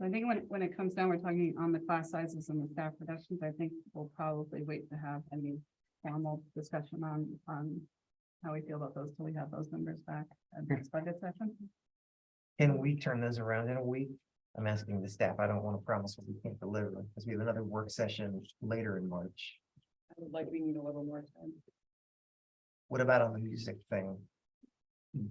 I think when it comes down, we're talking on the class sizes and the staff reductions. I think we'll probably wait to have any formal discussion on how we feel about those till we have those numbers back at next budget session. Can we turn those around in a week? I'm asking the staff. I don't want to promise what we can't deliver because we have another work session later in March. I would like, we need a little more time. What about on the music thing?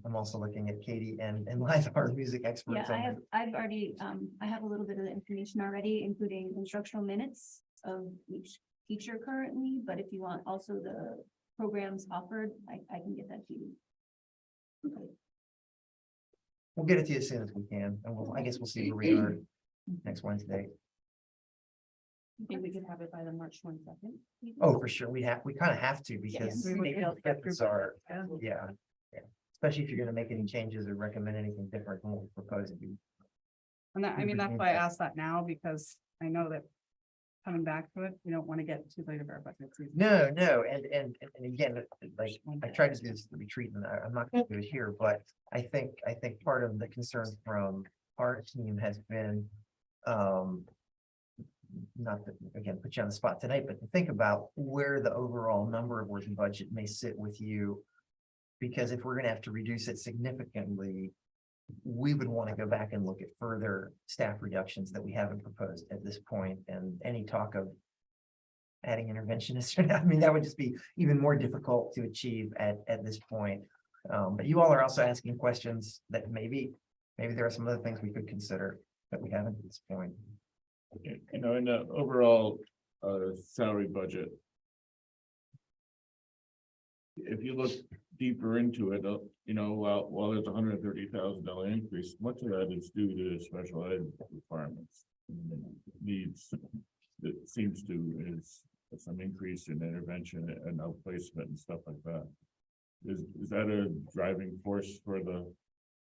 I'm also looking at Katie and Liza, our music experts. Yeah, I've already, I have a little bit of the information already, including instructional minutes of each teacher currently, but if you want also the programs offered, I can get that to you. Okay. We'll get it to you as soon as we can, and I guess we'll see where we are next Wednesday. I think we could have it by the March 22nd. Oh, for sure. We kind of have to because we would be able to get through it's our, both. yeah. Especially if you're going to make any changes or recommend anything different from what we propose. And that, I mean, that's why I asked that now, because I know that coming back to it, we don't want to get too late of our budget season. No, and again, like, I tried to do this at the retreat, and I'm not gonna do it here, but I think part of the concern from our team has been, not to, again, put you on the spot tonight, but to think about where the overall number of working budget may sit with you. Because if we're gonna have to reduce it significantly, we would want to go back and look at further staff reductions that we haven't proposed at this point, and any talk of adding interventionists, I mean, that would just be even more difficult to achieve at this point. But you all are also asking questions that maybe there are some other things we could consider that we haven't at this point. You know, in the overall salary budget. If you look deeper into it, you know, while there's $130,000 increase, much of that is due to special ed requirements. Needs that seems to is some increase in intervention and outplacement and stuff like that. Is that a driving force for the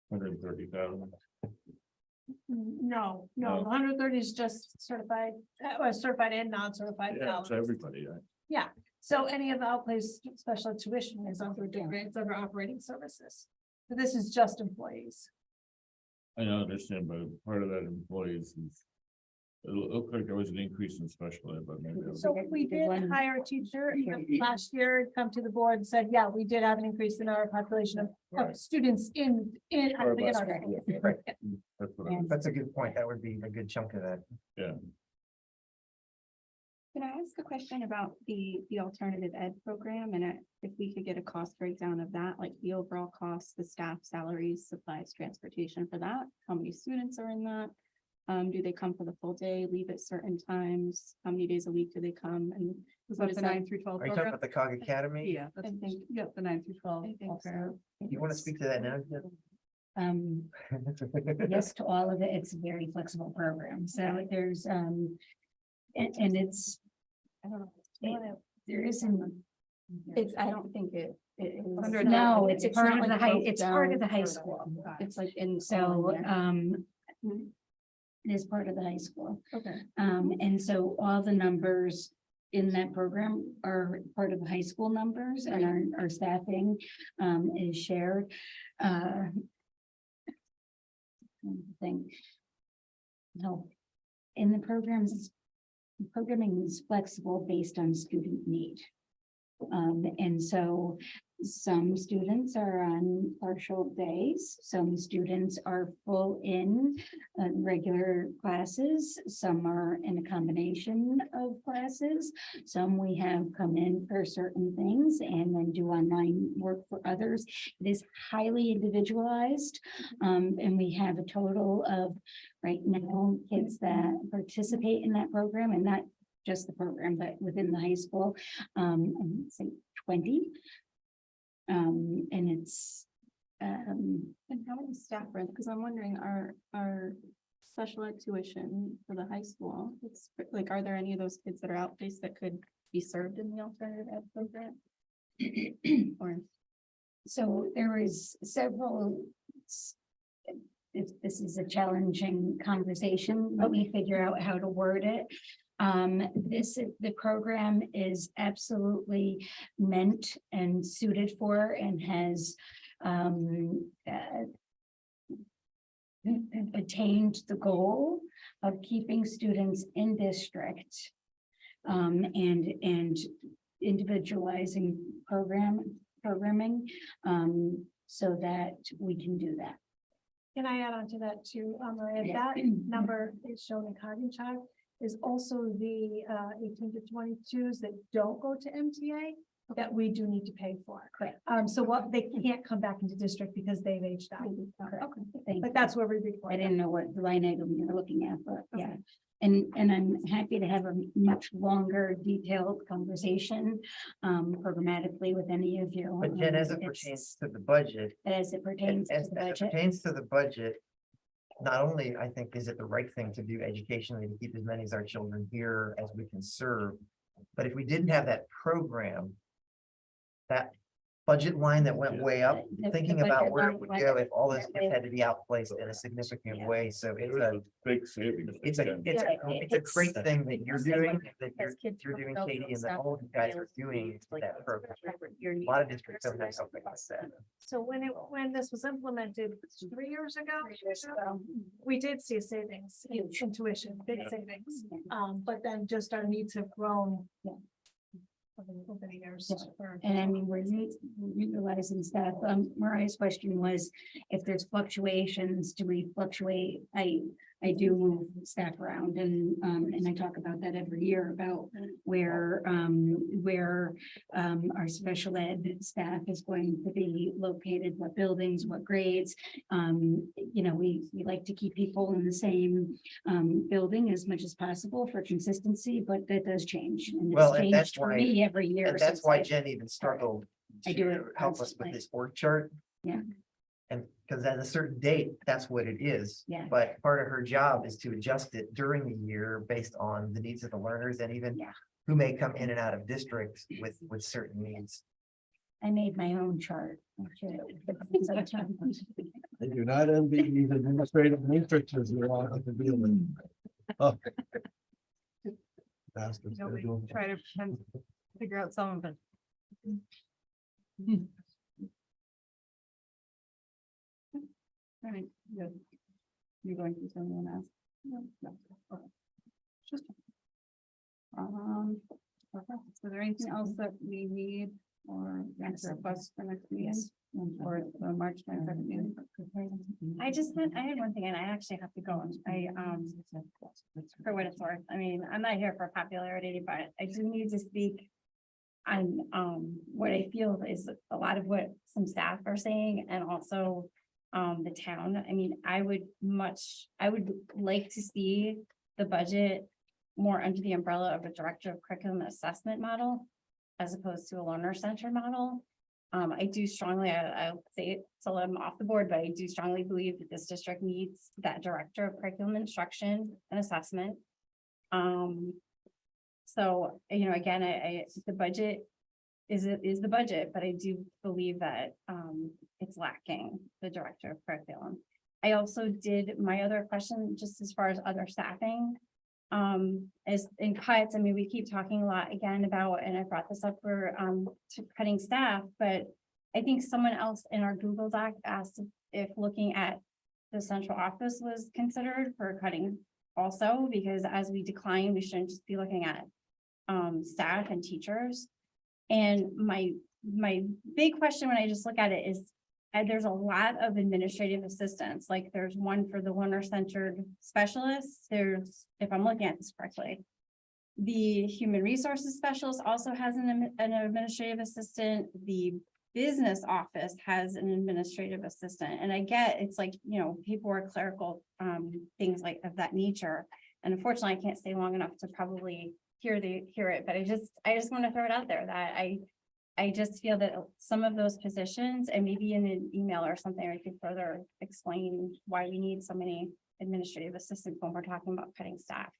130,000? No, No. 130 is just certified, or certified and non-certified. Yeah, it's everybody, right? Yeah, so any of the outplaced special ed tuition is under different, it's under operating services. So this is just employees. I don't understand, but part of that employees is. It looked like there was an increase in special ed, but maybe. So we did hire a teacher last year, come to the board and said, yeah, we did have an increase in our population of Right. students in our Right. school. Right. That's what I was, That's a good point. That would be a good chunk of that. yeah. Can I ask a question about the alternative ed program and if we could get a cost breakdown of that, like the overall cost, the staff salaries, supplies, transportation for that? How many students are in that? Do they come for the full day, leave at certain times? How many days a week do they come? And Was what that is the that? 9 through 12 Are you talking program? about the COG Academy? Yeah, that's, I think- yeah, the 9 through 12. I think program. so. You want to speak to that now? Yes, to all of it. It's a very flexible program. So there's, and it's, I don't know. there isn't. I don't think it is. Under a No, different- it's part not of the like high, broke it's part of down. the high school. It's like in. So, Mm-hmm. it is part of the high school. Okay. And so all the numbers in that program are part of the high school numbers, and our staffing is shared. Thing. No, in the programs, programming is flexible based on student need. And so some students are on partial days, some students are full in regular classes, some are in a combination of classes. Some we have come in for certain things and then do online work for others. It is highly individualized. And we have a total of right now kids that participate in that program, and not just the program, but within the high school, I think 20. And it's, And how many staff are, because I'm wondering, our special ed tuition for the high school, it's like, are there any of those kids that are outplaced that could be served in the alternative ed program? Or, so there is several. This is a challenging conversation. Let me figure out how to word it. The program is absolutely meant and suited for and has attained the goal of keeping students in district and individualizing programming so that we can do that. Can I add on to that too, Maria? That number is shown in Cognitive Chart is also the 18 to 22s that don't go to MTA that we do need to pay for. Correct. So what, they can't come back into district because they've aged out. Okay, thank But you. that's where we report. I didn't know what line item you were looking at, but Okay. yeah. And I'm happy to have a much longer detailed conversation programmatically with any of you. But Jen, as it It's- pertains to the budget, As it pertains to as the it budget. pertains to the budget, not only I think is it the right thing to do educationally to keep as many as our children here as we can serve, but if we didn't have that program, that budget line that went way up, The thinking budget about where it line would went go if all those up kids had to be outplaced in a significant Yeah. way. So It it's was a, a big savings. it's a, it's Yeah, a, it's a great thing that you're doing, that As kids you're doing, go Katie, from and that stuff all of you guys are doing that program. A lot of districts don't have something like that. So when this was implemented 3 years ago, we did see savings in tuition, big savings. But then just our needs have grown. Over the years. And I mean, we're utilizing staff. Mariah's question was, if there's fluctuations, do we fluctuate? I do move staff around and I talk about that every year about where our special ed staff is going to be located, what buildings, what grades. You know, we like to keep people in the same building as much as possible for consistency, but that does change. And it's Well, and that's changed for why- me every year. And that's since why I- Jen even struggled I do it to help us with constantly. this org chart. Yeah. And because at a certain date, that's what it is. Yeah. But part of her job is to adjust it during the year based on the needs of the learners and even Yeah. who may come in and out of district with certain needs. I made my own chart. I do not envy these administrative matrices you're all have to deal with. Oh. Bastards, they're Nobody doing- try to figure out some of it. All right, good. You're going to someone else? No, okay. Just- okay. Is there anything else that we need or answer requests for next meeting? Or March 22nd meeting? I had one thing and I actually have to go. For what it's worth, I mean, I'm not here for popularity, but I do need to speak on, what I feel is a lot of what some staff are saying and also, the town. I mean, I would like to see the budget more under the umbrella of a director of curriculum assessment model as opposed to a learner center model. I do strongly, I'll say it till I'm off the board, but I do strongly believe that this district needs that director of curriculum instruction and assessment. So, you know, again, the budget is the budget, but I do believe that, it's lacking the director of curriculum. I also did my other question, just as far as other staffing. As in cuts, I mean, we keep talking a lot again about, and I brought this up for, cutting staff, but I think someone else in our Google Doc asked if looking at the central office was considered for cutting also, because as we decline, we shouldn't just be looking at, staff and teachers. And my big question when I just look at it is, there's a lot of administrative assistants, like there's one for the learner-centered specialists. There's, if I'm looking at this correctly, the human resources specialist also has an administrative assistant. The business office has an administrative assistant. And I get, it's like, you know, people are clerical, things like of that nature. And unfortunately, I can't stay long enough to probably hear it, but I just want to throw it out there that I just feel that some of those positions, and maybe in an email or something, I could further explain why we need so many administrative assistants when we're talking about cutting staff.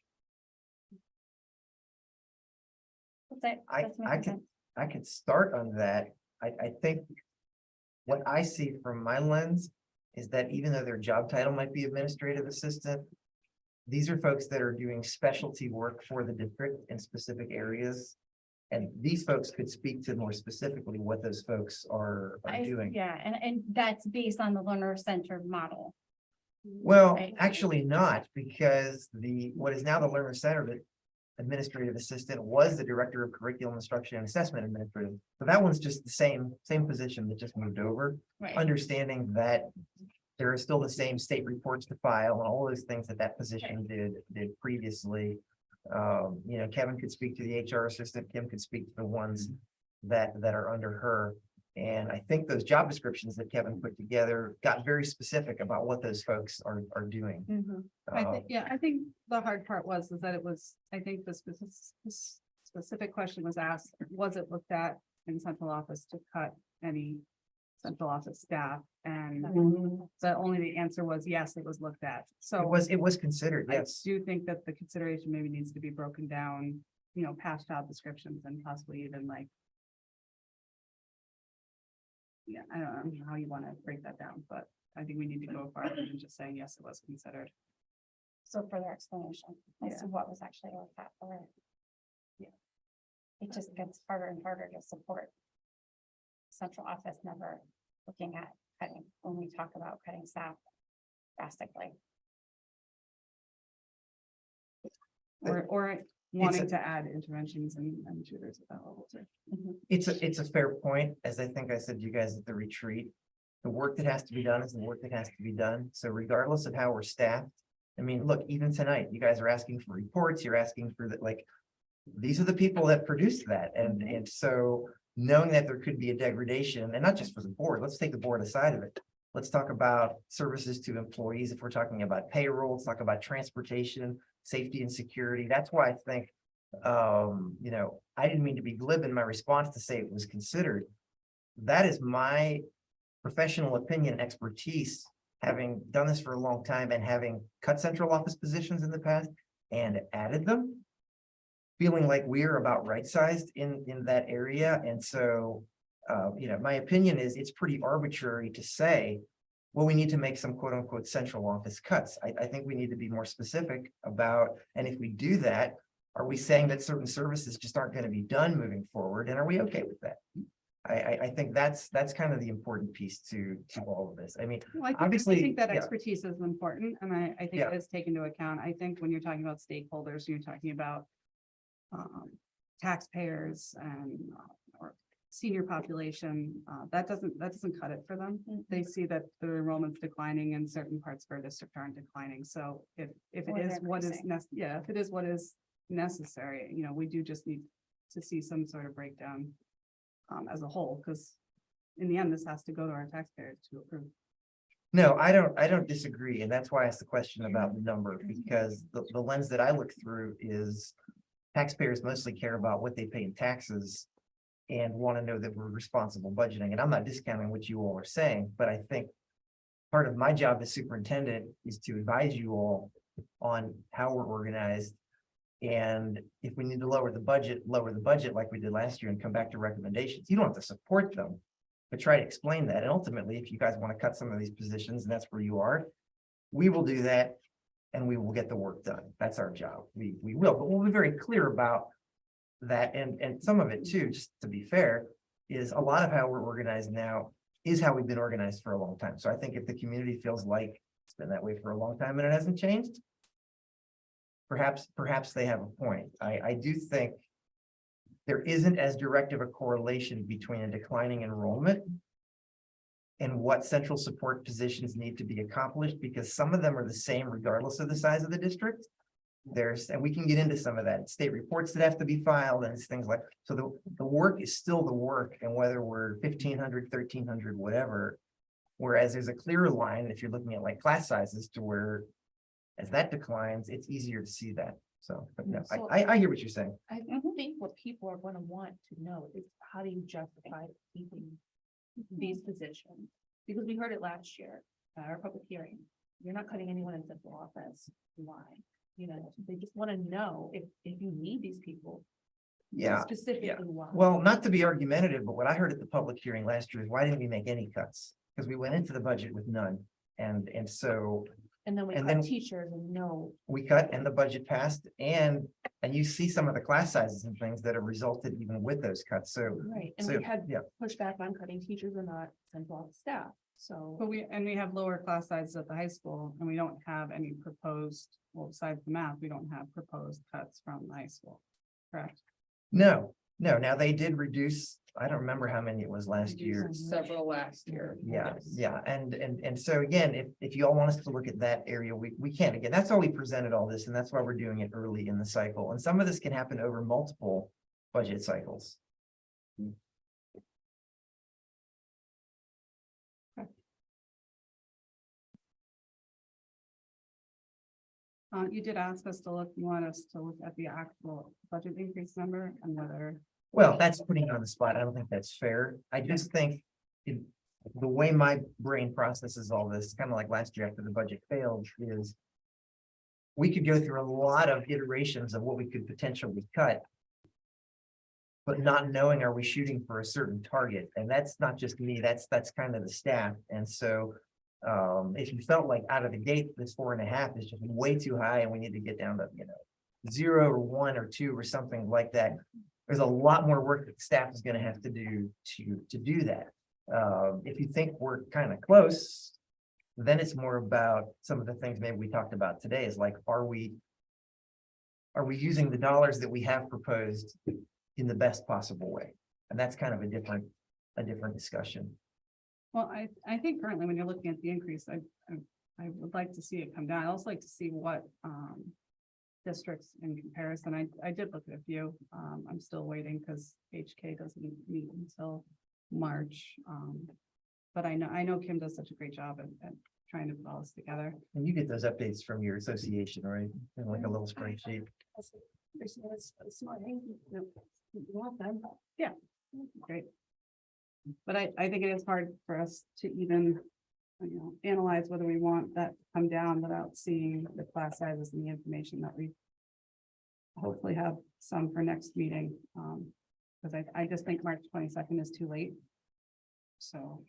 That's it. That's my consent. I could start on that. I think what I see from my lens is that even though their job title might be administrative assistant, these are folks that are doing specialty work for the district in specific areas. And these folks could speak to more specifically what those folks are doing. Yeah, and that's based on the learner-centered model. Well, Right. actually not, because what is now the learner centered administrative assistant was the director of curriculum instruction and assessment administrative. So that one's just the same position that just moved over, Right. understanding that there are still the same state reports to file and all those things that position did previously. You know, Kevin could speak to the HR assistant, Kim could speak to the ones that are under her. And I think those job descriptions that Kevin put together got very specific about what those folks are doing. I think the hard part is that it was, I think the specific question was asked, was it looked at in central office to cut any central office staff? And the answer was yes, it was looked at. So It was considered, I yes. do think that the consideration maybe needs to be broken down, you know, past job descriptions and possibly even like Yeah, I don't know how you want to break that down, but I think we need to go farther than just saying, yes, it was considered. So further explanation as Yeah. to what was actually looked at for it. Yeah. It just gets harder and harder to support. Central office never looking at cutting, when we talk about cutting staff drastically. Or wanting to add interventions and tutors at that level too. It's a fair point, as I think I said to you guys at the retreat. The work that has to be done is the work that has to be done. So regardless of how we're staffed, I mean, look, even tonight, you guys are asking for reports, you're asking for that, like, these are the people that produced that. And so knowing that there could be a degradation, and not just for the board, let's take the board aside of it. Let's talk about services to employees. If we're talking about payroll, let's talk about transportation, safety and security. That's why I think, you know, I didn't mean to be glib in my response to say it was considered. That is my professional opinion, expertise, having done this for a long time and having cut central office positions in the past and added them. Feeling like we're about right-sized in that area. And so, you know, my opinion is it's pretty arbitrary to say, well, we need to make some quote unquote central office cuts. I think we need to be more specific about, and if we do that, are we saying that certain services just aren't going to be done moving forward? And are we okay with that? I think that's kind of the important piece to all of this. I mean, obviously, I think that yeah. expertise is important, and I think Yeah. it is taken into account. I think when you're talking about stakeholders, you're talking about taxpayers and or senior population, that doesn't cut it for them. They see that the enrollment's declining and certain parts of our district aren't declining. So if it Or is what is increasing. if it is what is necessary, you know, we do just need to see some sort of breakdown as a whole, because in the end, this has to go to our taxpayers to approve. No, I don't disagree. And that's why I asked the question about the number, because the lens that I look through is taxpayers mostly care about what they pay in taxes and want to know that we're responsible budgeting. And I'm not discounting what you all are saying, but I think part of my job as superintendent is to advise you all on how we're organized. And if we need to lower the budget like we did last year and come back to recommendations. You don't have to support them, but try to explain that. And ultimately, if you guys want to cut some of these positions and that's where you are, we will do that and we will get the work done. That's our job. We will, but we'll be very clear about that. And some of it too, just to be fair, is a lot of how we're organized now is how we've been organized for a long time. So I think if the community feels like it's been that way for a long time and it hasn't changed, perhaps they have a point. I do think there isn't as direct of a correlation between a declining enrollment and what central support positions need to be accomplished, because some of them are the same regardless of the size of the district. And we can get into some of that, state reports that have to be filed and things like, so the work is still the work, and whether we're 1,500, 1,300, whatever. Whereas there's a clearer line if you're looking at like class sizes to where as that declines, it's easier to see that. So, but no, So- I hear what you're saying. I think what people are gonna want to know is how do you justify keeping these positions? Because we heard it last year at our public hearing. You're not cutting anyone in central office. Why? You know, they just wanna know if you need these people. Yeah. Specifically why. Well, not to be argumentative, but what I heard at the public hearing last year is why didn't we make any cuts? Because we went into the budget with none. And so And then we and cut then- teachers and no. we cut and the budget passed, and you see some of the class sizes and things that have resulted even with those cuts. So, Right, and so, we had yeah, pushback on cutting teachers and not central office staff, so. But we have lower class sizes at the high school, and we don't have any proposed, well, besides the math, we don't have proposed cuts from the high school. Correct? no. Now they did reduce, I don't remember how many it was last year. Several last year. Yeah, Yes. yeah, and so again, if you all want us to look at that area, we can. Again, that's why we presented all this, and that's why we're doing it early in the cycle. And some of this can happen over multiple budget cycles. You did ask us to look, you want us to look at the actual budget increase number and whether. Well, that's putting you on the spot. I don't think that's fair. I just think the way my brain processes all this, kind of like last year after the budget failed, is we could go through a lot of iterations of what we could potentially cut. but not knowing, are we shooting for a certain target? And that's not just me, that's kind of the staff. And so if you felt like out of the gate, this 4.5 is just way too high and we need to get down to, 0 or 1 or 2 or something like that, there's a lot more work that staff is going to have to do to do that. If you think we're kind of close, then it's more about some of the things maybe we talked about today is like, are we using the dollars that we have proposed in the best possible way? And that's kind of a different discussion. Well, I think currently when you're looking at the increase, I would like to see it come down. I also like to see what districts in comparison. I did look at a few. I'm still waiting because HK doesn't meet until March. But I know Kim does such a great job at trying to put all this together. And you get those updates from your association, right? In like a little spreadsheet. Yeah, great. But I think it is hard for us to even, analyze whether we want that to come down without seeing the class sizes and the information that we hopefully have some for next meeting. Because I just think March 22nd is too late. So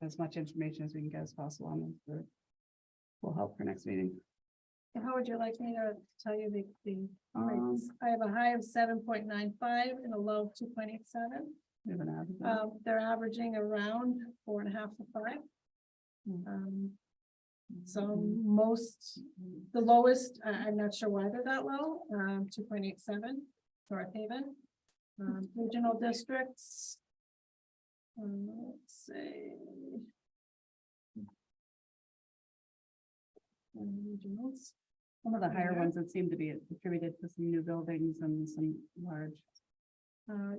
as much information as we can get as possible on this will help for next meeting. How would you like me to tell you the rates? I have a high of 7.95 and a low of 2.87. We have an average. They're averaging around 4.5 to 5. So the lowest, I'm not sure why they're that low, 2.87 North Haven. Regional districts. Let's see. Regionals. Some of the higher ones that seem to be attributed to some new buildings and some large.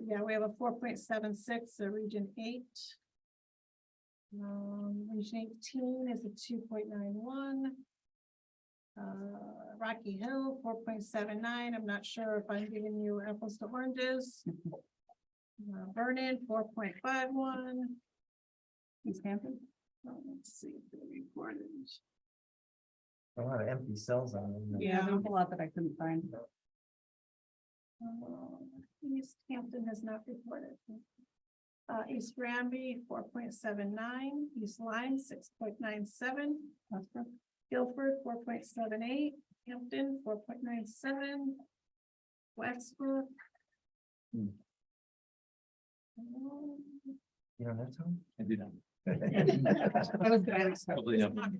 Yeah, we have a 4.76, a region 8. Region 18 is a 2.91. Rocky Hill, 4.79. I'm not sure if I'm giving you apples to oranges. Vernon, 4.51. East Hampton. Let's see if they reported. A lot of empty cells on them. Yeah, there's a lot that I couldn't find. East Hampton has not reported. East Granby, 4.79, East Lyme, 6.97, Guilford, 4.78, Hampton, 4.97, Westbrook. You don't have some? I do not. That was good. Probably not.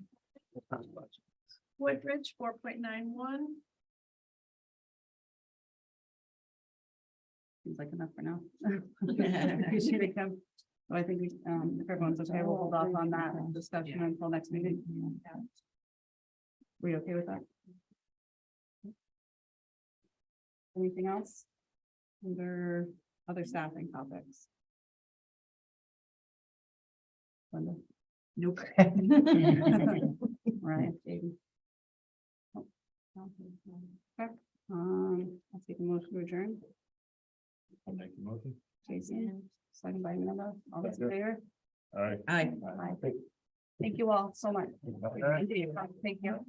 Woodridge, 4.91. Seems like enough for now. Appreciate it, Kim. So I think, if everyone's okay, we'll hold off on that discussion until next meeting. We okay with that? Anything else? Under other staffing topics? Linda? Nope. Right, Jaden. Okay, I'll take a motion to adjourn. I'll make the motion. Jason, second by Amanda, all those in favor? All right. Aye. Aye. Thank you all so much. Thank you.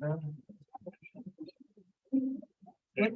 What,